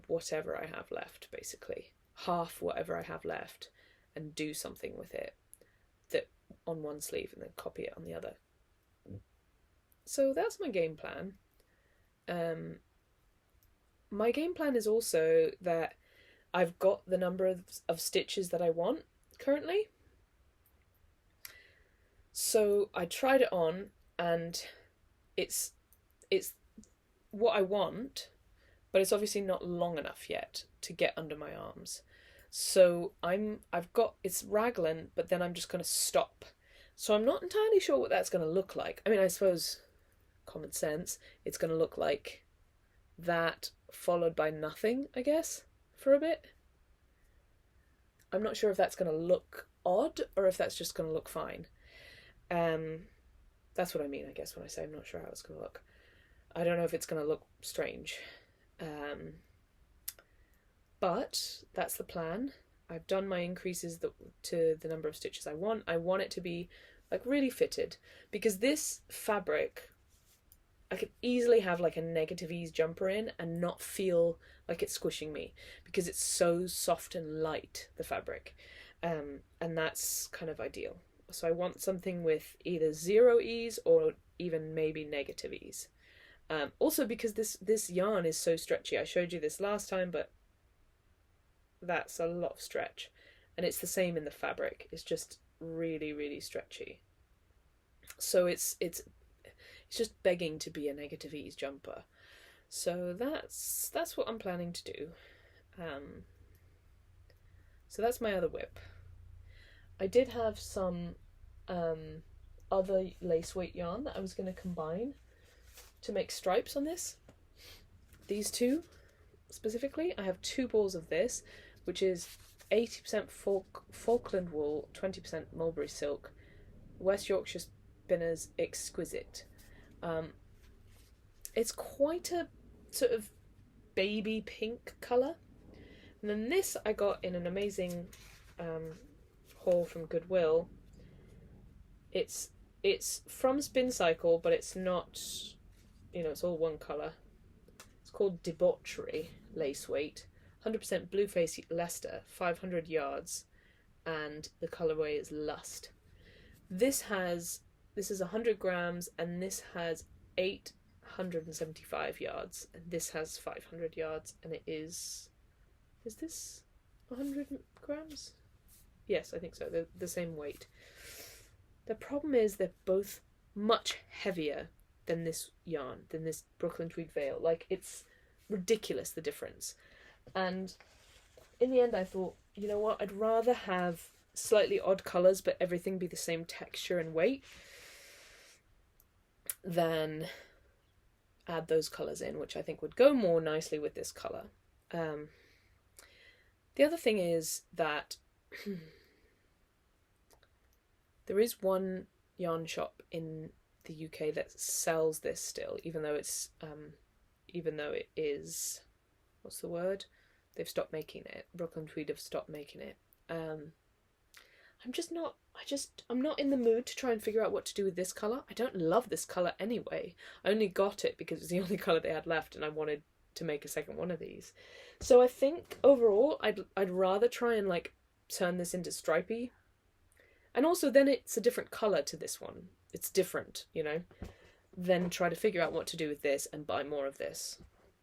A: whatever I have left, basically. Half whatever I have left and do something with it that on one sleeve and then copy it on the other. So that's my game plan. My game plan is also that I've got the number of stitches that I want currently. So I tried it on, and it's what I want, but it's obviously not long enough yet to get under my arms. So it's raglan, but then I'm just going to stop. So I'm not entirely sure what that's going to look like. I mean, I suppose common sense, it's going to look like that followed by nothing, I guess, for a bit. I'm not sure if that's going to look odd or if that's just going to look fine. That's what I mean, I guess, when I say I'm not sure how it's going to look. I don't know if it's going to look strange. But that's the plan. I've done my increases to the number of stitches I want. I want it to be really fitted, because this fabric, I could easily have a negative ease jumper in and not feel like it's squishing me, because it's so soft and light, the fabric, and that's kind of ideal. So I want something with either 0 ease or even maybe negative ease. Also because this yarn is so stretchy. I showed you this last time, but that's a lot of stretch, and it's the same in the fabric. It's just really, really stretchy. So it's just begging to be a negative ease jumper. So that's what I'm planning to do. So that's my other whip. I did have some other lace weight yarn that I was going to combine to make stripes on this. These two specifically, I have 2 balls of this, which is 80% Falkland wool, 20% mulberry silk, West Yorkshire Spinners Exquisite. It's quite a sort of baby pink colour. And then this I got in an amazing haul from Goodwill. It's from Spin Cycle, but it's not, it's all one colour. It's called Debauchery Lace Weight, 100% Blueface Leicester, 500 yards, and the colourway is Lust. This is 100 grams, and this has 875 yards, and this has 500 yards, and it is this 100 grams? Yes, I think so. They're the same weight. The problem is they're both much heavier than this yarn, than this Brooklyn Tweed Veil. It's ridiculous, the difference. And in the end I thought, you know what, I'd rather have slightly odd colours but everything be the same texture and weight than add those colours in, which I think would go more nicely with this colour. The other thing is that there is one yarn shop in the UK that sells this still, even though it is, what's the word? They've stopped making it. Brooklyn Tweed have stopped making it. I'm not in the mood to try and figure out what to do with this colour. I don't love this colour anyway. I only got it because it's the only colour they had left, and I wanted to make a second one of these. So I think overall I'd rather try and turn this into stripy. And also then it's a different colour to this one. It's different, Then try to figure out what to do with this and buy more of this.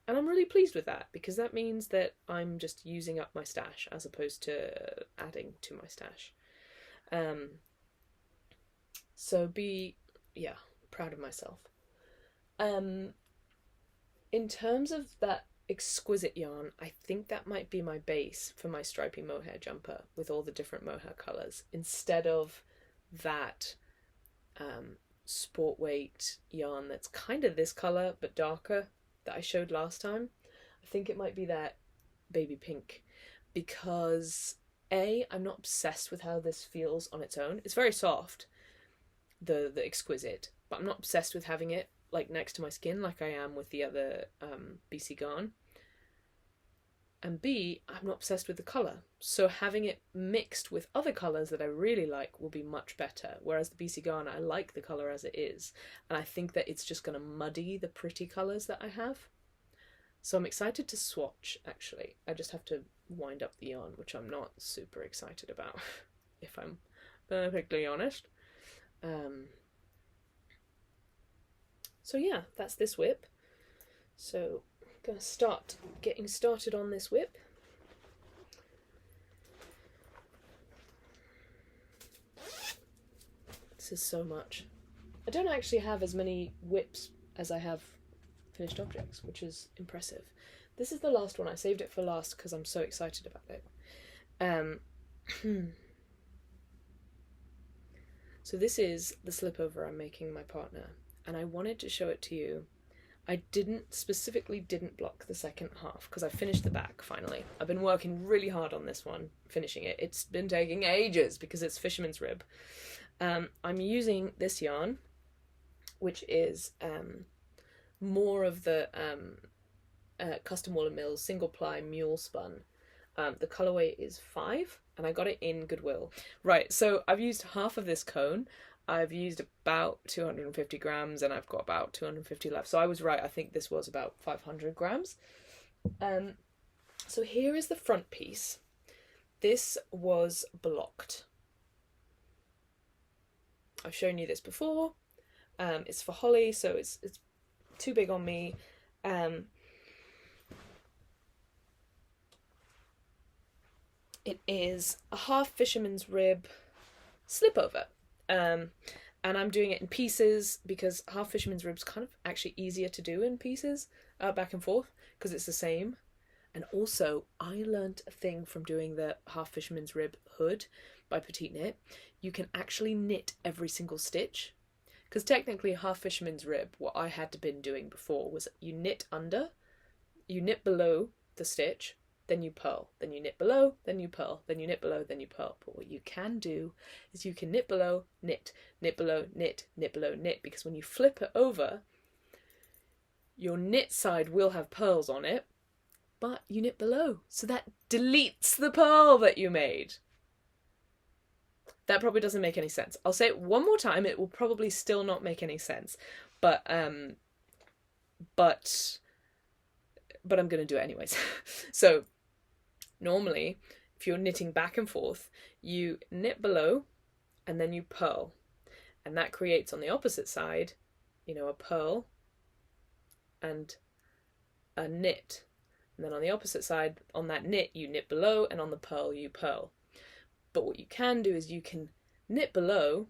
A: And I'm really pleased with that, because that means that I'm just using up my stash as opposed to adding to my stash. So proud of myself. In terms of that exquisite yarn, I think that might be my base for my stripy mohair jumper with all the different mohair colours, instead of that sport weight yarn that's kind of this colour but darker that I showed last time. I think it might be that baby pink, because I'm not obsessed with how this feels on its own. It's very soft, the exquisite, but I'm not obsessed with having it like next to my skin like I am with the other BC Garn. And B, I'm not obsessed with the colour, so having it mixed with other colours that I really like will be much better, whereas the BC Garn, I like the colour as it is, and I think that it's just going to muddy the pretty colours that I have. So I'm excited to swatch, actually. I just have to wind up the yarn, which I'm not super excited about, if I'm perfectly honest. So yeah, that's this whip. So I'm going to start getting started on this whip. This is so much. I don't actually have as many whips as I have finished objects, which is impressive. This is the last one. I saved it for last because I'm so excited about it. So this is the slipover I'm making my partner, and I wanted to show it to you. I specifically didn't block the second half because I finished the back finally. I've been working really hard on this one, finishing it. It's been taking ages because it's fisherman's rib. I'm using this yarn, which is more of the Custom Wool & Mills single ply mule spun. The colourway is 5, and I got it in Goodwill. Right, so I've used half of this cone. I've used about 250 grams, and I've got about 250 left. So I was right, I think this was about 500 grams. So here is the front piece. This was blocked. I've shown you this before. It's for Holly, so it's too big on me. It is a half fisherman's rib slipover. And I'm doing it in pieces because half fisherman's rib's kind of actually easier to do in pieces, back and forth, because it's the same. And also, I learned a thing from doing the half fisherman's rib hood by Petite Knit. You can actually knit every single stitch. Because technically, half fisherman's rib, what I had been doing before was you knit under, you knit below the stitch, then you purl, then you knit below, then you purl, then you knit below, then you purl. But what you can do is you can knit below, knit below, knit below, knit, because when you flip it over, your knit side will have pearls on it, but you knit below, so that deletes the purl that you made. That probably doesn't make any sense. I'll say it one more time, it will probably still not make any sense, but I'm going to do it anyways. So normally, if you're knitting back and forth, you knit below and then you purl. And that creates on the opposite side, a purl and a knit. And then on the opposite side, on that knit, you knit below, and on the purl, you purl. But what you can do is you can knit below,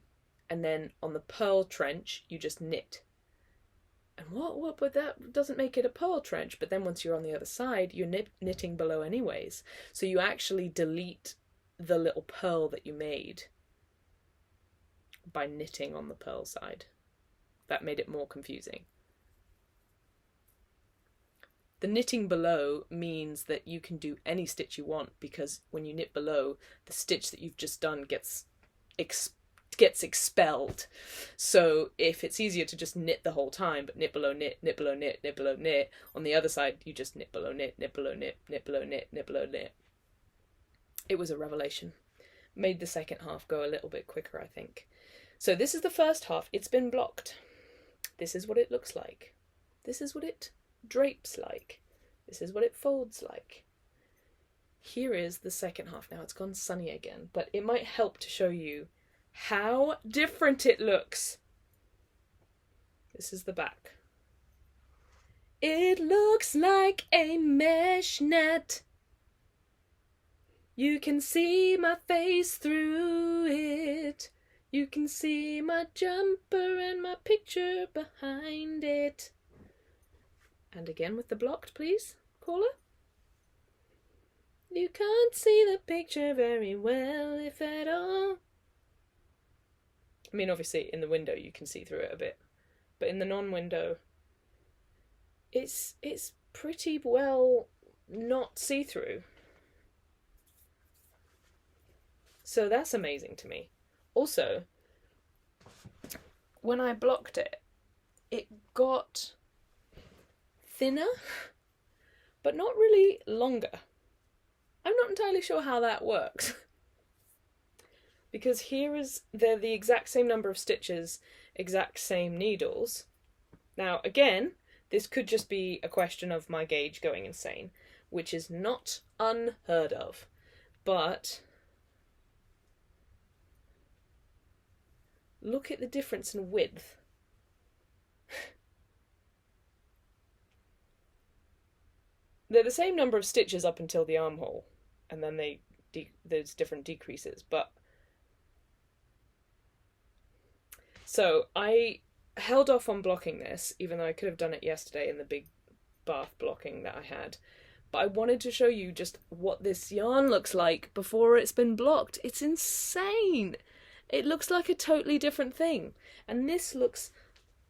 A: and then on the purl trench, you just knit. And but that doesn't make it a purl trench. But then once you're on the other side, you're knitting below anyways. So you actually delete the little purl that you made by knitting on the purl side. That made it more confusing. The knitting below means that you can do any stitch you want, because when you knit below, the stitch that you've just done gets expelled. So if it's easier to just knit the whole time, but knit below knit, knit below knit, knit below knit, on the other side you just knit below knit, knit below knit, knit below knit, knit below knit. It was a revelation. Made the second half go a little bit quicker, I think. So this is the first half. It's been blocked. This is what it looks like. This is what it drapes like. This is what it folds like. Here is the second half. Now it's gone sunny again, but it might help to show you how different it looks. This is the back. It looks like a mesh net. You can see my face through it. You can see my jumper and my picture behind it. And again with the blocked, please, caller. You can't see the picture very well, if at all. I mean, obviously, in the window you can see through it a bit. But in the non-window, it's pretty well not see-through. So that's amazing to me. Also, when I blocked it, it got thinner, but not really longer. I'm not entirely sure how that works. Because they're the exact same number of stitches, exact same needles. Now, again, this could just be a question of my gauge going insane, which is not unheard of. But look at the difference in width. They're the same number of stitches up until the armhole, and then there's different decreases. But so I held off on blocking this, even though I could have done it yesterday in the big bath blocking that I had. But I wanted to show you just what this yarn looks like before it's been blocked. It's insane! It looks like a totally different thing. And this looks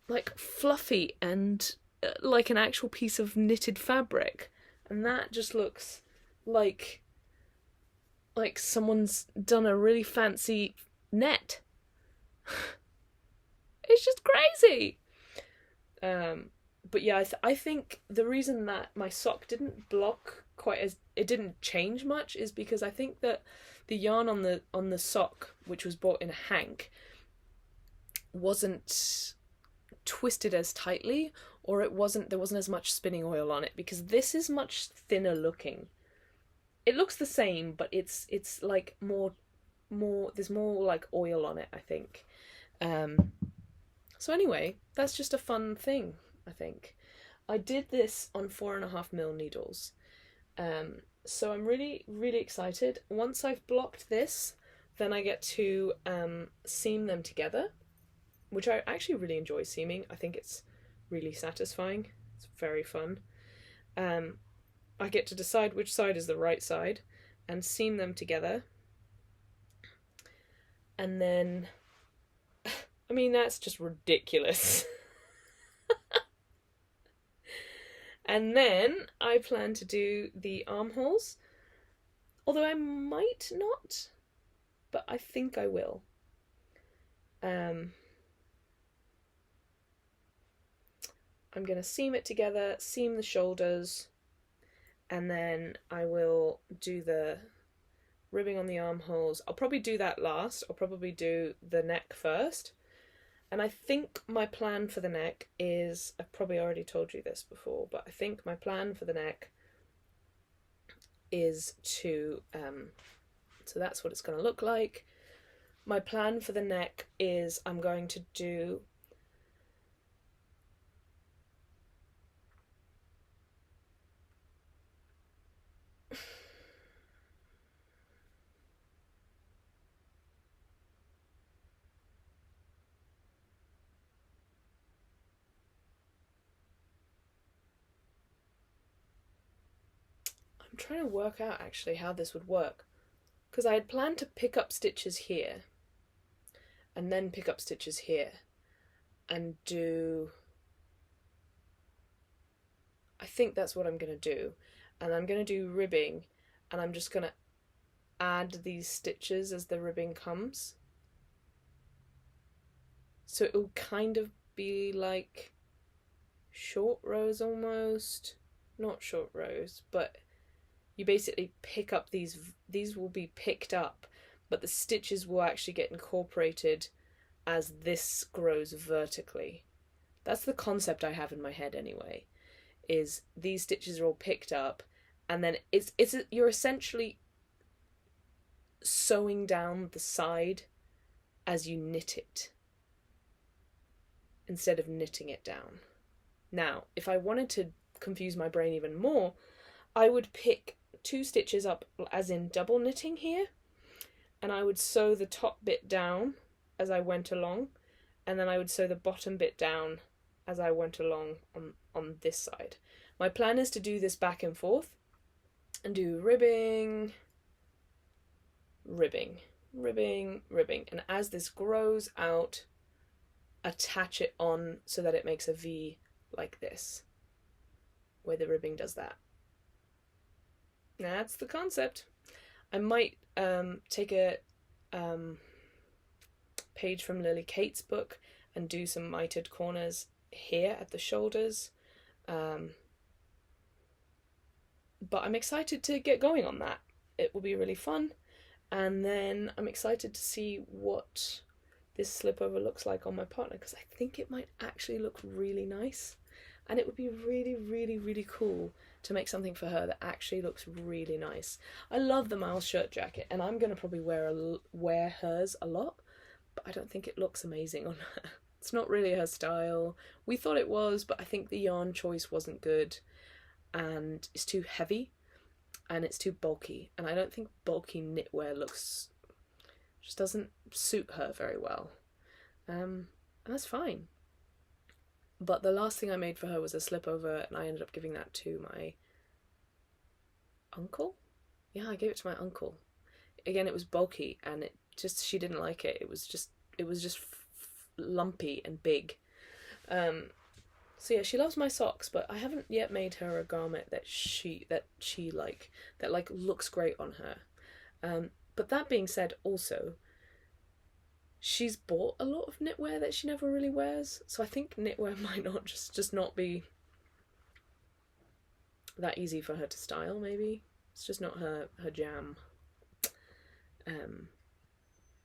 A: like fluffy and like an actual piece of knitted fabric. And that just looks like someone's done a really fancy net. It's just crazy. But yeah, I think the reason that my sock didn't block it didn't change much is because I think that the yarn on the sock, which was bought in a hank, wasn't twisted as tightly, or there wasn't as much spinning oil on it, because this is much thinner looking. It looks the same, but it's like more there's more like oil on it, I think. So anyway, that's just a fun thing, I think. I did this on 4.5mm needles. So I'm really, really excited. Once I've blocked this, then I get to seam them together, which I actually really enjoy seaming. I think it's really satisfying. It's very fun. I get to decide which side is the right side and seam them together. And then, I mean, that's just ridiculous. And then I plan to do the armholes, although I might not, but I think I will. I'm going to seam it together, seam the shoulders, and then I will do the ribbing on the armholes. I'll probably do that last. I'll probably do the neck first. And I think my plan for the neck is, I've probably already told you this before, but I think my plan for the neck is to, so that's what it's going to look like. My plan for the neck is I'm going to do trying to work out actually how this would work, because I had planned to pick up stitches here and then pick up stitches here and do, I think that's what I'm going to do, and I'm going to do ribbing, and I'm just going to add these stitches as the ribbing comes, so it will kind of be like short rows almost, not short rows, but you basically pick up these will be picked up, but the stitches will actually get incorporated as this grows vertically. That's the concept I have in my head anyway, is these stitches are all picked up, and then you're essentially sewing down the side as you knit it, instead of knitting it down. Now, if I wanted to confuse my brain even more, I would pick 2 stitches up, as in double knitting here, and I would sew the top bit down as I went along, and then I would sew the bottom bit down as I went along on this side. My plan is to do this back and forth and do ribbing, ribbing, ribbing, ribbing, and as this grows out, attach it on so that it makes a V like this, where the ribbing does that. That's the concept. I might take a page from Lily Kate's book and do some mitered corners here at the shoulders. But I'm excited to get going on that. It will be really fun. And then I'm excited to see what this slipover looks like on my partner, because I think it might actually look really nice. And it would be really, really, really cool to make something for her that actually looks really nice. I love the Miles shirt jacket, and I'm going to probably wear hers a lot, but I don't think it looks amazing on her. It's not really her style. We thought it was, but I think the yarn choice wasn't good, and it's too heavy, and it's too bulky, and I don't think bulky knitwear just doesn't suit her very well. And that's fine. But the last thing I made for her was a slipover, and I ended up giving that to my uncle. Yeah, I gave it to my uncle. Again, it was bulky, and she didn't like it. It was just lumpy and big. So yeah, she loves my socks, but I haven't yet made her a garment that looks great on her. But that being said, also, she's bought a lot of knitwear that she never really wears, so I think knitwear might not just not be that easy for her to style. Maybe it's just not her jam.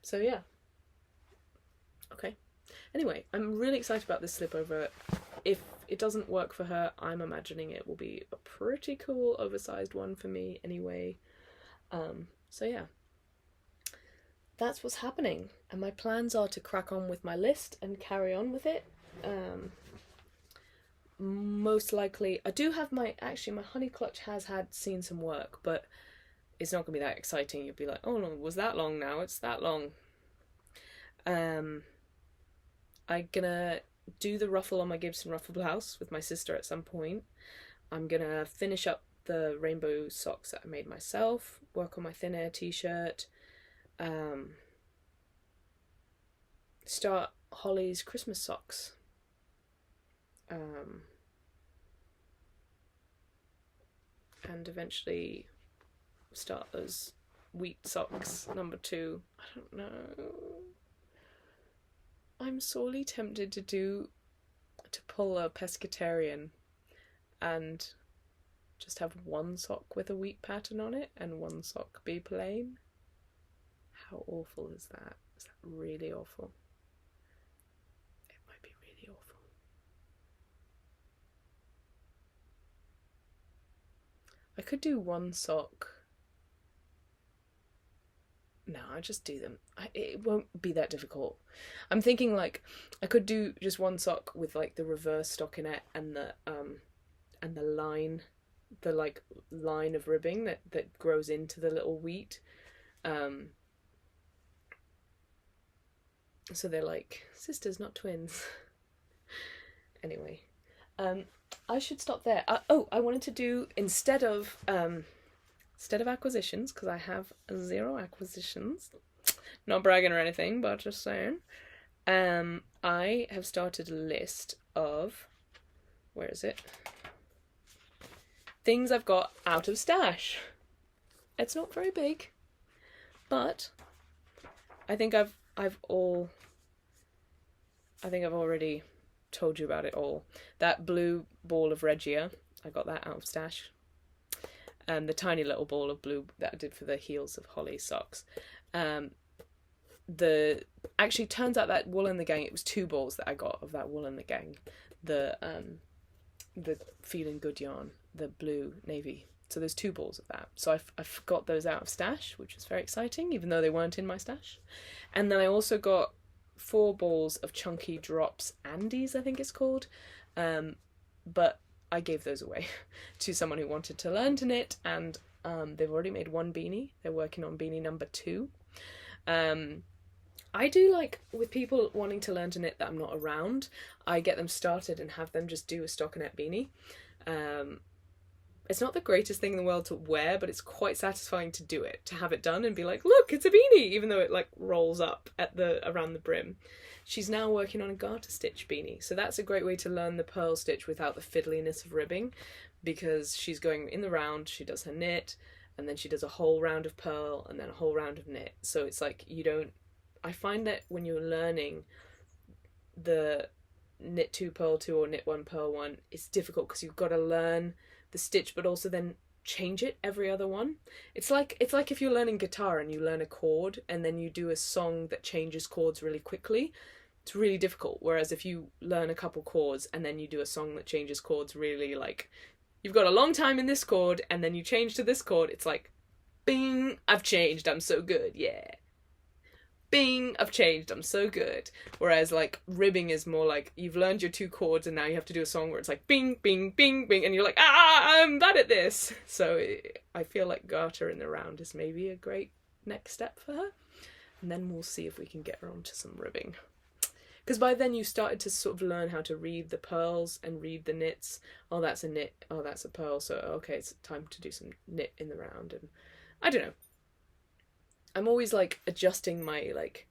A: So yeah. Okay. Anyway, I'm really excited about this slipover. If it doesn't work for her, I'm imagining it will be a pretty cool oversized one for me anyway. So yeah. That's what's happening, and my plans are to crack on with my list and carry on with it. Most likely, I do have my honey clutch has seen some work, but it's not going to be that exciting. You'll be like, oh no, it was that long now, it's that long. I'm gonna do the ruffle on my Gibson ruffle blouse with my sister at some point. I'm gonna finish up the rainbow socks that I made myself, work on my thin air t-shirt, start Holly's Christmas socks, and eventually start those wheat socks number 2. I don't know. I'm sorely tempted to pull a pescatarian and just have one sock with a wheat pattern on it and one sock be plain. How awful is that? Is that really awful? It might be really awful. I could do one sock. No, I just do them. It won't be that difficult. I'm thinking like I could do just one sock with like the reverse stockinette and the line, the like line of ribbing that grows into the little wheat. So they're like sisters, not twins. Anyway, I should stop there. I wanted to do instead of acquisitions, because I have 0 acquisitions. Not bragging or anything, but just saying. I have started a list of, where is it? Things I've got out of stash. It's not very big, but I think I've already told you about it all. That blue ball of Regia, I got that out of stash. And the tiny little ball of blue that I did for the heels of Holly's socks. Actually turns out that Wool and the Gang, it was 2 balls that I got of that Wool and the Gang. The Feeling Good yarn, the blue navy. So there's 2 balls of that. So I've got those out of stash, which was very exciting, even though they weren't in my stash. And then I also got 4 balls of Chunky Drops Andes, I think it's called. But I gave those away to someone who wanted to learn to knit, and they've already made one beanie. They're working on beanie number 2. I do like, with people wanting to learn to knit that I'm not around, I get them started and have them just do a stockinette beanie. It's not the greatest thing in the world to wear, but it's quite satisfying to do it, to have it done and be like, look, it's a beanie, even though it like rolls up at around the brim. She's now working on a garter stitch beanie, so that's a great way to learn the purl stitch without the fiddliness of ribbing, because she's going in the round, she does her knit, and then she does a whole round of purl, and then a whole round of knit. So it's like, you don't, I find that when you're learning the knit 2 purl 2 or knit 1 purl 1, it's difficult because you've got to learn the stitch but also then change it every other one. It's like if you're learning guitar and you learn a chord and then you do a song that changes chords really quickly. It's really difficult. Whereas if you learn a couple chords and then you do a song that changes chords really, like, you've got a long time in this chord and then you change to this chord, it's like, bing, I've changed, I'm so good, yeah. Bing, I've changed, I'm so good. Whereas like ribbing is more like you've learned your 2 chords and now you have to do a song where it's like bing, bing, bing, bing, and you're like, I'm bad at this. So I feel like garter in the round is maybe a great next step for her. And then we'll see if we can get her onto some ribbing. Because by then you started to sort of learn how to read the purls and read the knits. Oh, that's a knit. Oh, that's a purl. So, okay, it's time to do some knit in the round. And I don't know. I'm always like adjusting my like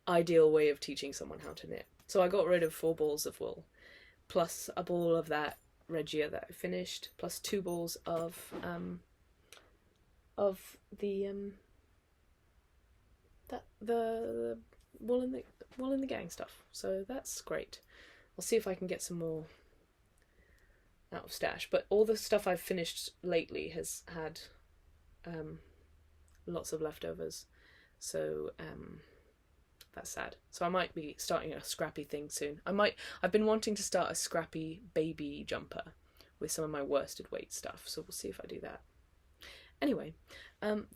A: ideal way of teaching someone how to knit. So I got rid of 4 balls of wool, plus a ball of that regia that I finished, plus 2 balls of the wool in the gang stuff. So that's great. I'll see if I can get some more out of stash. But all the stuff I've finished lately has had lots of leftovers. So that's sad. So I might be starting a scrappy thing soon. I've been wanting to start a scrappy baby jumper with some of my worsted weight stuff. So we'll see if I do that. Anyway,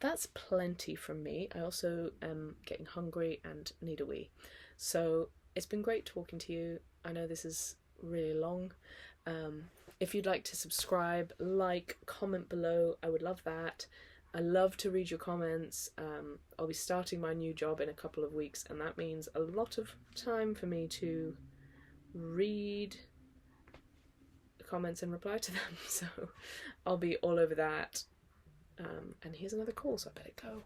A: that's plenty from me. I also am getting hungry and need a wee. So it's been great talking to you. I know this is really long. If you'd like to subscribe, like, comment below, I would love that. I love to read your comments. I'll be starting my new job in a couple of weeks, and that means a lot of time for me to read the comments and reply to them. So I'll be all over that. And here's another call, so I better go.